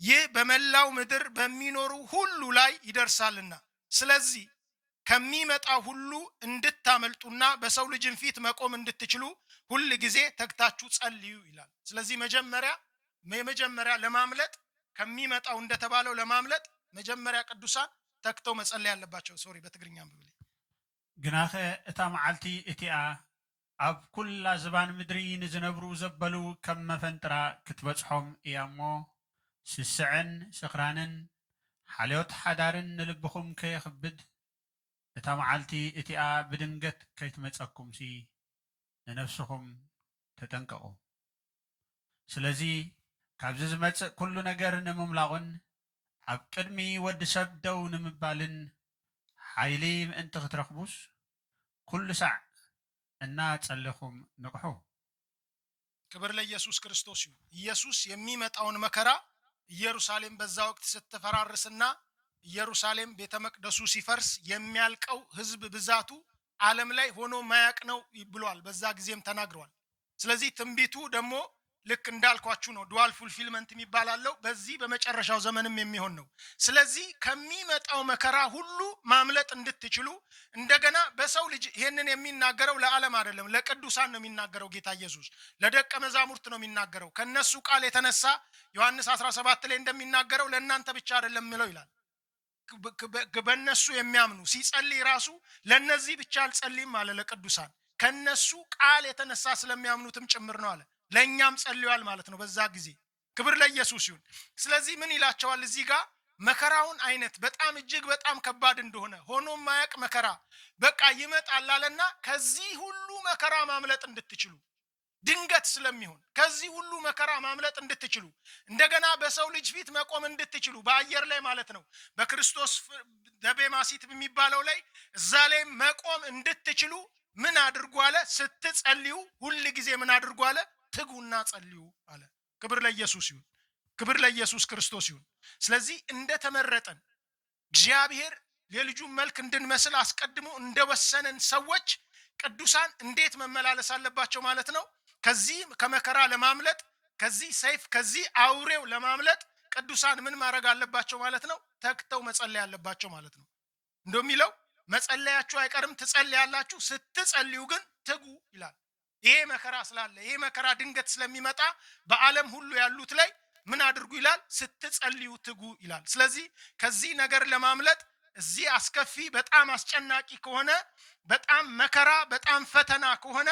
ይህ በመላው ምድር በሚኖሩ ሁሉ ላይ ይደርሳልና፣ ስለዚህ ከሚመጣው ሁሉ እንድታመልጡና በሰው ልጅን ፊት መቆም እንድትችሉ ሁል ጊዜ ተግታችሁ ጸልዩ ይላል። ስለዚህ መጀመሪያ ለማምለጥ ከሚመጣው እንደተባለው ለማምለጥ መጀመሪያ ቅዱሳን ተግተው መጸለይ ያለባቸው። ሶሪ በትግርኛ ብለ ግናኸ እታ መዓልቲ እቲኣ ኣብ ኩላ ዝባን ምድሪ ንዝነብሩ ዘበሉ ከም መፈንጥራ ክትበጽሖም እያ እሞ ስስዕን ስኽራንን ሓልዮት ሓዳርን ንልብኹም ከየኽብድ እታ መዓልቲ እቲኣ ብድንገት ከይትመጸኩምሲ ንነፍስኹም ተጠንቀቑ። ስለዚ ካብዚ ዝመጽእ ኩሉ ነገር ንምምላቑን ኣብ ቅድሚ ወዲ ሰብ ደው ንምባልን ሓይሊ ምእንቲ ክትረኽቡስ ኩሉ ሳዕ እና ጸለኹም ንቕሑ። ክብር ለኢየሱስ ክርስቶስ ይሁን። ኢየሱስ የሚመጣውን መከራ ኢየሩሳሌም በዛ ወቅት ስትፈራርስና ኢየሩሳሌም ቤተ መቅደሱ ሲፈርስ የሚያልቀው ህዝብ ብዛቱ ዓለም ላይ ሆኖ ማያቅ ነው ብሏል። በዛ ጊዜም ተናግሯል። ስለዚህ ትንቢቱ ደግሞ ልክ እንዳልኳችሁ ነው። ዱዋል ፉልፊልመንት የሚባላለው በዚህ በመጨረሻው ዘመንም የሚሆን ነው። ስለዚህ ከሚመጣው መከራ ሁሉ ማምለጥ እንድትችሉ እንደገና በሰው ልጅ ይሄንን የሚናገረው ለዓለም አይደለም፣ ለቅዱሳን ነው የሚናገረው። ጌታ ኢየሱስ ለደቀ መዛሙርት ነው የሚናገረው። ከነሱ ቃል የተነሳ ዮሐንስ 17 ላይ እንደሚናገረው ለእናንተ ብቻ አይደለም ምለው ይላል። በእነሱ የሚያምኑ ሲጸልይ ራሱ ለነዚህ ብቻ አልጸልይም አለ፣ ለቅዱሳን ከነሱ ቃል የተነሳ ስለሚያምኑትም ጭምር ነው አለ። ለኛም ጸልዩዋል ማለት ነው በዛ ጊዜ። ክብር ለኢየሱስ ይሁን። ስለዚህ ምን ይላቸዋል እዚህ ጋር? መከራውን አይነት በጣም እጅግ በጣም ከባድ እንደሆነ ሆኖ ማያቅ መከራ በቃ ይመጣል አለና ከዚህ ሁሉ መከራ ማምለጥ እንድትችሉ ድንገት ስለሚሆን ከዚህ ሁሉ መከራ ማምለጥ እንድትችሉ እንደገና በሰው ልጅ ፊት መቆም እንድትችሉ በአየር ላይ ማለት ነው በክርስቶስ ደቤማሲት የሚባለው ላይ እዛ ላይ መቆም እንድትችሉ ምን አድርጉ አለ? ስትጸልዩ ሁሉ ጊዜ ምን አድርጉ አለ? ትጉና ጸልዩ አለ። ክብር ለኢየሱስ ይሁን። ክብር ለኢየሱስ ክርስቶስ ይሁን። ስለዚህ እንደተመረጠን እግዚአብሔር የልጁን መልክ እንድንመስል አስቀድሞ እንደወሰነን ሰዎች ቅዱሳን እንዴት መመላለስ አለባቸው ማለት ነው? ከዚህ ከመከራ ለማምለጥ ከዚህ ሰይፍ ከዚህ አውሬው ለማምለጥ ቅዱሳን ምን ማድረግ አለባቸው ማለት ነው? ተግተው መጸለይ አለባቸው ማለት ነው። እንደሚለው መጸለያችሁ አይቀርም ትጸልያላችሁ፣ ስትጸልዩ ግን ትጉ ይላል። ይሄ መከራ ስላለ ይሄ መከራ ድንገት ስለሚመጣ በዓለም ሁሉ ያሉት ላይ ምን አድርጉ ይላል? ስትጸልዩ ትጉ ይላል። ስለዚህ ከዚህ ነገር ለማምለጥ እዚህ አስከፊ በጣም አስጨናቂ ከሆነ በጣም መከራ በጣም ፈተና ከሆነ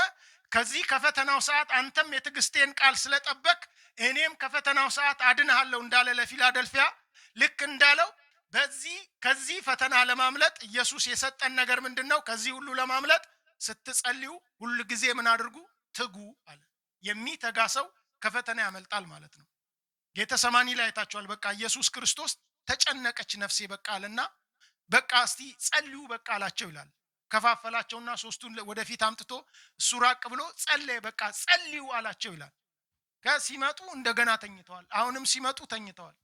ከዚህ ከፈተናው ሰዓት አንተም የትዕግስቴን ቃል ስለጠበቅ እኔም ከፈተናው ሰዓት አድንሃለሁ እንዳለ ለፊላደልፊያ ልክ እንዳለው ከዚህ ፈተና ለማምለጥ ኢየሱስ የሰጠን ነገር ምንድነው? ከዚህ ሁሉ ለማምለጥ ስትጸልዩ ሁሉ ጊዜ ምን አድርጉ? ትጉ አለ። የሚተጋ ሰው ከፈተና ያመልጣል ማለት ነው። ጌተሰማኒ ላይ አይታችኋል። በቃ ኢየሱስ ክርስቶስ ተጨነቀች ነፍሴ በቃ አለና በቃ እስቲ ጸልዩ በቃ አላቸው ይላል። ከፋፈላቸውና ሶስቱን ወደፊት አምጥቶ እሱ ራቅ ብሎ ጸለየ። በቃ ጸልዩ አላቸው ይላል። ከሲመጡ እንደገና ተኝተዋል። አሁንም ሲመጡ ተኝተዋል።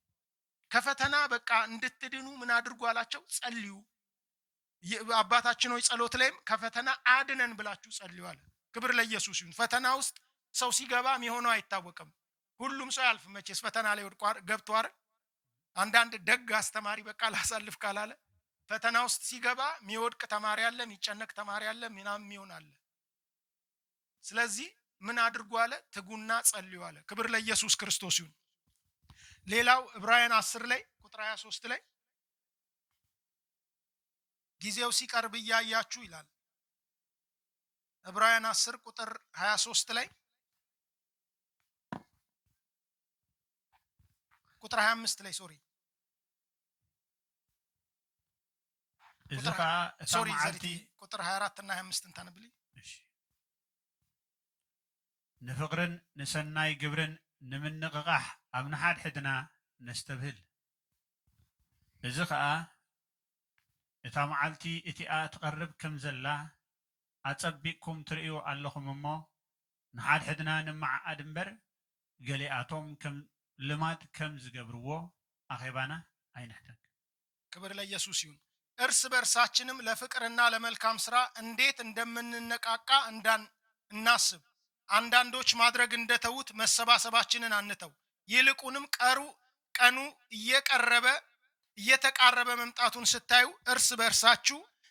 ከፈተና በቃ እንድትድኑ ምን አድርጉ አላቸው? ጸልዩ። አባታችን ሆይ ጸሎት ላይም ከፈተና አድነን ብላችሁ ጸልዩ አለ። ክብር ለኢየሱስ ይሁን። ፈተና ውስጥ ሰው ሲገባ የሚሆነው አይታወቅም። ሁሉም ሰው ያልፍ መቼስ ፈተና ላይ ወድቋል ገብቷል። አንዳንድ ደግ አስተማሪ በቃ ላሳልፍ ካላለ ፈተና ውስጥ ሲገባ የሚወድቅ ተማሪ አለ፣ የሚጨነቅ ተማሪ አለ፣ ምናምን የሚሆን አለ። ስለዚህ ምን አድርጉ አለ? ትጉና ጸልዩ አለ። ክብር ለኢየሱስ ክርስቶስ ይሁን። ሌላው ዕብራውያን 10 ላይ ቁጥር 23 ላይ ጊዜው ሲቀርብ እያያችሁ ይላል። ዕብራውያን 10 ቁጥር 23 ላይ ቁጥር 25 ላይ ሶሪ ቁጥር 24 እና 25 እንታነብልኝ። ንፍቅርን ንሰናይ ግብርን ንምንቅቃሕ ኣብ ንሓድሕድና ነስተብህል። እዚ ከዓ እታ መዓልቲ እቲኣ ትቐርብ ከም ዘላ ኣጸቢቕኩም ትርእዩ ኣለኹም እሞ ንሓድሕድና ንመዓዓድ እምበር ገሊኣቶም ከም ልማድ ከም ዝገብርዎ ኣኼባና ኣይንሕተን። ክብር ለኢየሱስ ይሁን። እርስ በርሳችንም ለፍቅርና ለመልካም ስራ እንዴት እንደምንነቃቃ እናስብ። አንዳንዶች ማድረግ እንደተዉት መሰባሰባችንን አንተው፣ ይልቁንም ቀኑ እየተቃረበ መምጣቱን ስታዩ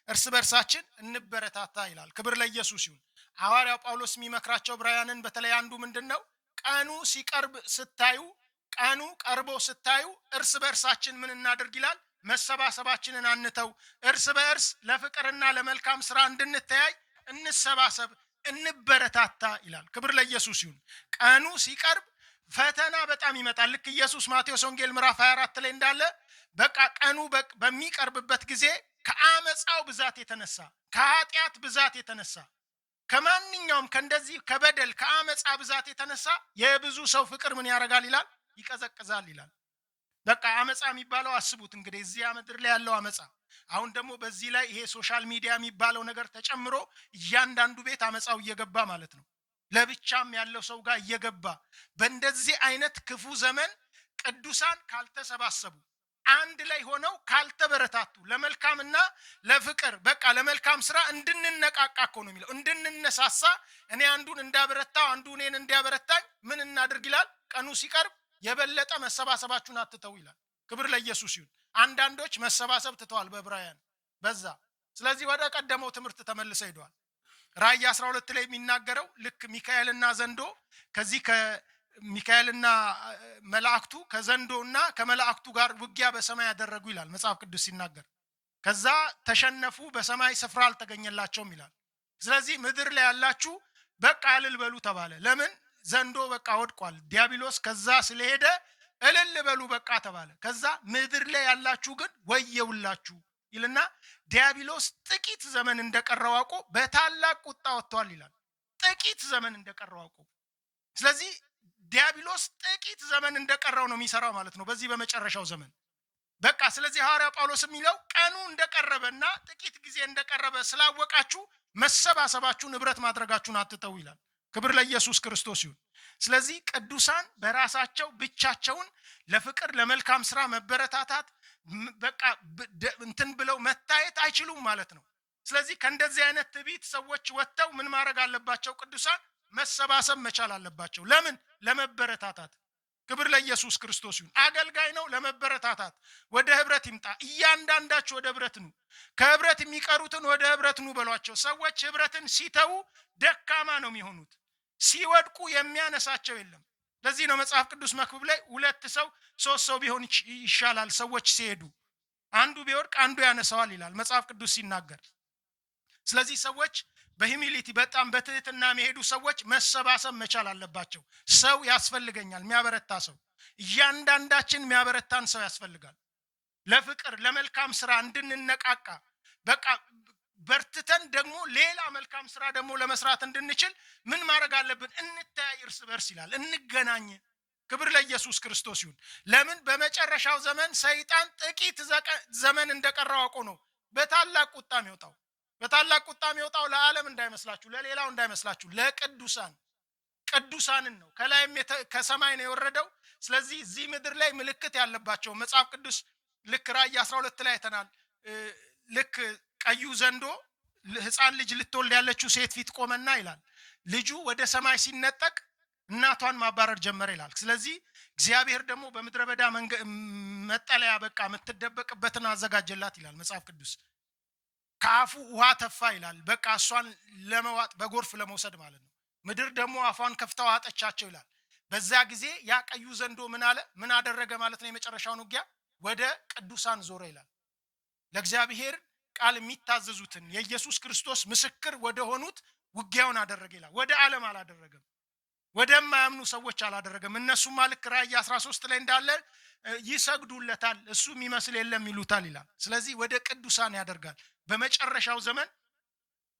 እርስ በርሳችን እንበረታታ ይላል። ክብር ለኢየሱስ ይሁን። ሐዋርያው ጳውሎስ የሚመክራቸው ዕብራውያንን በተለይ አንዱ ምንድነው? ቀኑ ቀርቦ ስታዩ እርስ በርሳችን ምን እናድርግ ይላል? መሰባሰባችንን አንተው፣ እርስ በርስ ለፍቅርና ለመልካም ስራ እንድንተያይ እንሰባሰብ፣ እንበረታታ ይላል። ክብር ለኢየሱስ ይሁን። ቀኑ ሲቀርብ ፈተና በጣም ይመጣል። ልክ ኢየሱስ ማቴዎስ ወንጌል ምዕራፍ 24 ላይ እንዳለ በቃ ቀኑ በሚቀርብበት ጊዜ ከአመፃው ብዛት የተነሳ ከኃጢአት ብዛት የተነሳ ከማንኛውም ከእንደዚህ ከበደል ከአመፃ ብዛት የተነሳ የብዙ ሰው ፍቅር ምን ያደርጋል ይላል? ይቀዘቅዛል ይላል። በቃ አመፃ የሚባለው አስቡት እንግዲህ እዚያ ምድር ላይ ያለው አመፃ። አሁን ደግሞ በዚህ ላይ ይሄ ሶሻል ሚዲያ የሚባለው ነገር ተጨምሮ እያንዳንዱ ቤት አመፃው እየገባ ማለት ነው። ለብቻም ያለው ሰው ጋር እየገባ በእንደዚህ አይነት ክፉ ዘመን ቅዱሳን ካልተሰባሰቡ አንድ ላይ ሆነው ካልተበረታቱ ለመልካምና ለፍቅር በቃ ለመልካም ስራ እንድንነቃቃ እኮ ነው የሚለው፣ እንድንነሳሳ እኔ አንዱን እንዳበረታው አንዱ እኔን እንዲያበረታኝ ምን እናድርግ ይላል? ቀኑ ሲቀርብ የበለጠ መሰባሰባችሁን አትተው ይላል። ክብር ለኢየሱስ ይሁን። አንዳንዶች መሰባሰብ ትተዋል በዕብራውያን በዛ። ስለዚህ ወደ ቀደመው ትምህርት ተመልሰው ሄደዋል። ራእይ 12 ላይ የሚናገረው ልክ ሚካኤልና ዘንዶ ከዚህ ሚካኤልና መላእክቱ ከዘንዶና ከመላእክቱ ጋር ውጊያ በሰማይ ያደረጉ ይላል መጽሐፍ ቅዱስ ሲናገር። ከዛ ተሸነፉ፣ በሰማይ ስፍራ አልተገኘላቸውም ይላል። ስለዚህ ምድር ላይ ያላችሁ በቃ እልል በሉ ተባለ። ለምን? ዘንዶ በቃ ወድቋል፣ ዲያብሎስ ከዛ ስለሄደ እልል በሉ በቃ ተባለ። ከዛ ምድር ላይ ያላችሁ ግን ወየውላችሁ ይልና ዲያብሎስ ጥቂት ዘመን እንደቀረው አውቆ በታላቅ ቁጣ ወጥቷል ይላል። ጥቂት ዘመን እንደቀረው አውቆ። ስለዚህ ዲያብሎስ ጥቂት ዘመን እንደቀረው ነው የሚሰራው ማለት ነው በዚህ በመጨረሻው ዘመን። በቃ ስለዚህ ሐዋርያ ጳውሎስ የሚለው ቀኑ እንደቀረበና ጥቂት ጊዜ እንደቀረበ ስላወቃችሁ መሰባሰባችሁን ህብረት ማድረጋችሁን አትተው ይላል። ክብር ለኢየሱስ ክርስቶስ ይሁን። ስለዚህ ቅዱሳን በራሳቸው ብቻቸውን ለፍቅር ለመልካም ስራ መበረታታት በቃ እንትን ብለው መታየት አይችሉም ማለት ነው። ስለዚህ ከእንደዚህ አይነት ትዕቢት ሰዎች ወጥተው ምን ማድረግ አለባቸው? ቅዱሳን መሰባሰብ መቻል አለባቸው። ለምን? ለመበረታታት። ክብር ለኢየሱስ ክርስቶስ ይሁን። አገልጋይ ነው ለመበረታታት ወደ ህብረት ይምጣ። እያንዳንዳችሁ ወደ ህብረት ኑ። ከህብረት የሚቀሩትን ወደ ህብረት ኑ በሏቸው። ሰዎች ህብረትን ሲተዉ ደካማ ነው የሚሆኑት። ሲወድቁ የሚያነሳቸው የለም። ለዚህ ነው መጽሐፍ ቅዱስ መክብብ ላይ 2 ሰው 3 ሰው ቢሆን ይሻላል ሰዎች ሲሄዱ፣ አንዱ ቢወድቅ አንዱ ያነሳዋል ይላል መጽሐፍ ቅዱስ ሲናገር። ስለዚህ ሰዎች በሂዩሚሊቲ በጣም በትህትና የሚሄዱ ሰዎች መሰባሰብ መቻል አለባቸው። ሰው ያስፈልገኛል፣ የሚያበረታ ሰው። እያንዳንዳችን የሚያበረታን ሰው ያስፈልጋል። ለፍቅር ለመልካም ስራ እንድንነቃቃ በቃ በርትተን ደግሞ ሌላ መልካም ስራ ደግሞ ለመስራት እንድንችል ምን ማድረግ አለብን? እንተያይ እርስ በርስ ይላል። እንገናኝ። ክብር ለኢየሱስ ክርስቶስ ይሁን። ለምን? በመጨረሻው ዘመን ሰይጣን ጥቂት ዘመን እንደቀረው አውቆ ነው በታላቅ ቁጣ የሚወጣው። በታላቅ ቁጣ የሚወጣው ለዓለም እንዳይመስላችሁ፣ ለሌላው እንዳይመስላችሁ፣ ቅዱሳንን ነው። ከላይም ከሰማይ ነው የወረደው። ስለዚህ እዚህ ምድር ላይ ምልክት ያለባቸው መጽሐፍ ቅዱስ ልክ ራእይ 12 ላይ አይተናል። ልክ ቀዩ ዘንዶ ሕፃን ልጅ ልትወልድ ያለችው ሴት ፊት ቆመና ይላል ልጁ ወደ ሰማይ ሲነጠቅ እናቷን ማባረር ጀመረ ይላል። ስለዚህ እግዚአብሔር ደግሞ በምድረ በዳ መጠለያ በቃ የምትደበቅበትን አዘጋጀላት ይላል መጽሐፍ ቅዱስ። ከአፉ ውሃ ተፋ ይላል። በቃ እሷን ለመዋጥ በጎርፍ ለመውሰድ ማለት ነው። ምድር ደግሞ አፏን ከፍታ ዋጠቻቸው ይላል። በዛ ጊዜ ያ ቀዩ ዘንዶ ምን አደረገ ማለት ነው? የመጨረሻውን ውጊያ ወደ ቅዱሳን ዞረ ይላል። ለእግዚአብሔር ቃል የሚታዘዙትን የኢየሱስ ክርስቶስ ምስክር ወደ ሆኑት ውጊያውን አደረገ ይላል። ወደ ዓለም አላደረገም፣ ወደማያምኑ ሰዎች አላደረገም። እነሱም ልክ ራእይ 13 ላይ እንዳለ ይሰግዱለታል፣ እሱ የሚመስል የለም ይሉታል ይላል። ስለዚህ ወደ ቅዱሳን ያደርጋል። በመጨረሻው ዘመን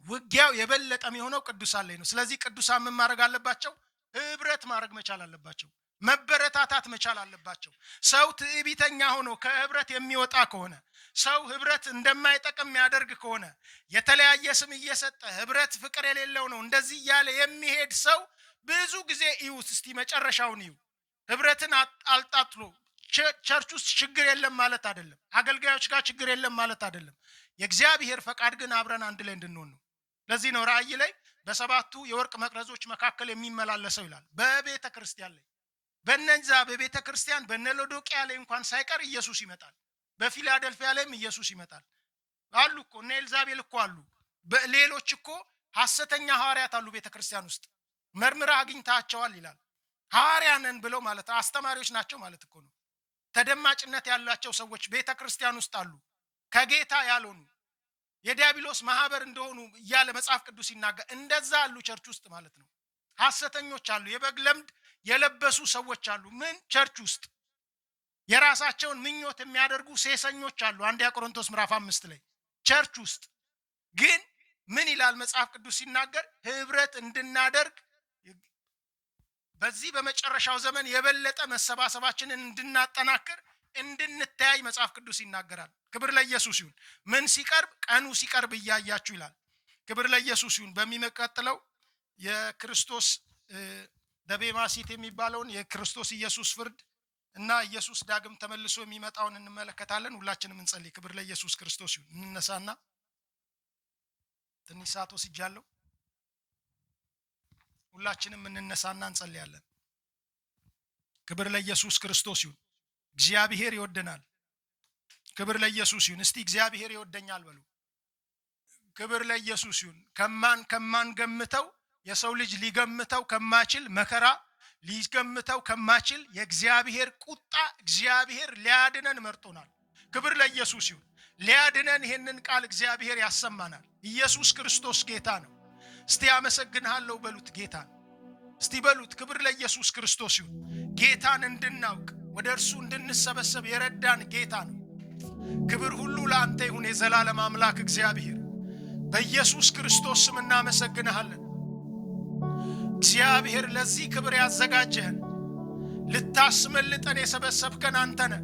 ውጊያው የበለጠ የሚሆነው ቅዱሳን ላይ ነው። ስለዚህ ቅዱሳን ምን ማድረግ አለባቸው? ህብረት ማድረግ መቻል አለባቸው። መበረታታት መቻል አለባቸው። ሰው ትዕቢተኛ ሆኖ ከህብረት የሚወጣ ከሆነ፣ ሰው ህብረት እንደማይጠቅም የሚያደርግ ከሆነ፣ የተለያየ ስም እየሰጠ ህብረት ፍቅር የሌለው ነው እንደዚህ እያለ የሚሄድ ሰው ብዙ ጊዜ ይዩት እስቲ መጨረሻውን ይዩ። ህብረትን አልጣጥሎ ቸርች ውስጥ ችግር የለም ማለት አይደለም። አገልጋዮች ጋር ችግር የለም ማለት አይደለም። የእግዚአብሔር ፈቃድ ግን አብረን አንድ ላይ እንድንሆን ነው። ለዚህ ነው ራእይ ላይ በሰባቱ የወርቅ መቅረዞች መካከል የሚመላለሰው ይላል። በቤተ ክርስቲያን ላይ በነዛ በቤተ ክርስቲያን በነሎዶቅያ ላይ እንኳን ሳይቀር ኢየሱስ ይመጣል። በፊላደልፊያ ላይም ኢየሱስ ይመጣል። አሉ እኮ እነ ኤልዛቤል እኮ አሉ። ሌሎች እኮ ሐሰተኛ ሐዋርያት አሉ ቤተ ክርስቲያን ውስጥ። መርምራ አግኝታቸዋል ይላል። ሐዋርያ ነን ብለው ማለት አስተማሪዎች ናቸው ማለት እኮ ነው። ተደማጭነት ያላቸው ሰዎች ቤተ ክርስቲያን ውስጥ አሉ። ከጌታ ያልሆኑ የዲያብሎስ ማህበር እንደሆኑ እያለ መጽሐፍ ቅዱስ ይናገር። እንደዛ አሉ ቸርች ውስጥ ማለት ነው። ሐሰተኞች አሉ። የበግ ለምድ የለበሱ ሰዎች አሉ። ምን ቸርች ውስጥ የራሳቸውን ምኞት የሚያደርጉ ሴሰኞች አሉ። አንደኛ ቆሮንቶስ ምዕራፍ 5 ላይ ቸርች ውስጥ ግን ምን ይላል መጽሐፍ ቅዱስ ሲናገር? ህብረት እንድናደርግ በዚህ በመጨረሻው ዘመን የበለጠ መሰባሰባችንን እንድናጠናክር እንድንተያይ መጽሐፍ ቅዱስ ይናገራል። ክብር ለኢየሱስ ይሁን። ምን ሲቀርብ? ቀኑ ሲቀርብ እያያችሁ ይላል። ክብር ለኢየሱስ ይሁን። በሚመቀጥለው የክርስቶስ በቤማ ሲት የሚባለውን የክርስቶስ ኢየሱስ ፍርድ እና ኢየሱስ ዳግም ተመልሶ የሚመጣውን እንመለከታለን። ሁላችንም እንጸልይ። ክብር ለኢየሱስ ክርስቶስ ይሁን። እንነሳና ትንሽ ሰዓት ወስጃለሁ። ሁላችንም እንነሳና እንጸልያለን። ክብር ለኢየሱስ ክርስቶስ ይሁን። እግዚአብሔር ይወደናል። ክብር ለኢየሱስ ይሁን። እስቲ እግዚአብሔር ይወደኛል በሉ። ክብር ለኢየሱስ ይሁን። ከማን ገምተው የሰው ልጅ ሊገምተው ከማይችል መከራ ሊገምተው ከማይችል የእግዚአብሔር ቁጣ እግዚአብሔር ሊያድነን መርጦናል። ክብር ለኢየሱስ ይሁን። ሊያድነን ይሄንን ቃል እግዚአብሔር ያሰማናል። ኢየሱስ ክርስቶስ ጌታ ነው። እስቲ አመሰግንሃለሁ በሉት ጌታን። እስቲ በሉት። ክብር ለኢየሱስ ክርስቶስ ይሁን። ጌታን እንድናውቅ ወደ እርሱ እንድንሰበሰብ የረዳን ጌታ ነው። ክብር ሁሉ ለአንተ ይሁን የዘላለም አምላክ እግዚአብሔር። በኢየሱስ ክርስቶስ ስም እናመሰግንሃለን። እግዚአብሔር ለዚህ ክብር ያዘጋጀህን ልታስመልጠን የሰበሰብከን አንተ ነህ።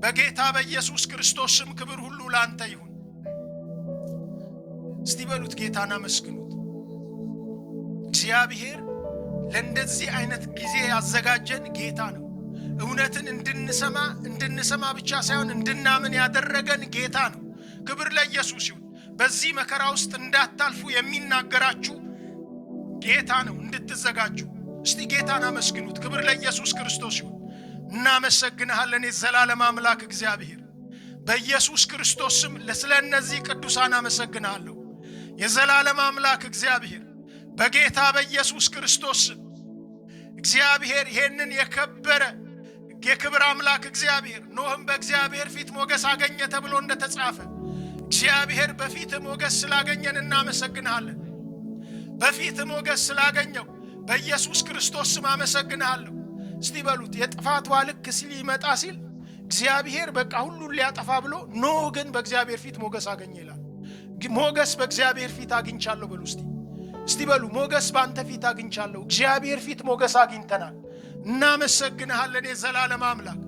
በጌታ በኢየሱስ ክርስቶስ ስም ክብር ሁሉ ለአንተ ይሁን። እስቲ በሉት ጌታን አመስግኑት። እግዚአብሔር ለእንደዚህ አይነት ጊዜ ያዘጋጀን ጌታ ነው። እውነትን እንድንሰማ ብቻ ሳይሆን እንድናምን ያደረገን ጌታ ነው። ክብር ለኢየሱስ ይሁን። በዚህ መከራ ውስጥ እንዳታልፉ የሚናገራችሁ ጌታ ነው፣ እንድትዘጋጁ። እስቲ ጌታን አመስግኑት። ክብር ለኢየሱስ ክርስቶስ ይሁን። እናመሰግንሃለን የዘላለም አምላክ እግዚአብሔር። በኢየሱስ ክርስቶስ ስም ስለ እነዚህ ቅዱሳን አመሰግንሃለሁ። የዘላለም አምላክ እግዚአብሔር በጌታ በኢየሱስ ክርስቶስ ስም እግዚአብሔር ይሄንን የከበረ የክብር አምላክ እግዚአብሔር ኖህም በእግዚአብሔር ፊት ሞገስ አገኘ ተብሎ እንደተጻፈ እግዚአብሔር በፊት ሞገስ ስላገኘን እናመሰግንሃለን። በፊት ሞገስ ስላገኘው በኢየሱስ ክርስቶስ ስም አመሰግንሃለሁ። እስቲ በሉት። የጥፋት ልክ ሲል ይመጣ ሲል እግዚአብሔር በቃ ሁሉን ሊያጠፋ ብሎ ኖህ ግን በእግዚአብሔር ፊት ሞገስ አገኘ ይላል። ሞገስ በእግዚአብሔር ፊት አግኝቻለሁ በሉ እስቲ በሉ። ሞገስ በአንተ ፊት አግኝቻለሁ። እግዚአብሔር ፊት ሞገስ አግኝተናል። እናመሰግንሃለን የዘላለም አምላክ።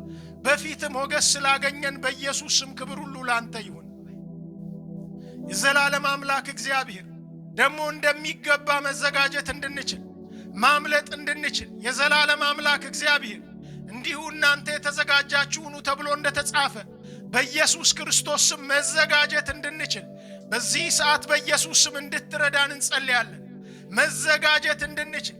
በፊት ሞገስ ስላገኘን በኢየሱስ ስም ክብር ሁሉ ለአንተ ይሁን። የዘላለም አምላክ እግዚአብሔር ደግሞ እንደሚገባ መዘጋጀት እንድንችል ማምለጥ እንድንችል የዘላለም አምላክ እግዚአብሔር እንዲሁ እናንተ የተዘጋጃችሁ ሁኑ ተብሎ እንደተጻፈ በኢየሱስ ክርስቶስ ስም መዘጋጀት እንድንችል በዚህ ሰዓት በኢየሱስ ስም እንድትረዳን እንጸልያለን። መዘጋጀት እንድንችል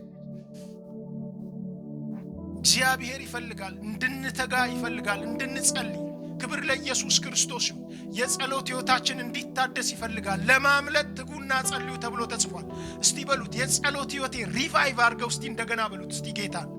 እግዚአብሔር ይፈልጋል፣ እንድንተጋ ይፈልጋል፣ እንድንጸልይ። ክብር ለኢየሱስ ክርስቶስ ይሁን። የጸሎት ሕይወታችን እንዲታደስ ይፈልጋል። ለማምለጥ ትጉና ጸልዩ ተብሎ ተጽፏል። እስቲ በሉት የጸሎት ሕይወቴ ሪቫይቭ አድርገው እስቲ እንደገና በሉት እስቲ ጌታን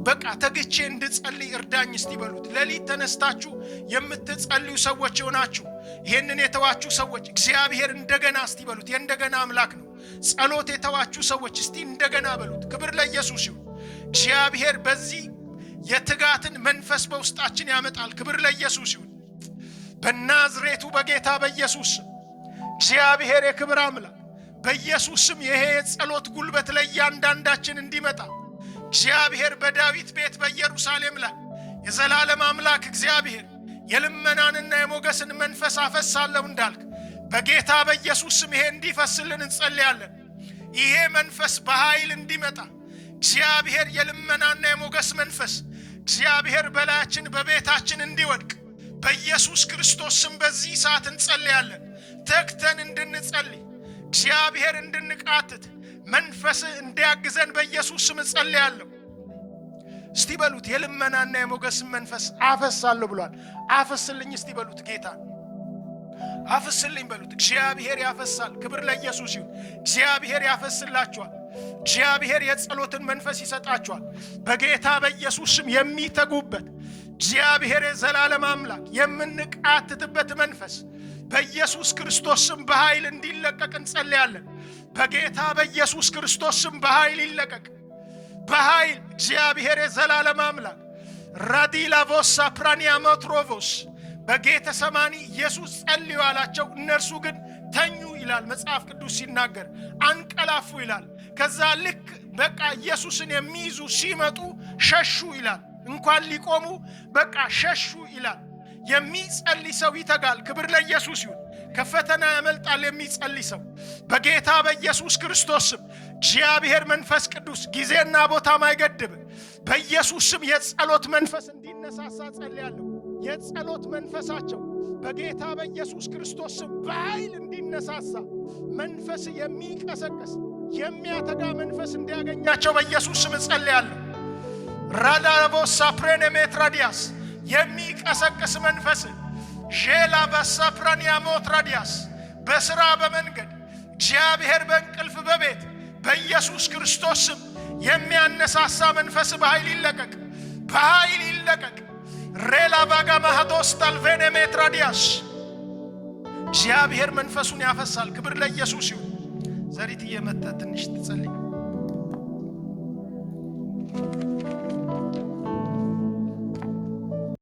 በቃ ተግቼ እንድጸልይ እርዳኝ እስቲ በሉት። ሌሊት ተነስታችሁ የምትጸልዩ ሰዎች ሆናችሁ ይሄንን የተዋችሁ ሰዎች እግዚአብሔር እንደገና እስቲ በሉት። የእንደገና አምላክ ነው። ጸሎት የተዋችሁ ሰዎች እስቲ እንደገና በሉት። ክብር ለኢየሱስ ይሁን። እግዚአብሔር በዚህ የትጋትን መንፈስ በውስጣችን ያመጣል። ክብር ለኢየሱስ ይሁን። በናዝሬቱ በጌታ በኢየሱስ እግዚአብሔር የክብር አምላክ በኢየሱስ ስም ይሄ የጸሎት ጉልበት ለእያንዳንዳችን እንዲመጣ እግዚአብሔር በዳዊት ቤት በኢየሩሳሌም ላይ የዘላለም አምላክ እግዚአብሔር የልመናንና የሞገስን መንፈስ አፈሳለሁ እንዳልክ በጌታ በኢየሱስ ስም ይሄ እንዲፈስልን እንጸልያለን። ይሄ መንፈስ በኃይል እንዲመጣ እግዚአብሔር የልመናና የሞገስ መንፈስ እግዚአብሔር በላያችን በቤታችን እንዲወድቅ በኢየሱስ ክርስቶስ ስም በዚህ ሰዓት እንጸልያለን። ተግተን እንድንጸልይ እግዚአብሔር እንድንቃትት መንፈስ እንዲያግዘን በኢየሱስ ስም እንጸልያለሁ። እስቲ በሉት የልመናና የሞገስ መንፈስ አፈሳለሁ ብሏል። አፈስልኝ እስቲ በሉት ጌታ አፈስልኝ በሉት። እግዚአብሔር ያፈሳል። ክብር ለኢየሱስ ይሁን። እግዚአብሔር ያፈስላችኋል። እግዚአብሔር የጸሎትን መንፈስ ይሰጣችኋል። በጌታ በኢየሱስ ስም የሚተጉበት እግዚአብሔር የዘላለም አምላክ የምንቃትትበት መንፈስ በኢየሱስ ክርስቶስ ስም በኃይል እንዲለቀቅ እንጸልያለን። በጌታ በኢየሱስ ክርስቶስ ስም በኃይል ይለቀቅ። በኃይል እግዚአብሔር የዘላለም አምላክ ራዲላቮስ ሳፕራኒያ ሞትሮቮስ በጌተ ሰማኒ ኢየሱስ ጸልዩ አላቸው። እነርሱ ግን ተኙ ይላል መጽሐፍ ቅዱስ ሲናገር፣ አንቀላፉ ይላል። ከዛ ልክ በቃ ኢየሱስን የሚይዙ ሲመጡ ሸሹ ይላል። እንኳን ሊቆሙ በቃ ሸሹ ይላል። የሚጸልይ ሰው ይተጋል። ክብር ለኢየሱስ ይሁን። ከፈተና ያመልጣል የሚጸልይ ሰው በጌታ በኢየሱስ ክርስቶስ ስም። እግዚአብሔር መንፈስ ቅዱስ ጊዜና ቦታ ማይገድብ በኢየሱስ ስም የጸሎት መንፈስ እንዲነሳሳ ጸልያለሁ። የጸሎት መንፈሳቸው በጌታ በኢየሱስ ክርስቶስ ስም በኃይል እንዲነሳሳ መንፈስ የሚቀሰቅስ የሚያተጋ መንፈስ እንዲያገኛቸው በኢየሱስ ስም ጸልያለሁ። ራዳቮስ ሳፕሬኔሜትራዲያስ የሚቀሰቅስ መንፈስ ጄላ በሳፕራኒያ ሞትራዲያስ በስራ በመንገድ እግዚአብሔር በእንቅልፍ በቤት በኢየሱስ ክርስቶስ ስም የሚያነሳሳ መንፈስ በኃይል ይለቀቅ፣ በኃይል ይለቀቅ። ሬላ ባጋ ማሃዶስ ታልቬኔሜትራዲያስ እግዚአብሔር መንፈሱን ያፈሳል። ክብር ለኢየሱስ ይሁን። ዘሪት እየመጣ ትንሽ ትጸልይ